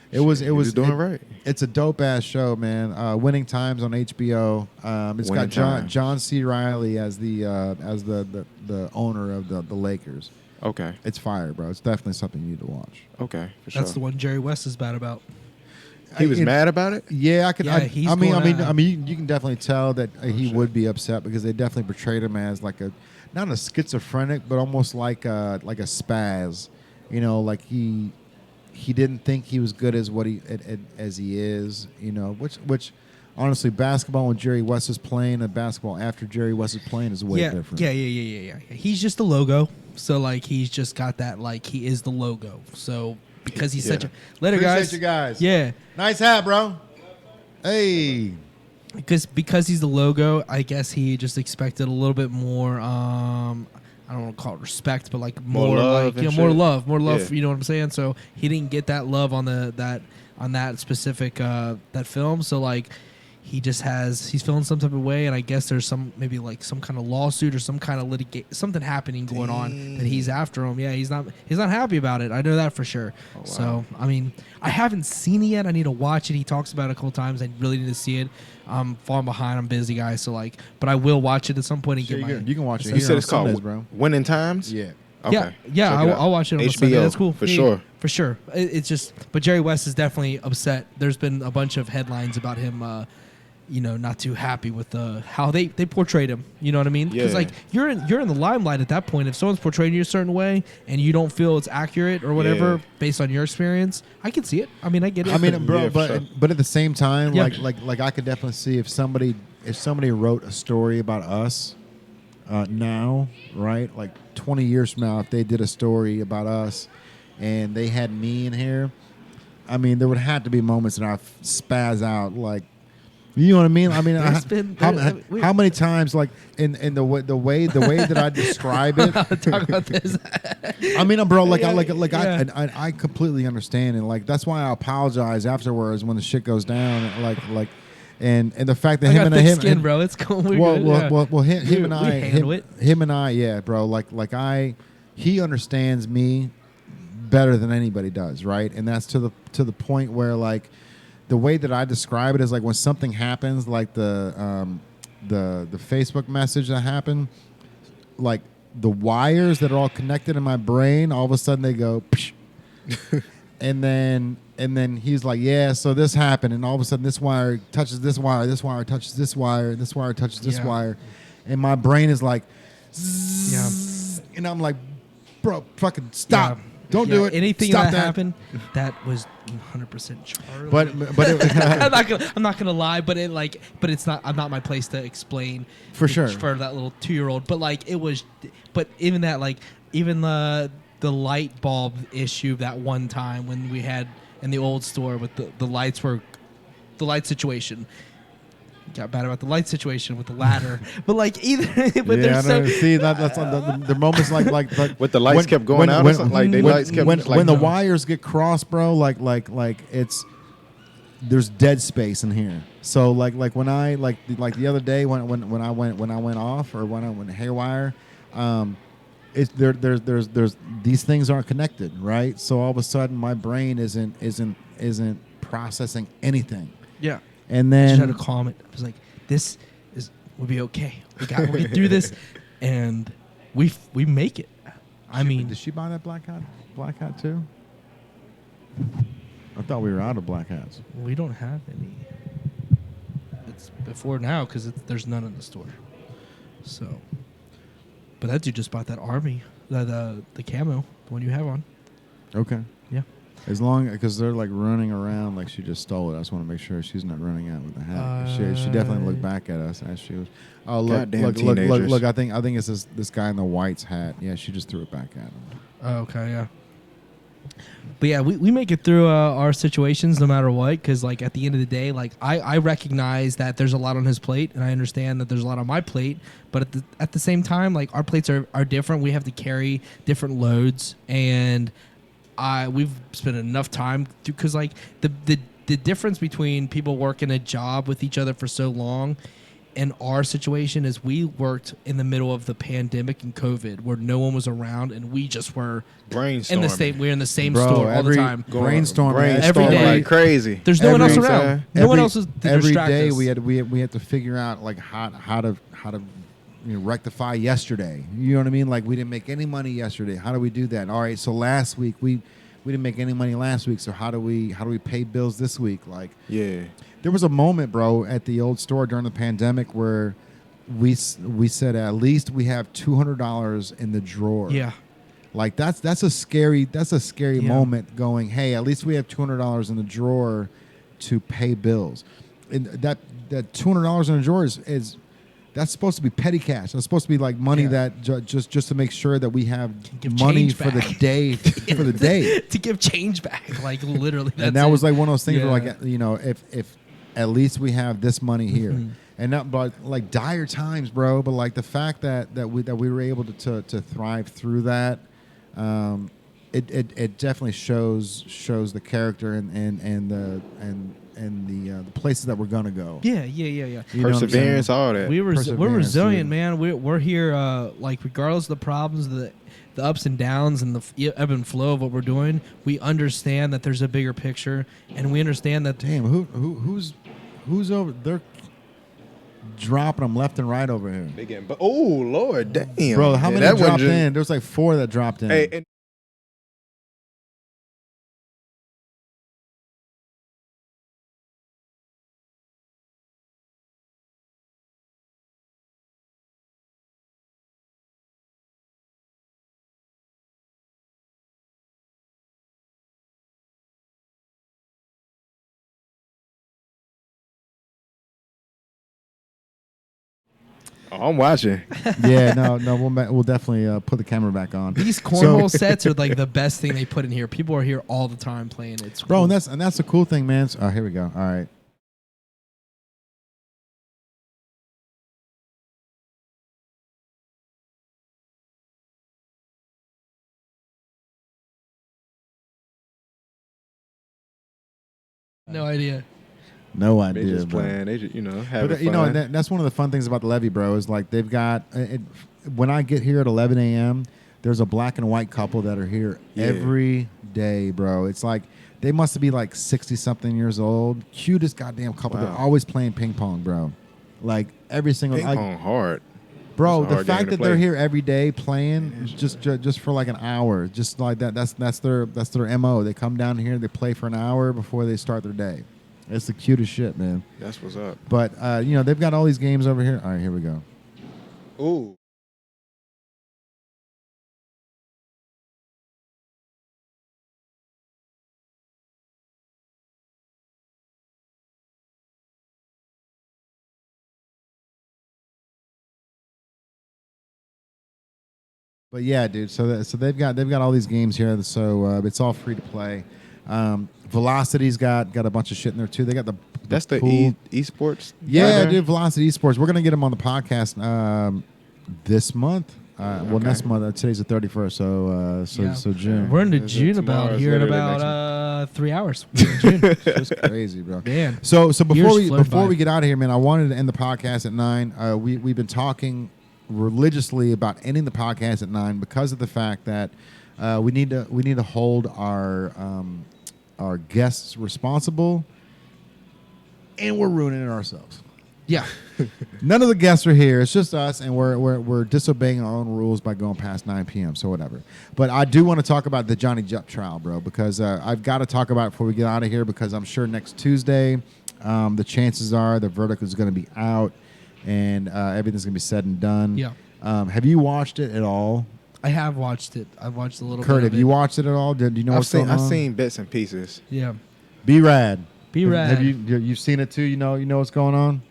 It was doing right. It's a dope ass show, man. Winning Times on HBO. It's Winning got Times. John C. Reilly as the owner of the Lakers. Okay. It's fire, bro. It's definitely something you need to watch. Okay. For sure. That's the one Jerry West is bad about. He was mad about it. Yeah, I could. Yeah, he's I mean, going you can definitely tell that he would be upset because they definitely portrayed him as like not a schizophrenic, but almost like a spaz. Like he didn't think he was good as as he is, which honestly, basketball when Jerry West is playing and basketball after Jerry West is playing is way different. Yeah. He's just a logo So like he's just got that like he is the logo. So because he's Yeah. such a later Appreciate guys. you guys. Yeah. Nice hat, bro. Hey. Because he's the logo, I guess he just expected a little bit more. I don't want to call it respect, but like More more love like and more shit. love. Yeah. You know what I'm saying? So he didn't get that love on that specific that film. So like he's feeling some type of way, and I guess there's maybe like some kind of lawsuit or some kind of something happening going on that he's after him. Yeah, he's not happy about it. I know that for sure. Oh, wow. So I mean, I haven't seen it yet. I need to watch it. He talks about it a couple times. I really need to see it. I'm falling behind. I'm busy, guys. So like, but I will watch it at some point and Sure, get my. you can watch it. You here said on it's called Sundays, bro. Winning Times. Yeah. Okay. Yeah, Check it out. I'll watch it on HBO, Sunday. That's cool. for Yeah, sure. For sure. It's just, but Jerry West is definitely upset. There's been a bunch of headlines about him, not too happy with how they portrayed him. You know what I mean? Because Yeah. like you're in the limelight at that point. If someone's portraying you a certain way and you don't feel it's accurate or whatever Yeah. based on your experience, I can see it. I mean, I get it. I mean, bro, Yeah, for sure. but at the same time, Yeah. like I could definitely see if somebody wrote a story about us now, right? Like 20 years from now, if they did a story about us and they had me in here, I mean, there would have to be moments that I spaz out, like, you know what I mean? I mean, how many times, like in the way that I describe it. Talk about this. I mean, bro, Yeah. I completely understand, and like that's why I apologize afterwards when the shit goes down, and the fact that I him got and thick him, skin, bro. It's cool. We're good. Yeah. well, him and I, handle it. him and I, yeah, bro, he understands me better than anybody does, right? And that's to the point where like the way that I describe it is like when something happens, like the Facebook message that happened, like the wires that are all connected in my brain, all of a sudden they go, psh. and then he's like, yeah, so this happened, and all of a sudden this wire touches this wire touches this wire, this wire touches this Yeah. wire, and my brain is like, Yeah. and I'm like, bro, fucking stop. Yeah. Don't Yeah, do it. Anything Stop that happened, that was 100% Charlie. But I'm not gonna lie, but it's not. I'm not my place to explain For sure. for that little 2-year-old. But like it was, but even that, like even the light bulb issue that one time when we had in the old store with the lights were the light situation. Got bad about the light situation with the ladder, but like either. But yeah, there's so. see that's the moments like With the lights kept going out or something? Like, they lights kept when, just when like the no. wires get crossed, bro, like it's there's dead space in here. So like when I like the other day when I went off or when I went haywire, it's there's these things aren't connected, right? So all of a sudden my brain isn't processing anything, Yeah. and I just then had to calm it. I was like, we'll be okay. We'll get through this, and we make it. I mean, did she buy that black hat too? I thought we were out of black hats. we don't have any. It's before now because there's none in the store. So, but that dude just bought that army, the camo, the one you have on. Okay. Yeah. As long because they're like running around like she just stole it. I just want to make sure she's not running out with the hat. She definitely looked back at us as she was. Oh look, Goddamn look! teenagers. I think it's this guy in the white's hat. Yeah, she just threw it back at him. Oh, okay, yeah. But yeah, we make it through our situations no matter what, because like at the end of the day, like I recognize that there's a lot on his plate, and I understand that there's a lot on my plate. But at the same time, like our plates are different. We have to carry different loads, and we've spent enough time because like the difference between people working a job with each other for so long and our situation is we worked in the middle of the pandemic and COVID where no one was around and we just were Brainstorming. we're in the same Bro, store all the time. Brainstorming Every day. like crazy. There's no one else Every- around. No one else is to every distract day us. we had to figure out like how to rectify yesterday. You know what I mean? Like we didn't make any money yesterday. How do we do that? All right, so last week we didn't make any money last week. So how do we pay bills this week? Like Yeah. there was a moment, bro, at the old store during the pandemic where we said at least we have $200 in the drawer. Yeah. Like that's a scary Yeah. moment going, hey, at least we have $200 in the drawer to pay bills. And that $200 in the drawer is That's supposed to be petty cash. That's supposed to be like money that just to make sure that we have Give money change for the back. day for the day. To give change back, like literally. And that was like one of those things where Yeah. like, you know, if at least we have this money here, and not but like dire times, bro. But like the fact that we were able to thrive through that, it definitely shows the character and the places that we're gonna go. Yeah. You know what I'm saying? Perseverance, all that. We're Perseverance, resilient, dude. man. We're here, like regardless of the problems, the ups and downs, and the ebb and flow of what we're doing. We understand that there's a bigger picture, and we understand that. Damn, who's over? They're dropping them left and right over here, They getting, but oh Lord, damn, bro. How Yeah, many that wasn't dropped just- in? There was like 4 that dropped in. Hey, and oh, I'm watching. Yeah, no, we'll definitely put the camera back on. These cornhole sets are like the best thing they put in here. People are here all the time playing. It's Bro, cool. and that's the cool thing, man. Oh, here we go. All right. no idea. No They idea, just bro. playing. They just, having But fun. you know, that's one of the fun things about the Levy, bro. Is like they've got when I get here at 11 a.m. There's a black and white couple that are here every day, bro. It's like they must be like 60-something years old. Cutest goddamn couple. Wow. They're always playing ping pong, bro. Like every single ping pong hard. bro. That's a The hard game fact to that they're play. here every day playing just for like an hour, just like that. That's their MO. They come down here, they play for an hour before they start their day. It's the cutest shit, man. That's what's up. But you know, they've got all these games over here. All right, here we go. Ooh. But yeah, dude. So they've got all these games here. So it's all free to play. Velocity's got a bunch of shit in there too. They got the That's the pool. esports. Yeah, partner? dude. Velocity Esports. We're gonna get them on the podcast this month. Well, Okay. next month. Today's the 31st. So June. We're into Is it June tomorrow? about It's here in literally about 3 hours. We're in June. It's crazy, bro. Man. So before Years flew by. we get out of here, man, I wanted to end the podcast at 9. We've been talking religiously about ending the podcast at 9 because of the fact that we need to hold our guests responsible, and we're ruining it ourselves. Yeah. None of the guests are here. It's just us, and we're disobeying our own rules by going past 9 p.m. So whatever. But I do want to talk about the Johnny Depp trial, bro, because I've got to talk about it before we get out of here, because I'm sure next Tuesday, the chances are the verdict is going to be out, and everything's going to be said and done. Yeah. Have you watched it at all? I have watched it. I've watched a little Kurt, bit have of you it. watched it at all? Do you know what's going on? I've seen bits and pieces. Yeah. Be rad. Be Have rad. you've seen it too? You know what's going on?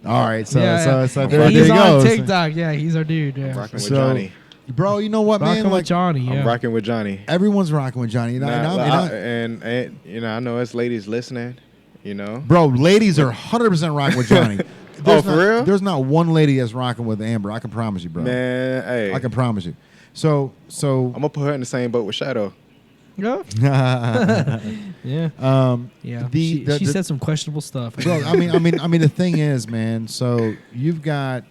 All right, so Yeah. there He's you on go. TikTok. Yeah, he's our dude. I'm Yeah. rocking with So- Johnny. Bro, you know what, Rocking man? with Like Johnny. Yeah. I'm rocking with Johnny. everyone's rocking with Johnny. And you know, I know it's ladies listening. You know, Bro, ladies are 100% rocking with Johnny. Oh, for real? There's not one lady that's rocking with Amber. I can promise you, bro. man, hey, I can promise you. So I'm gonna put her in the same boat with Shadow. Yeah. Yeah. Yeah. The- she the- said some questionable stuff. bro, I mean, the thing is, man. So you guys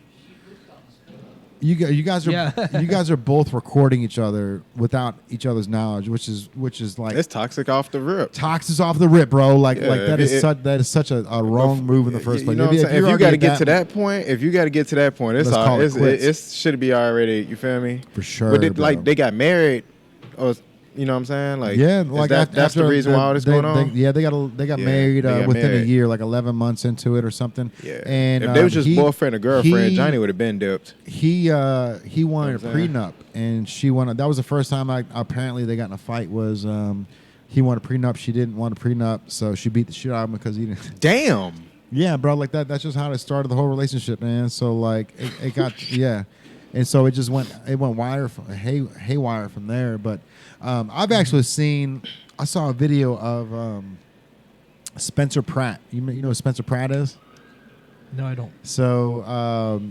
are Yeah. you guys are both recording each other without each other's knowledge, which is like It's toxic off the rip. toxic off the rip, bro. Like Yeah, that if is it- that is such a wrong move in the first You place. know what I'm saying? If you already got to at get to that point, it's Let's call it quits. it should be already. You feel me? For sure, But bro. like they got married, or you know what I'm saying? Like Yeah, is like that's after the reason why all this they, going on. they got Yeah, married they got within a married. year, like 11 months into it or something. Yeah, and if they was just he- boyfriend or girlfriend, he- Johnny would have been dipped. He wanted a You know what I'm saying? prenup, and she wanted. That was the first time apparently they got in a fight. Was he wanted a prenup? She didn't want a prenup, so she beat the shit out of him because he didn't. Damn. Yeah, bro, like that. That's just how it started the whole relationship, man. So like, it got yeah, and so it just went haywire from there. But I've actually I saw a video of Spencer Pratt. You know who Spencer Pratt is? No, I don't. So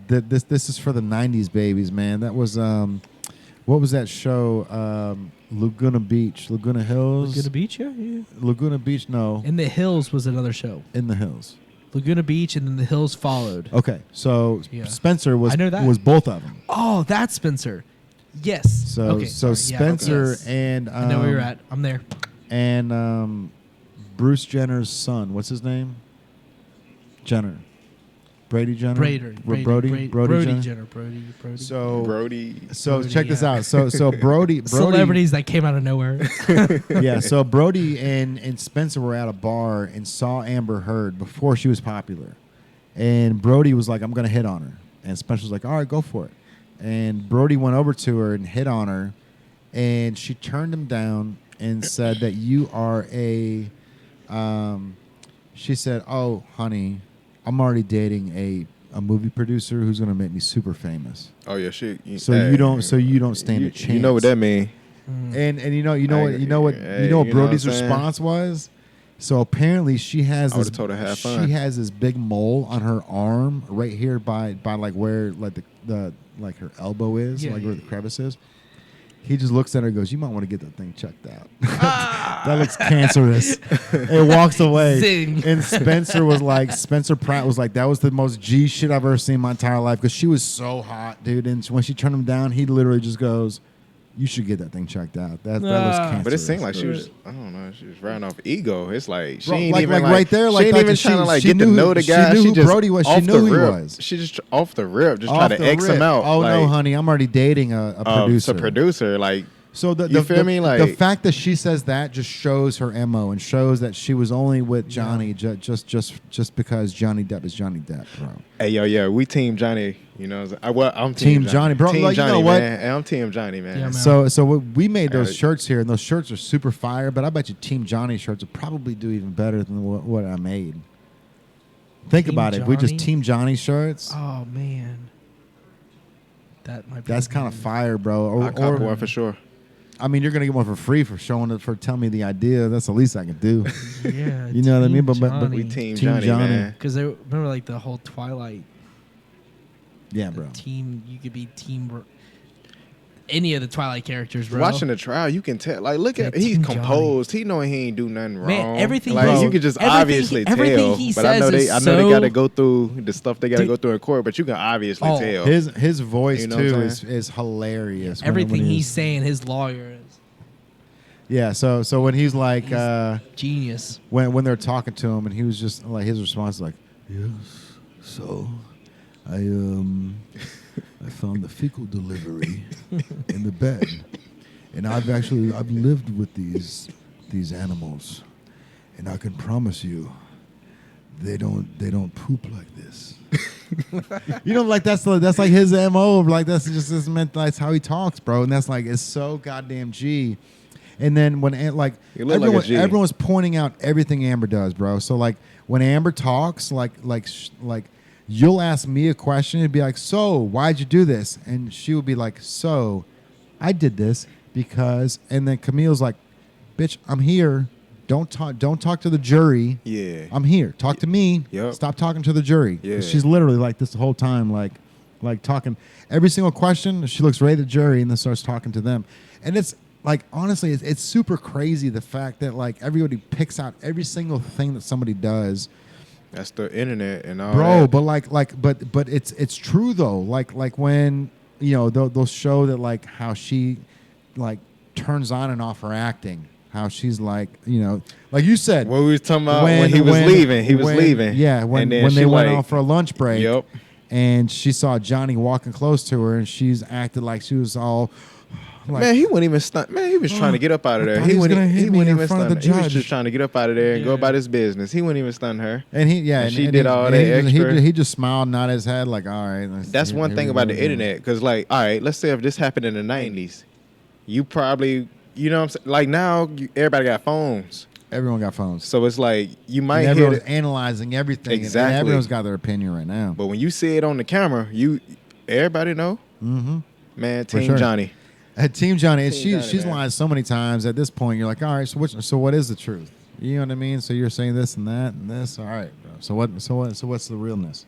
this is for the '90s babies, man. That was what was that show? Laguna Beach, Laguna Hills. Laguna Beach, yeah. Laguna Beach, no. In the Hills was another show. In the Hills. Laguna Beach, and then the Hills followed. Okay, so Yeah. Spencer was I know that. was both of them. Oh, that's Spencer. Yes. So okay, so sorry. Spencer Yes. and I know where you're at. I'm there. and Bruce Jenner's son. What's his name? Jenner. Brady Jenner. Brody Jenner. Brody. So Brody. So Brody, check this yeah. out. So Brody. Celebrities that came out of nowhere. Yeah. So Brody and Spencer were at a bar and saw Amber Heard before she was popular, and Brody was like, "I'm gonna hit on her," and Spencer was like, "All right, go for it." And Brody went over to her and hit on her, and she turned him down and said that you are a. She said, "Oh, honey, I'm already dating a movie producer who's gonna make me super famous. Oh yeah, shit. So you don't stand a chance." You know what that mean? And you know what Brody's response was. So apparently she has I would've told her have fun. She has this big mole on her arm right here by like where like the like her elbow is, Yeah, like yeah, where the crevice is. He just looks at her and goes, "You might want to get that thing checked out. That looks cancerous." And walks away. Zing. And Spencer Pratt was like, that was the most G shit I've ever seen in my entire life because she was so hot, dude. And when she turned him down, he literally just goes, "You should get that thing checked out. That looks cancerous." But it seemed like she was, I don't know, she was riding off ego. It's like she Bro, ain't like- even like right there, like she ain't that, even she- trying to like she get to knew know who- the she guy. knew She who just Brody was. She off knew the who he rip. was. She just off the rip, just try Off to the X him rip. out. Oh like, no, honey, I'm already dating a producer. It's a producer. Like So You feel me? the Like- fact that she says that just shows her MO and shows that she was only with Johnny just because Johnny Depp is Johnny Depp, bro. hey yo, we team Johnny. You know, I'm Team Johnny, bro. Team Like, you Johnny, know what? man. Hey, I'm Team Johnny, man. Yeah, man. So we made those Got it. shirts here, and those shirts are super fire. But I bet you Team Johnny shirts will probably do even better than what I made. Think Team about it. If we just Johnny? Team Johnny shirts. Oh man, that might be. That's kind of fire, bro. I cop one for sure. I mean, you're gonna get one for free for telling me the idea. That's the least I can do. Yeah, You know what I mean? But We Team Team Johnny, Johnny. man. because they remember like the whole Twilight yeah, bro. team. You could be team. Any of the Twilight characters, bro. Watching the trial, you can tell. Like, look at Yeah, he's Team composed. He knowing he ain't do nothing wrong. Man, everything like he- you can just everything obviously he- everything tell. he But I know says is they so- got to go through the stuff they got to Dude. go through in court. But you can obviously Oh. tell. His voice You know what too I'm is saying? hilarious. when Everything he's he's saying, his lawyer is yeah. So when he's like genius. when they're talking to him and he was just like his response is like, yes, so I found the fecal delivery in the bed, and I've lived with these animals, and I can promise you, they don't poop like this. You know, like that's like his MO. Like that's just his that's how he talks, bro. And that's like it's so goddamn G. And then when like You look like a G. everyone's pointing out everything Amber does, bro. So like when Amber talks, like you'll ask me a question and be like, "So why'd you do this?" And she will be like, "So I did this because." And then Camille's like, "Bitch, I'm here. Don't talk to the jury. Yeah. I'm here. Talk to me. Yep. Stop talking to the jury." 'Cause Yeah. she's literally like this the whole time, like talking every single question. She looks right at the jury and then starts talking to them. And it's like honestly, it's super crazy the fact that like everybody picks out every single thing that somebody does. That's the internet and all Bro, that. but it's true though. Like when you know they'll show that like how she like turns on and off her acting. How she's like, you know, like you said. What we was talking about when he was leaving. He was leaving. Yeah, when And then they she went like- off for a lunch break. Yep. And she saw Johnny walking close to her, and she's acted like she was all. Like, Man, he wouldn't even stunt. Man, he was trying to get up out of I there. thought he was wouldn't. gonna hit He me wouldn't in even front of stun the her. He was judge. just trying to get up out of there and go Yeah. about his business. He wouldn't even stun her. and he, yeah, And she and did he- all and that he, extra. He just smiled, nodded his head, like, all right. That's one thing about the internet, because like, all right, let's say if this happened in the '90s, you probably, you know what I'm saying? Like now, everybody got phones. Everyone got phones. So it's like you might And hear everyone's it, analyzing everything. Exactly. And everyone's got their opinion right now. but when you see it on the camera, everybody know. Mm-hmm. Man, For Team sure. Johnny. Team Johnny, Team Johnny, she's man. lied so many times. At this point, you're like, all right, so what is the truth? You know what I mean? So you're saying this and that and this. All right, bro. So what's the realness?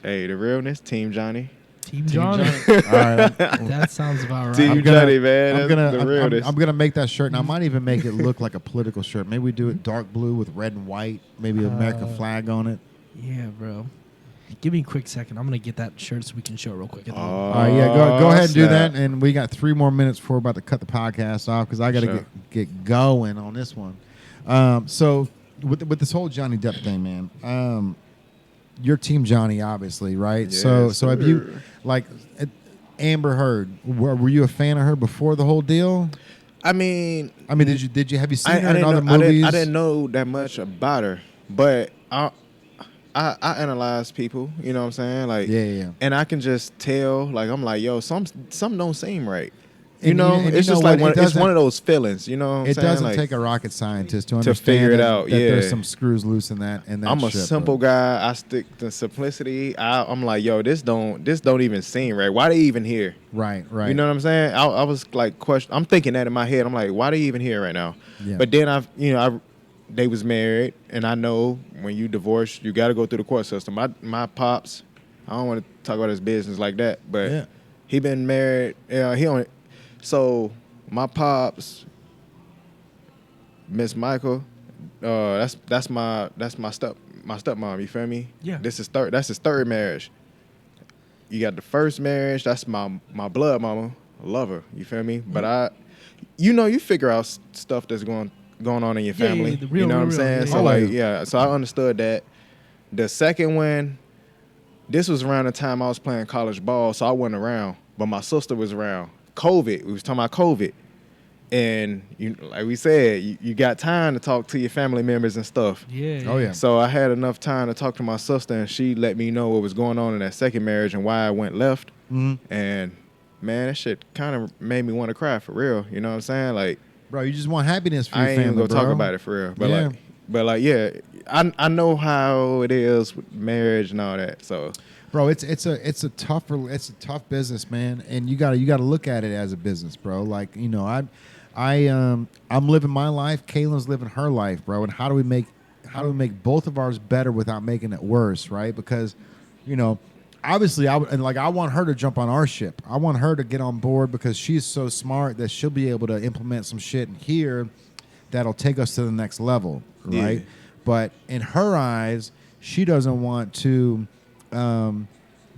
Hey, the realness, Team Johnny. Team Johnny. All right, That sounds about right. Team Johnny, man. I'm That's the gonna realness. I'm gonna make that shirt, and I might even make it look like a political shirt. Maybe we do it dark blue with red and white, maybe an American flag on it. Yeah, bro. Give me a quick second. I'm gonna get that shirt so we can show it real quick. All right, yeah, go ahead and do snap. that. And we got 3 more minutes before we're about to cut the podcast off because I got to Sure. get going on this one. So with this whole Johnny Depp thing, man, you're Team Johnny, obviously, right? Yes, so have you sir. like Amber Heard? Were you a fan of her before the whole deal? I mean, did you have you seen her in didn't other know, movies? I didn't know that much about her, but I analyze people. You know what I'm saying? Like, Yeah. And I can just tell. Like, I'm like, yo, some don't seem right. You And know, and it's know just what? like It it's doesn't- one of those feelings. You know what I'm It saying? doesn't Like, take a rocket scientist to to understand figure it that, out, that there's yeah. some screws loose in that. I'm a shit, simple bro. guy. I stick to simplicity. I'm like, yo, this don't even seem right. Why they even here? Right. You know what I'm saying? I was like, I'm thinking that in my head. I'm like, why they even here right now? Yeah. But then they was married, and I know when you divorce, you got to go through the court system. My pops, I don't want to talk about his business like that, but Yeah. he been married. So my pops, Miss Michael, that's my stepmom. You feel me? Yeah. That's his third marriage. You got the first marriage. That's my blood mama. I love her. You feel me? But you figure out stuff that's going on in your Yeah, family. the real, you know what I'm real, saying? yeah, So yeah. like, yeah. So I understood that. The second one, this was around the time I was playing college ball, so I wasn't around. But my sister was around. COVID. We was talking about COVID. And like we said, you got time to talk to your family members and stuff. Yeah. Oh, yeah. So I had enough time to talk to my sister, and she let me know what was going on in that second marriage and why I went left. Mm-hmm. And man, that shit kind of made me want to cry for real. You know what I'm saying? Like, Bro, you just want happiness for I your ain't family, even gonna bro. talk about it for real. But Yeah. yeah, I know how it is with marriage and all that. So Bro, it's a tough business, man, and you gotta look at it as a business, bro. Like, I'm living my life, Kaylin's living her life, bro. And how do we make both of ours better without making it worse, right? Because, obviously I want her to jump on our ship. I want her to get on board because she's so smart that she'll be able to implement some shit in here that'll take us to the next level, right? Yeah. But in her eyes, she doesn't want to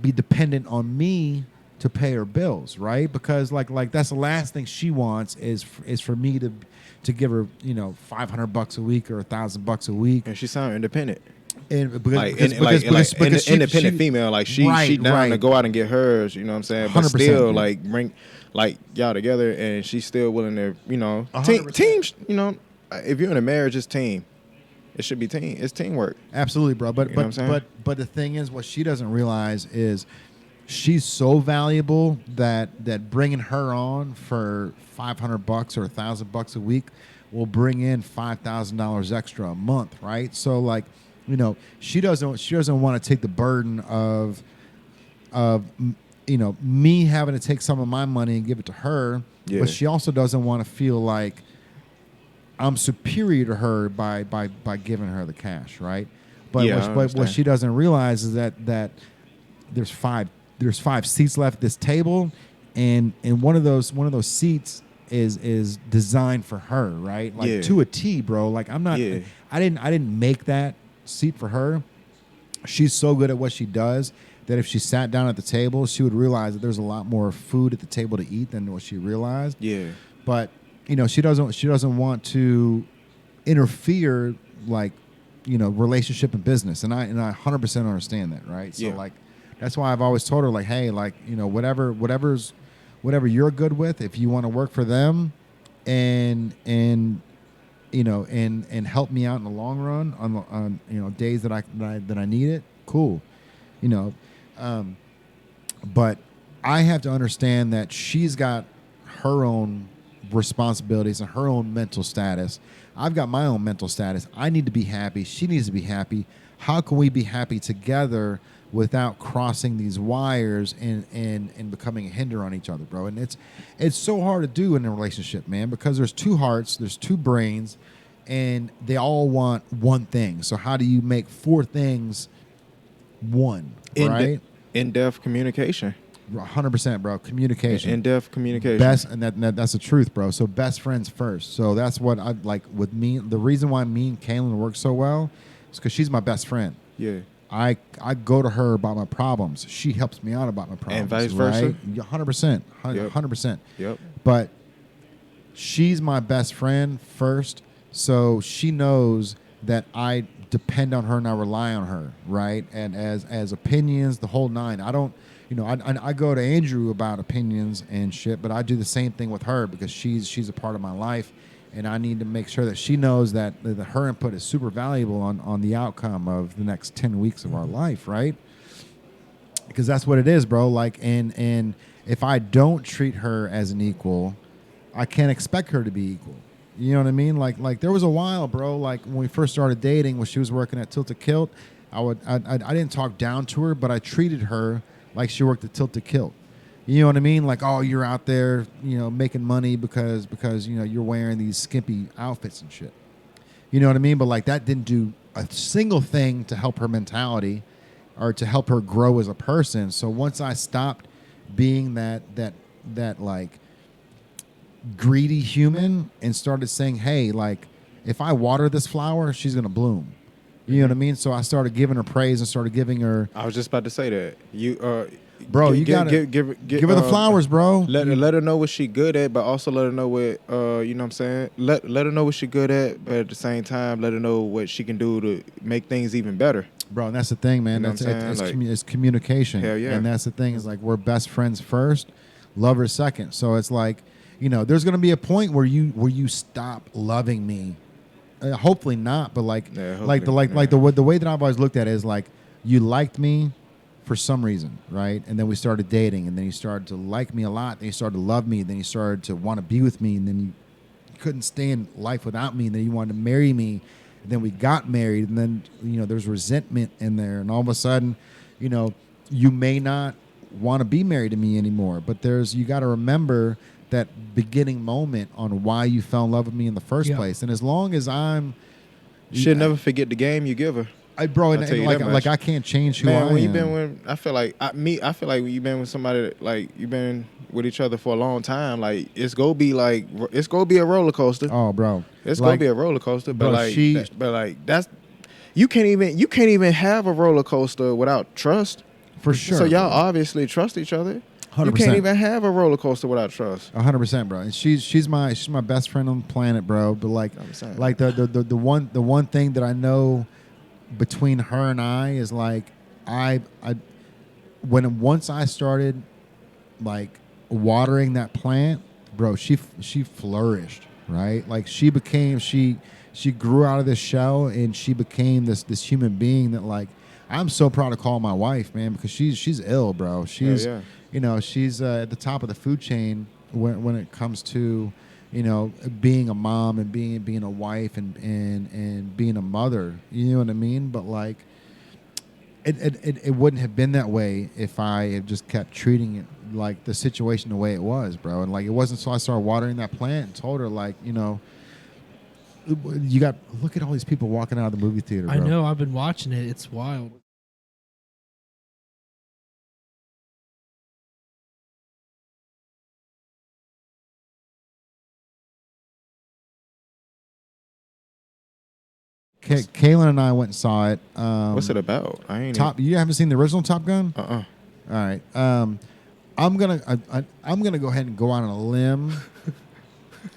be dependent on me to pay her bills, right? Because like that's the last thing she wants is for me to give her $500 a week or $1,000 a week. and she sound independent. And Independent female, like she down to go out and get hers, you know what I'm saying? But 100%, still, yeah. like bring like y'all together, and she's still willing to, 100%. team. If you're in a marriage, it's team. It should be team. It's teamwork. Absolutely, bro. But You know what I'm saying? but the thing is, what she doesn't realize is she's so valuable that bringing her on for $500 or $1,000 a week will bring in $5,000 extra a month, right? So like, she doesn't want to take the burden of me having to take some of my money and give it to her, Yeah. but she also doesn't want to feel like I'm superior to her by giving her the cash, right? But Yeah, I what understand. she doesn't realize is that there's five seats left at this table, and one of those seats is designed for her, right? Like Yeah. to a T, bro. Like I'm not. Yeah. I didn't make that seat for her. She's so good at what she does that if she sat down at the table, she would realize that there's a lot more food at the table to eat than what she realized. Yeah. But she doesn't want to interfere, like, relationship and business, and I 100% understand that, right? So Yeah. like, that's why I've always told her, like, hey, like, whatever you're good with, if you want to work for them, and help me out in the long run on days that I need it, cool, but I have to understand that she's got her own responsibilities and her own mental status. I've got my own mental status. I need to be happy. She needs to be happy. How can we be happy together without crossing these wires and becoming a hinder on each other, bro? And it's so hard to do in a relationship, man, because there's two hearts, there's two brains, and they all want one thing. So how do you make four things one, right? In-depth communication. 100%, bro. Communication. In-depth communication. Best, and that's the truth, bro. So best friends first. So that's what I like with me. The reason why me and Kaylin work so well is because she's my best friend. Yeah. I go to her about my problems. She helps me out about my problems. And vice versa? Right? 100%. 100%. Yep. But she's my best friend first, so she knows that I depend on her and I rely on her, right? And as opinions, the whole nine. I don't, I go to Andrew about opinions and shit, but I do the same thing with her because she's a part of my life, and I need to make sure that she knows that her input is super valuable on the outcome of the next 10 weeks of our life, right? Because that's what it is, bro. Like, and if I don't treat her as an equal, I can't expect her to be equal. You know what I mean? Like there was a while, bro, like when we first started dating, when she was working at Tilted Kilt, I didn't talk down to her, but I treated her like she worked at Tilted Kilt. You know what I mean? Like, oh, you're out there, making money because you're wearing these skimpy outfits and shit. You know what I mean? But like that didn't do a single thing to help her mentality or to help her grow as a person. So once I stopped being that like greedy human and started saying, hey, like if I water this flower, she's gonna bloom. You know what I mean? So I started giving her praise and started giving her. I was just about to say that. Bro, you gotta give her the flowers, bro. Let her know what she good at, but also let her know what you know what I'm saying. Let her know what she good at, but at the same time, let her know what she can do to make things even better. Bro, and that's the thing, man. You know what I'm saying? It's communication. Hell yeah. And that's the thing is like we're best friends first, lovers second. So it's like, there's gonna be a point where you stop loving me. Hopefully not, but like the way that I've always looked at it is like you liked me for some reason, right? And then we started dating, and then you started to like me a lot. Then you started to love me. Then you started to want to be with me, and then you couldn't stand life without me. And then you wanted to marry me. And then we got married, and then there's resentment in there, and all of a sudden, you may not want to be married to me anymore. But you got to remember that beginning moment on why you fell in love with me in the first place. And as long as she'll never forget the game you give her. Bro, and like I can't change who I am. When you've been with, I feel like when you've been with somebody that, like you've been with each other for a long time, like it's gonna be a roller coaster. Oh, bro, it's gonna be a roller coaster. But bro, that's you can't even have a roller coaster without trust. For sure. So y'all obviously trust each other. 100%. You can't even have a roller coaster without trust. 100%, bro. And she's my best friend on the planet, bro. But like the one thing that I know between her and I is like once I started like watering that plant, bro, she flourished, right? Like she grew out of this shell and she became this human being that like I'm so proud to call my wife, man, because she's ill, bro. She's she's at the top of the food chain when it comes to being a mom and being a wife and being a mother. You know what I mean? But like it wouldn't have been that way if I had just kept treating it like the situation the way it was, bro. And like it wasn't so I started watering that plant and told her like, look at all these people walking out of the movie theater, bro. I know, I've been watching it. It's wild. Kaylin and I went and saw it. What's it about? You haven't seen the original Top Gun? All right. I'm gonna go ahead and go out on a limb.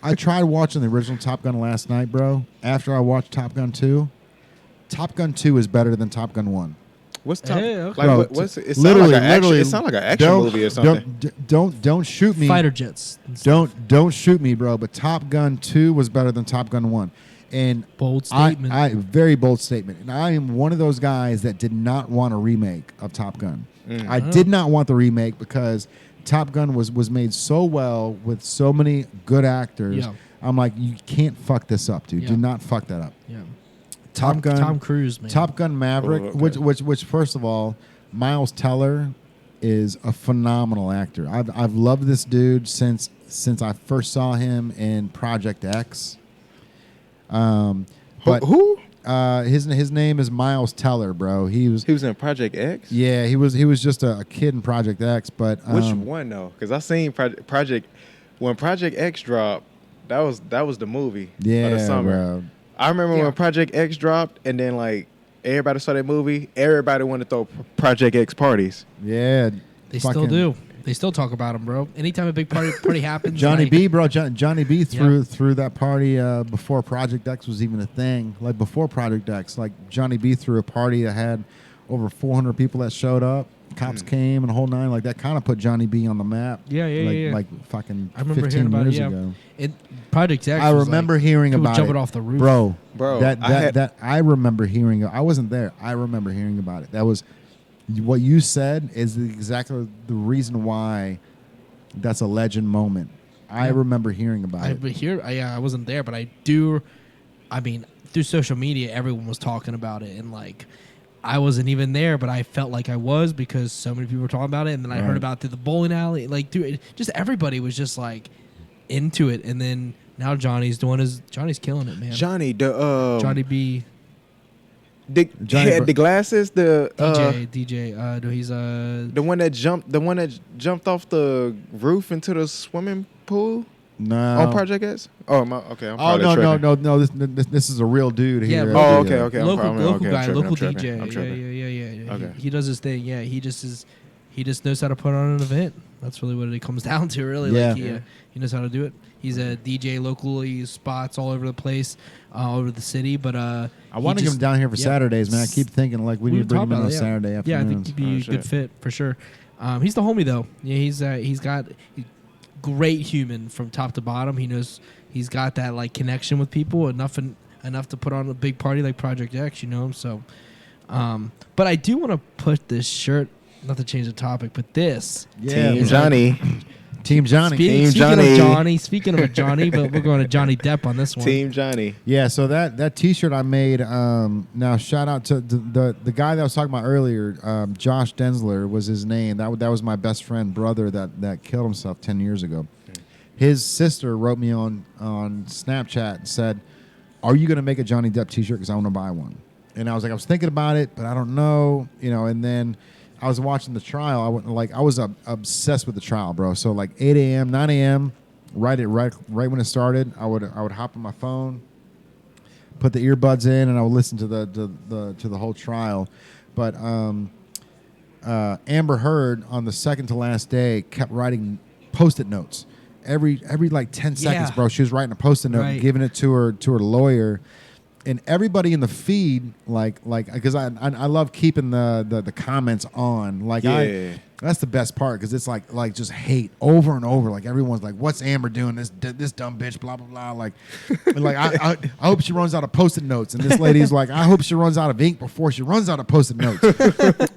I tried watching the original Top Gun last night, bro. After I watched Top Gun 2, Top Gun 2 is better than Top Gun 1. What's Top? Hey, okay. Like, bro, what's it? It sounds like an action movie or something. Don't shoot me. Fighter jets. Don't shoot me, bro. But Top Gun 2 was better than Top Gun 1. And bold statement. Very bold statement. And I am one of those guys that did not want a remake of Top Gun. I did not want the remake because Top Gun was made so well with so many good actors. Yeah. I'm like, you can't fuck this up, dude. Yeah. Do not fuck that up. Yeah. Top Gun, Tom Cruise, man. Top Gun Maverick, Oh, okay. which first of all, Miles Teller is a phenomenal actor. I've loved this dude since I first saw him in Project X. But Who? his name is Miles Teller, bro. He was in Project X. yeah, he was just a kid in Project X, but Which one though? Because I seen Project when Project X dropped. That was the movie of the yeah, summer. bro. I remember Yeah. when Project X dropped, and then like everybody saw that movie. Everybody wanted to throw Project X parties. Yeah, They still fucking do. They still talk about him, bro. Anytime a big party happens, Johnny like- B, bro. Johnny B threw that party before Project X was even a thing. Like before Project X, like Johnny B threw a party that had over 400 people that showed up. Cops came and the whole nine. Like that kind of put Johnny B on the map. Yeah, yeah, like, yeah, yeah. Like fucking I remember 15 hearing about it. years Yeah, ago. Project X. I was remember like, hearing people about jumping it, off the roof, bro. Bro, that I remember hearing. I wasn't there. I remember hearing about it. That was what you said is exactly the reason why that's a legend moment. I Yeah. remember hearing about it. I wasn't there, but I do. I mean, through social media, everyone was talking about it, and like, I wasn't even there, but I felt like I was because so many people were talking about it, and then I heard Right. about it through the bowling alley. Like, dude, just everybody was just like into it, and then now Johnny's killing it, man. Johnny, Johnny B. the Johnny had Br- the glasses, the DJ. No, he's the one that jumped off the roof into the swimming pool No. on Project X. Oh, okay. I'm Oh probably no, tripping. no! This is a real dude Yeah, here. bro. Oh, okay. I'm local okay, guy, I'm tripping, local I'm tripping, DJ. I'm tripping. Yeah. Okay. He does his thing. Yeah, he just knows how to put on an event. That's really what it comes down to. Really, Yeah. like he knows how to do it. He's a DJ locally, spots all over the place, all over the city. But I want to get him down here for yeah. Saturdays, man. I keep thinking like we need to bring him in on Saturday afternoons. Yeah, I think he'd be Oh, a shit. good fit for sure. He's the homie though. Yeah, he's got great human from top to bottom. He knows he's got that like connection with people enough to put on a big party like Project X. You know, so. But I do want to put this shirt. Not to change the topic, but this. Yeah, Team man. Johnny. Team Johnny. Speaking of Johnny, but we're going to Johnny Depp on this one. Team Johnny. Yeah, so that T-shirt I made. Now, shout out to the guy that I was talking about earlier. Josh Densler was his name. That was my best friend brother that killed himself 10 years ago. His sister wrote me on Snapchat and said, "Are you going to make a Johnny Depp T-shirt? Because I want to buy one." And I was like, I was thinking about it, but I don't know, And then I was watching the trial. I was obsessed with the trial, bro. So like 8 a.m., 9 a.m. Right when it started, I would hop on my phone, put the earbuds in, and I would listen to the whole trial. But Amber Heard on the second to last day kept writing Post-it notes every like 10 seconds, Yeah. bro. She was writing a Post-it note and Right. giving it to her lawyer. And everybody in the feed, like, because I love keeping the comments on. Like, Yeah. that's the best part because it's like just hate over and over. Like everyone's like, "What's Amber doing? This dumb bitch." Blah blah blah. Like I hope she runs out of Post-it notes. And this lady's like, "I hope she runs out of ink before she runs out of Post-it notes."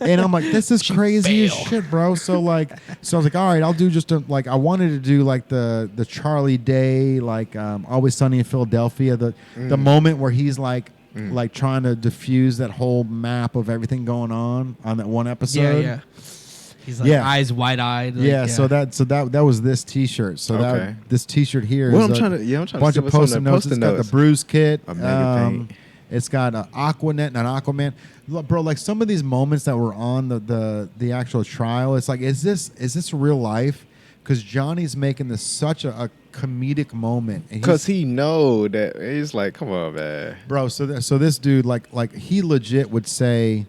And I'm like, "This is crazy as shit, bro." So I was like, "All right, I'll do just like I wanted to do like the Charlie Day, like Always Sunny in Philadelphia, the moment where he's like trying to diffuse that whole map of everything going on that one episode." Yeah. He's like Yeah. eyes wide-eyed. Like, Yeah, so that was this T-shirt. So Okay. this T-shirt here Well, is I'm trying to bunch see of what's on Post-it the notes. Post-it It's got notes. the bruise kit. A mega paint. It's got Aquanet and an Aquaman. Look, bro, like some of these moments that were on the actual trial, it's like, is this real life? Because Johnny's making this such a comedic moment. And Because he know that he's like, come on, man. bro, so this dude like he legit would say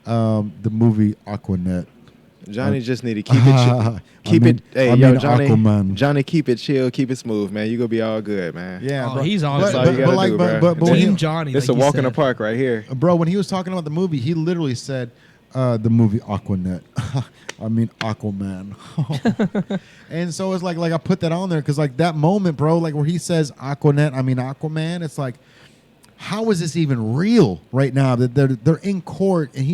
the movie Aquanet. Johnny just need to keep it chill. Hey, Johnny. Aquaman. Johnny, keep it chill, keep it smooth, man. You gonna be all good, man. Yeah, Oh, bro. he's all That's good. all you gotta do, bro. but when Team he, Johnny. It's like a you walk in the said. park right here. bro, when he was talking about the movie, he literally said the movie Aquanet. I mean Aquaman. And so it's like I put that on there because like that moment, bro, like where he says Aquanet, I mean Aquaman, it's like, how is this even real right now? That they're in court and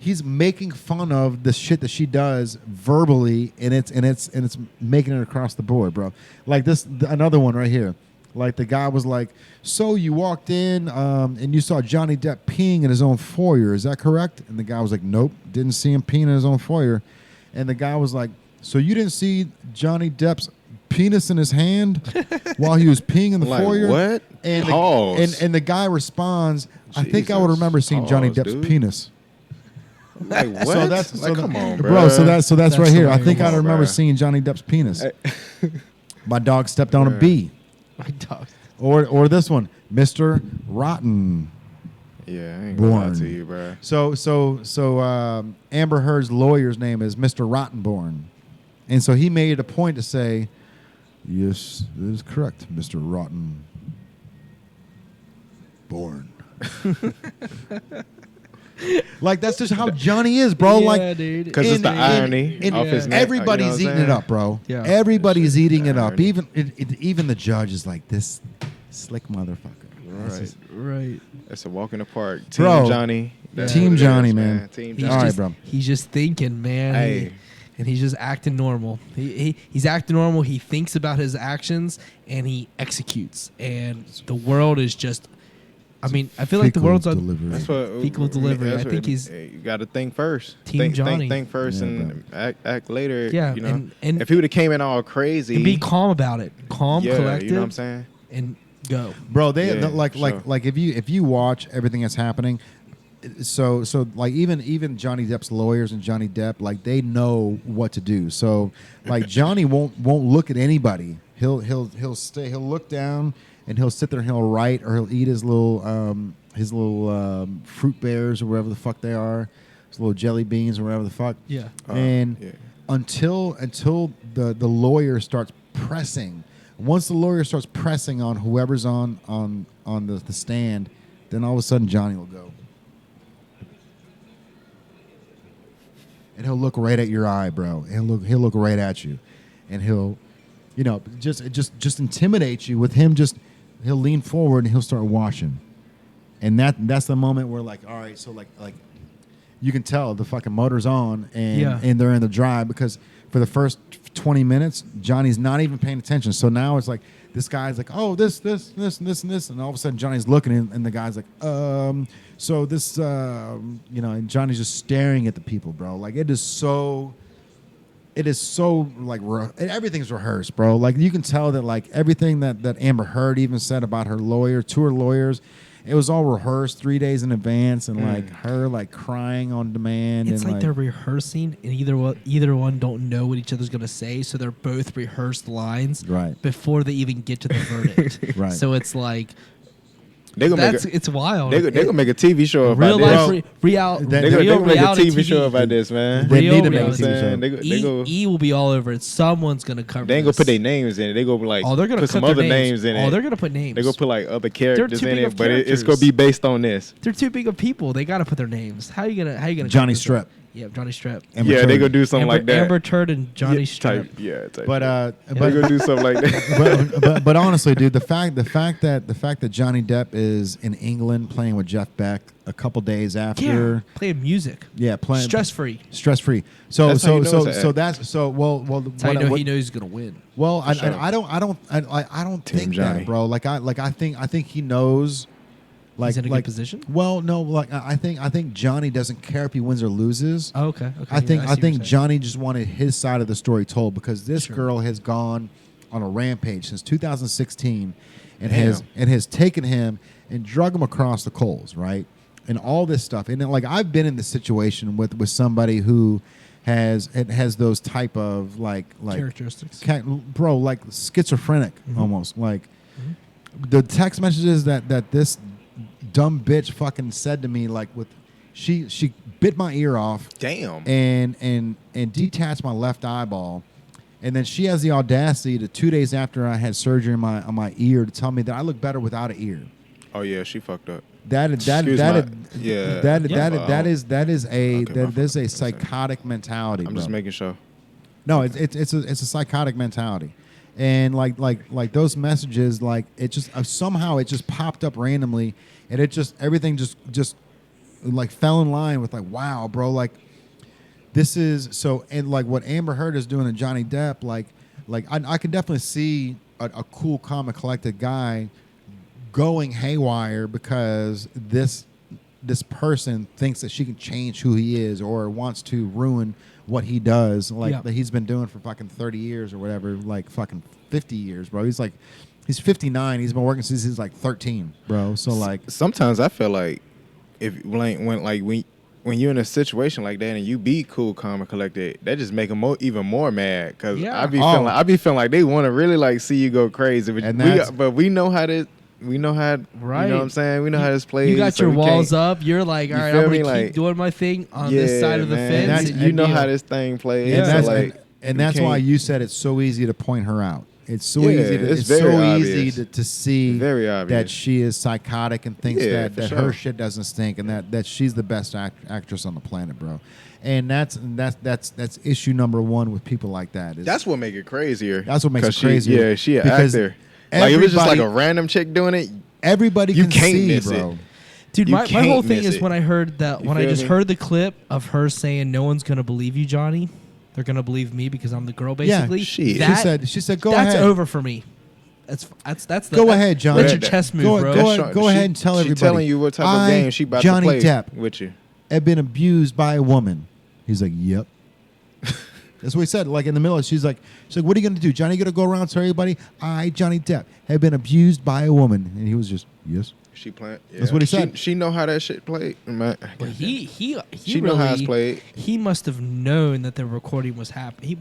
he's making fun of the shit that she does verbally, and it's making it across the board, bro. Like another one right here. Like the guy was like, "So you walked in and you saw Johnny Depp peeing in his own foyer, is that correct?" And the guy was like, "Nope, didn't see him peeing in his own foyer." And the guy was like, "So you didn't see Johnny Depp's penis in his hand while he was peeing in the Like, foyer?" what? And Pause. and the guy responds, "I think I would Jesus. remember seeing Johnny Pause, Depp's dude. penis." Like what? So that's like, so come on, bro. So that's That's right the here. way I it think I was, remember bruh. seeing Johnny Depp's penis. My dog stepped on a Bruh. bee. My dog. Or this one, Mr. Rotten. Yeah, I ain't gonna lie Born. to you, bro. So Amber Heard's lawyer's name is Mr. Rottenborn, and so he made it a point to say, "Yes, that is correct, Mr. Rottenborn." Like that's just how Johnny is, bro. Yeah, like, dude. Because it's the irony and off his neck. everybody's you know what I'm eating it saying? up, bro. Yeah. Everybody's eating it the up. irony. Even the judge is like, this slick motherfucker. This Right. is- Right. It's a walk in the park. Team Bro, Johnny. That's Team what it is, Johnny, man. Team He's All Johnny. right, just, bro. He's just thinking, man. Hey. And he's just acting normal. He's acting normal. He thinks about his actions and he executes. And the world is just. I mean, I feel like the Fecal world's on delivery. That's what Fecal delivery. that's I think what- he's you got to think first. Team Johnny. Think first Yeah, and act later. Yeah, you know. and if he would have came in all crazy, and be calm about it. Calm, yeah, collected, you know what I'm saying? and go. Bro, they Yeah, like sure. if you watch everything that's happening, so like even Johnny Depp's lawyers and Johnny Depp, like they know what to do. So like Johnny won't look at anybody. He'll look down and he'll sit there and he'll write, or he'll eat his little fruit bears or whatever the fuck they are, his little jelly beans or whatever the fuck. Yeah. And yeah. until the lawyer starts pressing. Once the lawyer starts pressing on whoever's on the stand, then all of a sudden Johnny will go. And he'll look right at your eye, bro. And he'll look right at you. And he'll, just intimidate you with him. He'll lean forward and he'll start watching. And that's the moment where like, all right, so like you can tell the fucking motor's on and they're in the drive, because for the first 20 minutes, Johnny's not even paying attention. So now it's like this guy's like, oh, this, and this, and all of a sudden Johnny's looking and the guy's like, so this, and Johnny's just staring at the people, bro. Like it is so like everything's rehearsed, bro. Like you can tell that like everything that Amber Heard even said about her lawyer to her lawyers, it was all rehearsed 3 days in advance, and like her like crying on demand. It's and like they're rehearsing, and either one don't know what each other's gonna say, so they're both rehearsed lines Right. before they even get to the verdict. Right. So it's like They gonna make it's wild. they gonna make a TV show real about life this. real They They real gonna make a reality TV show about this, man. They Real need to make a reality. TV show. Saying, they go. E will be all over it. Someone's gonna cover. They ain't gonna this. put their names in it. They go like Oh, they're gonna put some their other names in it. Oh, they're gonna put names. They go put like other characters too in big it, of but it's characters. gonna be based on this. They're too big of people. They gotta put their names. How you gonna Johnny cover this? Strep. Yeah, Johnny Strep. Amber Yeah, they Heard. gonna do something like that. Amber Turd and Johnny yeah, Strep. type But shit. they gonna do something like that. but honestly, dude, the fact that Johnny Depp is in England playing with Jeff Beck a couple days after, Playing music. playing Stress free. stress free. So That's how you know it's an act. That's how you know he knows he's gonna win. Well, For sure. I don't Team think Johnny. that, bro. I think he knows. Like, He's in a good position? Well, no, like I think Johnny doesn't care if he wins or loses. Oh, okay. Okay. I think see what you're saying. Johnny just wanted his side of the story told, because this Sure. girl has gone on a rampage since 2016 and Damn. has taken him and drug him across the coals, right? And all this stuff. And then, like I've been in this situation with somebody who has those type of like characteristics. bro, like schizophrenic almost. Like the text messages that this dumb bitch fucking said to me, like she bit my ear off Damn. and detached my left eyeball, and then she has the audacity to 2 days after I had surgery on my ear to tell me that I look better without an ear. Oh yeah, she fucked up. That is Excuse my- yeah. that is a Okay, my fault. psychotic mentality. I'm just bro. making sure. No, it's a psychotic mentality, and like those messages, like it just somehow it just popped up randomly, and it just everything just like fell in line with like, wow, bro, like this is so, and like what Amber Heard is doing to Johnny Depp, like I could definitely see a cool, calm, and collected guy going haywire because this person thinks that she can change who he is or wants to ruin what he does, like that he's been doing for fucking 30 years or whatever, like fucking 50 years, bro. He's 59. He's been working since he's like 13, bro. So like sometimes I feel like when you're in a situation like that and you be cool, calm, and collected, that just make them even more mad. Cause I be feeling like they want to really like see you go crazy, but we know how to. We know how, right. You know what I'm saying? We know how this plays. You got your walls up. You're like, all right, I'm going to keep doing my thing on this side of the fence. And you know how this thing plays. Yeah. And that's why you said it's so easy to point her out. It's so easy to see that she is psychotic and thinks that her shit doesn't stink and that she's the best actress on the planet, bro. And that's issue number one with people like that. That's what makes it crazier. That's what makes it crazier. She an actor. Like, if it's just like a random chick doing it, everybody you can can't see, miss bro. it. Dude, my whole thing is when I heard that, when I just heard the clip of her saying, "No one's gonna believe you, Johnny. They're gonna believe me because I'm the girl." Basically, yeah, she said, "Go ahead." That's over for me. That's the go ahead, Johnny. That's your chess move, bro. Go ahead and tell everybody. She's telling you what type of game she about Johnny to play Depp with you. Have been abused by a woman. He's like, "Yep." That's what he said. Like in the middle, she's like, "What are you gonna do, Johnny? You gonna go around tell everybody I, Johnny Depp, have been abused by a woman?" And he was just, "Yes." She playing. Yeah. That's what he said. She know how that shit played. But he she really, know how it's played. He must have known that the recording was happening. He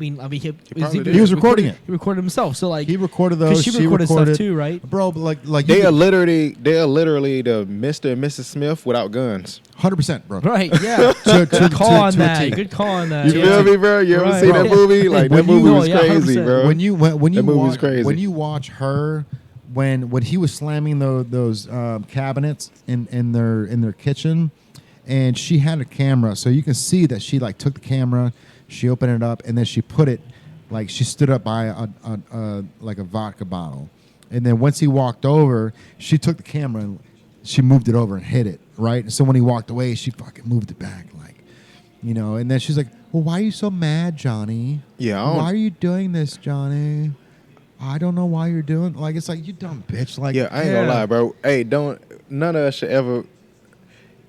was recording it. He recorded himself. So like he recorded those. She recorded stuff too, right? Bro, but like they are literally the Mr. and Mrs. Smith without guns. 100%, bro. Right? Yeah. Good call on that. Good call on that. You feel me, bro? You ever see that movie? Like that movie was crazy, 100%. bro. When you watch her. When he was slamming those cabinets in their kitchen, and she had a camera, so you can see that she like took the camera, she opened it up, and then she put it like she stood up by a vodka bottle, and then once he walked over, she took the camera and she moved it over and hid it right. And so when he walked away, she fucking moved it back, like, you know. And then she's like, "Well, why are you so mad, Johnny? Yeah, why are you doing this, Johnny? I don't know why you're doing." Like, it's like, you dumb bitch. Like, I ain't gonna lie, bro. Hey, none of us should ever.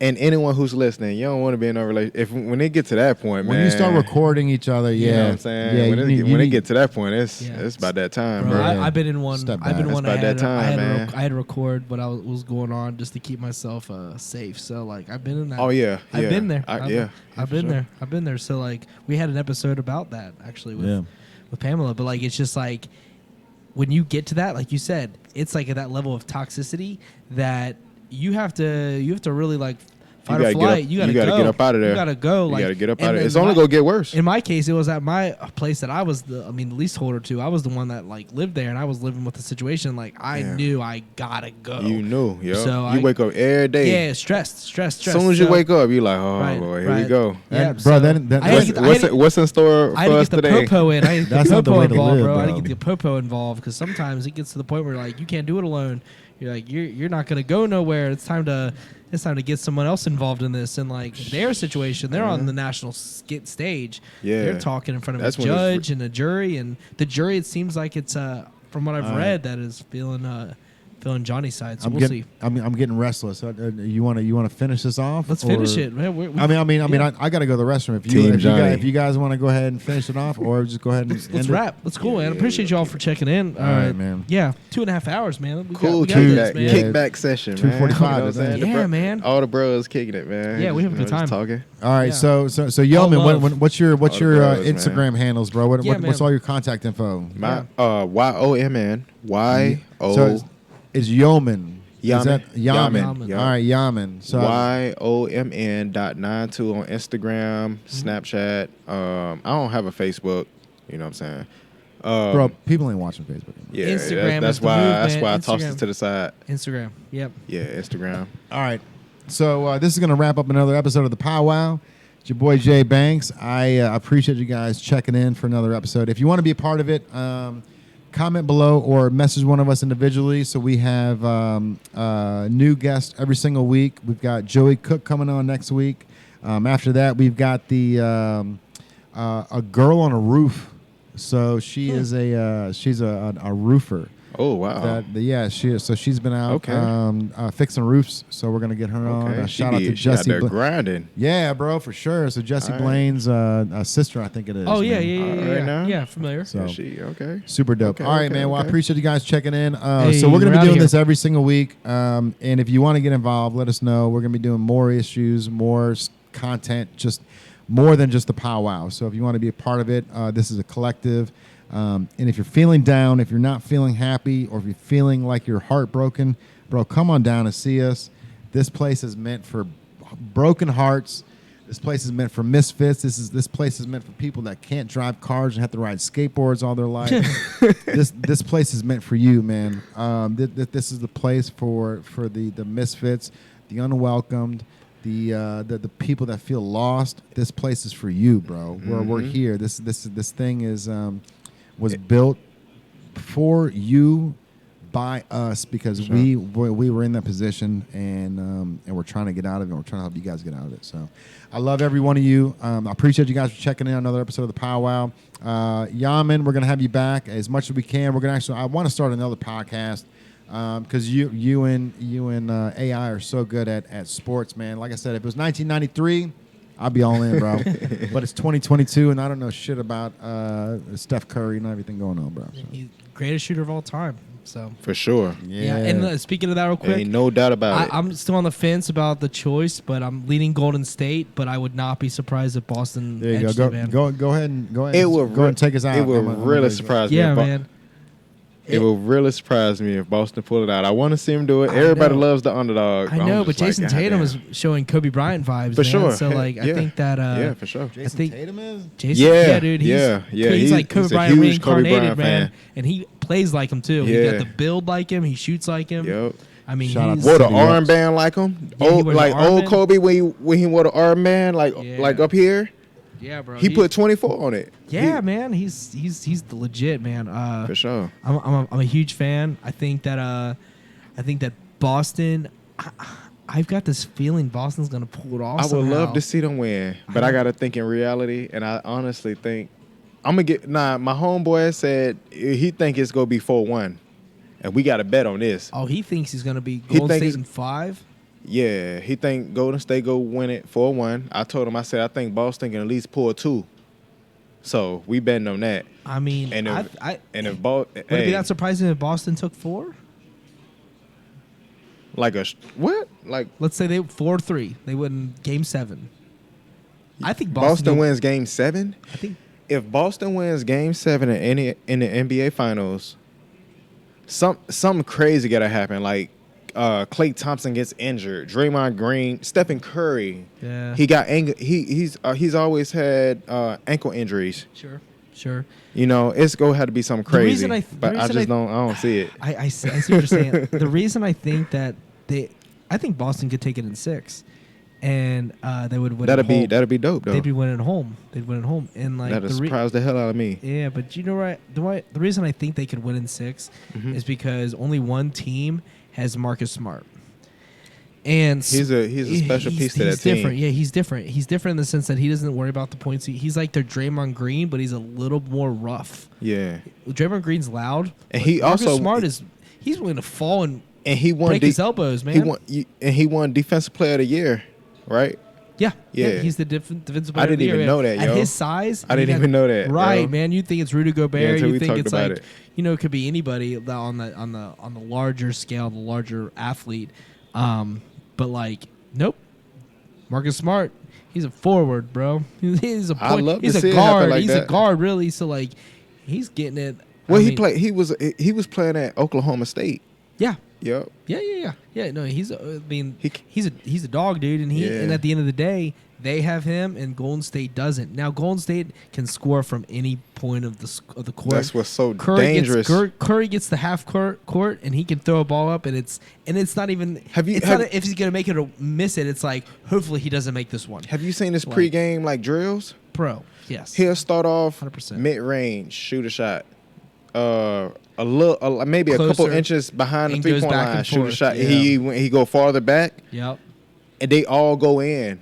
And anyone who's listening, you don't want to be in a relationship. When they get to that point, when you start recording each other, you know what I'm saying. When they get to that point, it's about that time, bro. I've been in one. I've been in one. I had to record what was going on just to keep myself safe. So like, I've been in that. Oh yeah, I've been there. I've been there. I've been there. So like, we had an episode about that actually with Pamela. But like, it's just like, when you get to that, like you said, it's like at that level of toxicity that you have to really like fight or flight. You gotta get up out of there. You gotta go. You like, gotta get up out of there. It's only gonna get worse. In my case, it was at my place that I was the leaseholder to. I was the one that like lived there, and I was living with the situation. Like I knew I gotta go. You knew, yo. So you wake up every day. Yeah, stressed. As soon as you wake up, you're like, oh boy, here we go. Yeah, bro. What's in store for us today? I had to get the popo in. I had to get the popo involved, bro. I had to bro. get the popo involved because sometimes it gets to the point where like you can't do it alone. You're like you're not gonna go nowhere. It's time to get someone else involved in this. And like their situation, they're on the national stage. Yeah, they're talking in front of a judge and a jury. And the jury, it seems like it's from what I've read, that is feeling Johnny's side. So we'll see. I'm getting restless. You want to finish this off? Let's finish it, man. I got to go to the restroom. If you guys want to go ahead and finish it off, or just go ahead and let's wrap. Let's cool, man. Appreciate y'all for checking in. All right, man. Yeah, 2.5 hours, man. We cool got this, man. Kickback session, man. 2:45. Yeah, man. All the bros kicking it, man. Yeah, we have a good time talking. All right, so YOMN, what's your Instagram handles, bro? What's all your contact info? My YOMN Is YOMN. Is that YOMN. All right, YOMN. So YOMN.92 on Instagram, Snapchat. I don't have a Facebook. You know what I'm saying? Bro, people ain't watching Facebook anymore. Yeah, Instagram. That's why I tossed it to the side. Instagram. Yep. Yeah, Instagram. All right. So this is gonna wrap up another episode of the PowWow. It's your boy Jay Banks. I appreciate you guys checking in for another episode. If you want to be a part of it, comment below or message one of us individually. So we have new guests every single week. We've got Joey Cook coming on next week. After that, we've got the a girl on a roof. So she is she's a roofer. Oh wow. She is. So she's been out fixing roofs. So we're gonna get her on. Shout out to Jesse. They're grinding. Yeah, bro, for sure. So Jesse Blaine's sister, I think it is. Oh yeah, man. yeah, familiar. So okay. super dope. Okay, All right, okay, man. Well, I okay. appreciate you guys checking in. Hey, so we're gonna we're be outta doing here. this every single week. And if you want to get involved, let us know. We're gonna be doing more issues, more content, just more than just the powwow. So if you want to be a part of it, this is a collective. And if you're feeling down, if you're not feeling happy, or if you're feeling like you're heartbroken, bro, come on down and see us. This place is meant for broken hearts. This place is meant for misfits. This place is meant for people that can't drive cars and have to ride skateboards all their life. This place is meant for you, man. This is the place for the misfits, the unwelcomed, the people that feel lost. This place is for you, bro. We're here. This thing is was built for you by us because we were in that position and we're trying to get out of it. And we're trying to help you guys get out of it. So I love every one of you. I appreciate you guys for checking in on another episode of the PowWow. YOMN, we're gonna have you back as much as we can. We're gonna I want to start another podcast because you and AI are so good at sports, man. Like I said, if it was 1993. I'll be all in, bro. But it's 2022, and I don't know shit about Steph Curry and everything going on, bro. So. He's the greatest shooter of all time. So For sure. yeah. And speaking of that, real quick, Ain't no doubt about it. I'm still on the fence about the choice, but I'm leaning Golden State. But I would not be surprised if Boston. There you edged go. it, man. Go ahead and go It would and take us out. It would really surprise me. Yeah, if man. It would really surprise me if Boston pulled it out. I want to see him do it. Everybody know. loves the underdog. I I'm know, but just like, Jason God Tatum damn. is showing Kobe Bryant vibes, For man. sure. So like, I Yeah. think that Yeah, for sure. Jason think- Tatum is? Jason, Yeah, dude, yeah. he's like Kobe He's a Bryant huge Kobe reincarnated, Bryant man, fan. and he plays like him too. He Yeah. got the build like him. He shoots like him. Yep. I mean, Shout out he's to Wore the City Roots. armband like him. Yeah, he Old, wore the like old armband. Kobe when he wore the armband like up here. yeah, bro. He put 24 on it. yeah, man. He's the legit man. For sure. I'm a huge fan. I think that Boston. I've got this feeling Boston's gonna pull it off. I would somehow. love to see them win, but I gotta think in reality, and I honestly think I'm gonna get. My homeboy said he think it's gonna be 4-1, and we gotta bet on this. Oh, he thinks he's gonna be He Golden think State he's- in 5. Yeah, he think Golden State go win it 4-1. I told him, I said I think Boston can at least pull 2. So we betting on that. I mean, And if would Boston, it be that surprising if Boston took 4? like what? Like Let's say they 4-3. They win Game 7. I think Boston wins Game 7. I think If Boston wins Game 7 in the NBA Finals, something crazy gotta happen. Like Klay Thompson gets injured, Draymond Green, Stephen Curry. Yeah. He got he's always had ankle injuries. Sure. You know, it's gonna have to be something crazy. reason I but I just don't see it. I see what you're saying. The reason I think that I think Boston could take it in 6, and they would win. That'd at home. be dope though. They'd be winning at home. They'd win at home, and like That'd the surprise the hell out of me. yeah, but you know right? The reason I think they could win in 6 Mm-hmm. is because only one team has Marcus Smart, and He's a special piece to that he's team. different. Yeah, he's different. He's different in the sense that he doesn't worry about the points. He's like their Draymond Green, but he's a little more rough. Yeah, Draymond Green's loud, and but he Marcus also Smart he's willing to fall and he won break his elbows, man. He won Defensive Player of the Year, right? Yeah. Yeah. He's the defensive I player of didn't the year, even man. know that, At yo. his size, I didn't even know that, Right, yo. man. You think it's Rudy Gobert? until You we think talked it's about like it. it could be anybody on the larger scale, the larger athlete. But like, nope. Marcus Smart, he's a forward, bro. He's a I point. love to He's see a it happen guard. like He's a that. guard, really. So like, he's getting it. Well, I he mean, played. He was playing at Oklahoma State. Yeah. Yep. Yeah. No, he's. I mean, He- he's a dog, dude, and Yeah. and at the end of the day, they have him, and Golden State doesn't. Now, Golden State can score from any point of the court. That's what's so Curry dangerous. Curry gets the half court, and he can throw a ball up, and it's not even. It's not if he's gonna make it or miss it. It's like hopefully he doesn't make this one. Have you seen his Like- pregame like drills? Pro, yes. He'll start off 100%. mid-range, shoot a shot, maybe a couple Closer. inches behind the And goes 3-point back line, and shoot a forth. shot. Yeah. He go farther back, Yep. and they all go in.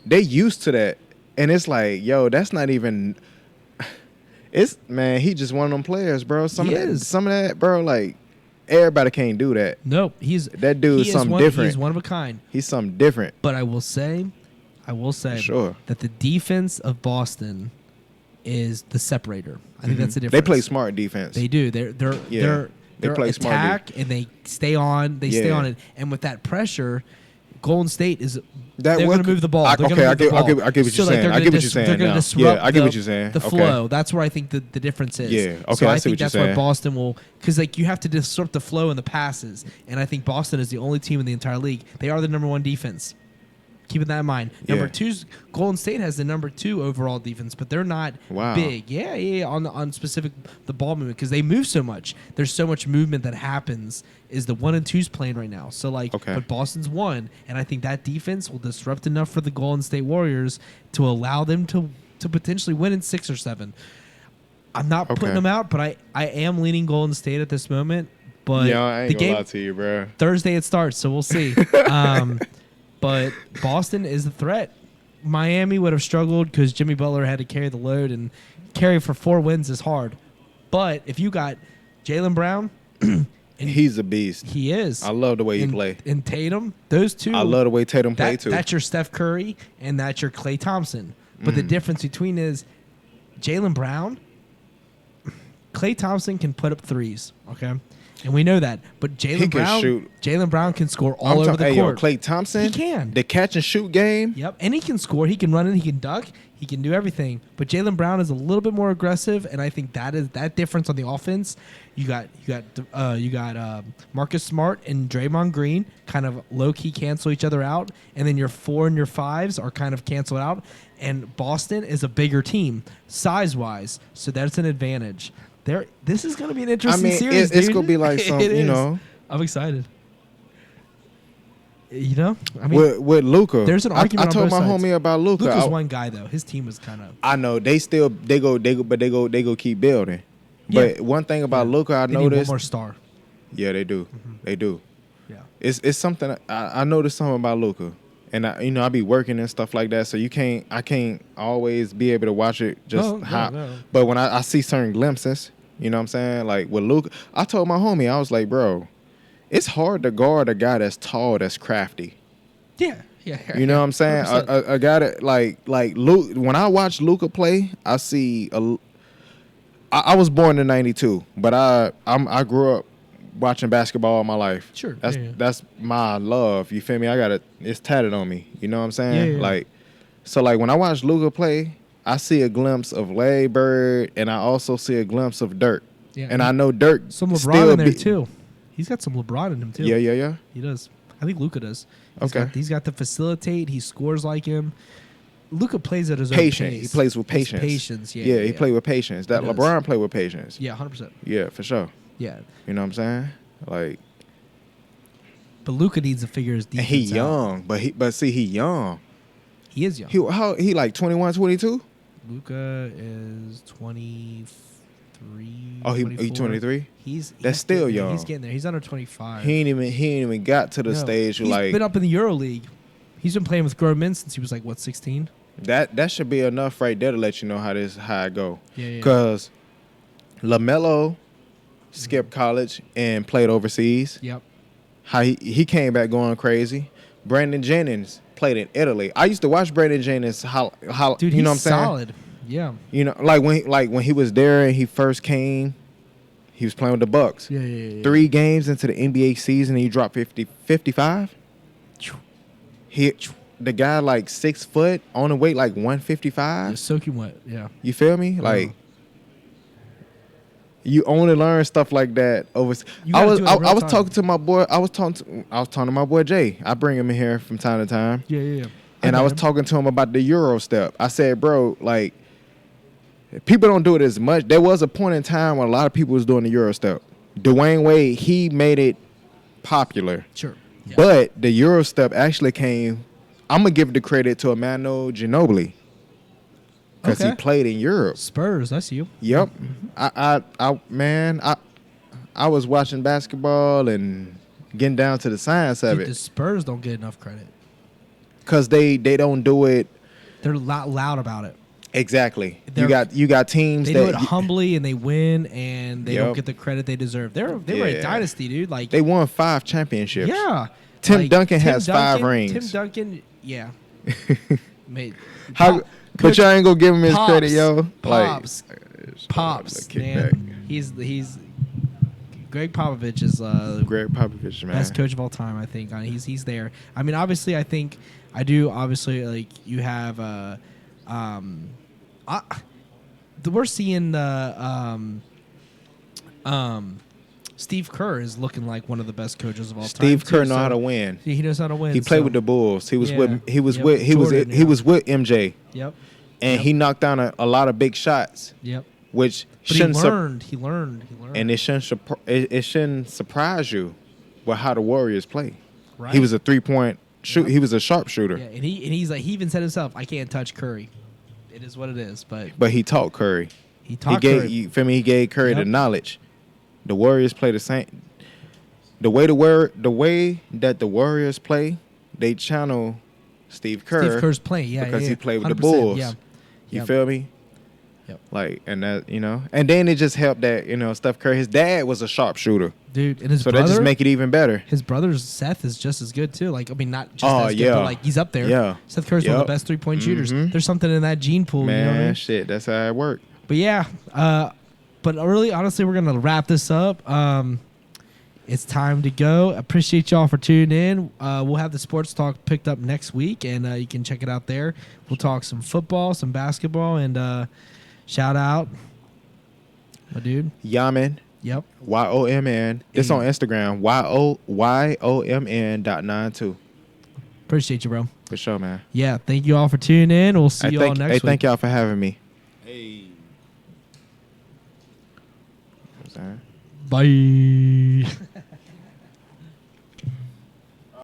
They used to that, and it's like, yo, that's not even. It's man, he just one of them players, bro. Some He of is. that, bro. Like everybody can't do that. Nope. That dude is something different. He's one of a kind. He's something different. But I will say Sure. that the defense of Boston is the separator. I think that's the They difference. play smart defense. They do. They're They play smart attack and they stay on. They stay Yeah. on it. And with that pressure, Golden State is That they're what- going to move the ball. I- They're okay, gonna I move the get- I ball. get- I get what you're So, like, saying. they're I gonna get what you're saying They're going now. to disrupt Yeah, I get what you're saying. the Okay. flow. That's where I think the difference is. Yeah, okay, So I I see think what you're that's where saying. Boston will, because like you have to disrupt the flow and the passes. And I think Boston is the only team in the entire league. They are the number one defense. Keeping that in mind. Number Yeah. two's Golden State has the number 2 overall defense, but they're not Wow. big. Yeah, on specific the ball movement because they move so much. There's so much movement that happens. Is the 1 and 2's playing right now? So like, Okay. but Boston's 1, and I think that defense will disrupt enough for the Golden State Warriors to allow them to potentially win in 6 or 7. I'm not Okay. putting them out, but I am leaning Golden State at this moment. But Yeah, I ain't the gonna game lie to you, bro. Thursday it starts, so we'll see. But Boston is a threat. Miami would have struggled because Jimmy Butler had to carry the load, and carry for 4 wins is hard. But if you got Jaylen Brown, and He's a beast. he is. I love the way he and, play. And Tatum, those two. I love the way Tatum play that, too. That's your Steph Curry and that's your Klay Thompson. But the difference between is Jaylen Brown, Klay Thompson can put up threes, okay? And we know that. But He Jaylen can Brown, shoot. Jaylen Brown can score all over the hey, court. Klay Thompson. He can. The catch and shoot game. Yep, and he can score. He can run it. He can duck. He can do everything. But Jaylen Brown is a little bit more aggressive, and I think that is that difference on the offense. You got Marcus Smart and Draymond Green kind of low key cancel each other out, and then your 4 and your 5s are kind of canceled out. And Boston is a bigger team size wise, so that's an advantage. This is going to be an interesting series. it's dude. gonna be like some, It you is. know, I'm excited. You know, I mean, with Luca. there's an argument I on told both my sides. homie about Luca. Luka's one guy though. His team was kind of. I know they go keep building. Yeah. But one thing about Luca, I They need one noticed. more star. Yeah, they do. They do. Yeah. It's something I noticed something about Luca, and I be working and stuff like that. So I can't always be able to watch it just how. No. But when I see certain glimpses, you know what I'm saying? Like with Luca, I told my homie, I was like, bro, it's hard to guard a guy that's tall, that's crafty. Yeah. You know what I'm saying? 100%. A guy that like Luke. When I watch Luca play, I see I was born in '92, but I grew up watching basketball all my life. Sure. That's my love. You feel me? It's tatted on me. You know what I'm saying? Yeah. Like, so like when I watch Luca play, I see a glimpse of Larry Bird, and I also see a glimpse of Dirk. Yeah, And I know Dirk some LeBron still in there be- too. He's got some LeBron in him too. Yeah. He does. I think Luka does. Okay. He's got the facilitate. He scores like him. Luka plays at his own Patient. pace. He plays with He's patience. Patience. Yeah, he played with patience. That He does. LeBron played with patience. Yeah, 100%. Yeah, for sure. Yeah, You know what I'm saying? Like, but Luka needs to figure his and defense he out. young, but see, he young. He is young. He like 21, 22? Luka is 23. Oh, he 24. 23? He's still getting there. young. He's getting there. He's under 25. He ain't even got to the No. stage where He's like been up in the Euro League. He's been playing with grown men since he was like 16. that should be enough right there to let you know how it go. Yeah. Cause LaMelo skipped college and played overseas. Yep. How he came back going crazy. Brandon Jennings played in Italy. I used to watch Brandon Jennings. How Dude, you know what I'm he's saying? solid. Yeah. You know, like when he was there and he first came, he was playing with the Bucks. Yeah. 3 games into the NBA season, and he dropped 55. The guy like 6 foot on the weight like 155. Just soaking wet. Yeah. You feel me? Like you only learn stuff like that over. You I gotta was do it in real I was time. talking to my boy. I was talking to my boy Jay. I bring him in here from time to time. Yeah. And I was talking to him about the Euro step. I said, bro, like, people don't do it as much. There was a point in time when a lot of people was doing the Euro step. Dwayne Wade, he made it popular. Sure. Yeah. But the Euro step actually came, I'm going to give the credit to Emmanuel Ginobili. because he Okay. played in Europe. Spurs. That's you. Yep. I was watching basketball and getting down to the science of Dude, the it Spurs don't get enough credit. because they don't do it They're loud about it. exactly. They're- You got teams They that do it humbly and they win and they don't Yep. get the credit they deserve. They were a Yeah. dynasty, dude. Like they won 5 championships. yeah. Tim Duncan has 5 rings. Tim Duncan, yeah. Made How? But y'all ain't gonna give him his credit, yo. Pops, Like, Pops, kick man. back. He's Greg Popovich is Greg Popovich, man. best coach of all time. I think he's there. I mean, obviously, I think I do. Obviously, like you have we're seeing Steve Kerr is looking like one of the best coaches of all time. Steve Kerr too, know how so to win. He knows how to win. He played so- with the Bulls. He was Yeah. with he was Yep. with he Jordan, was he was with MJ, Yep. and Yep. he knocked down a lot of big shots, Yep. which But he shouldn't learned. He learned. and it shouldn't surprise you with how the Warriors play. Right. He was a 3-point shoot. Yep. He was a sharpshooter, Yeah, and he's like he even said himself, I can't touch Curry. It is what it is, but but he taught Curry. he taught he gave Curry. you feel me. He gave Curry Yep. the knowledge. The Warriors play the same. The way that the Warriors play, they channel Steve Kerr. Steve Kerr's playing, yeah, because yeah, he played with the 100%, Bulls. Yeah, You Yep. feel me? Yep. Like, and that, and then it just helped that, Steph Curry, his dad was a sharpshooter. dude, and his So brother. that just make it even better. his brother Seth is just as good too. Like, I mean, not just Oh, as good, yeah. but like he's up there. Yeah. Seth Curry's one of Yep. the best 3-point shooters. Mhm. There's something in that gene pool. Man, you know what I mean? shit, that's how it worked. But yeah, but really, honestly, we're gonna wrap this up. It's time to go. Appreciate y'all for tuning in. We'll have the sports talk picked up next week, and you can check it out there. We'll talk some football, some basketball, and shout out my dude. YOMN, Yep. YOMN. It's Hey. on Instagram, YOMN.92. Appreciate you, bro. For sure, man. Yeah. Thank you all for tuning in. We'll see you all next week. Thank y'all for having me. Hey. You know what I'm saying? Bye.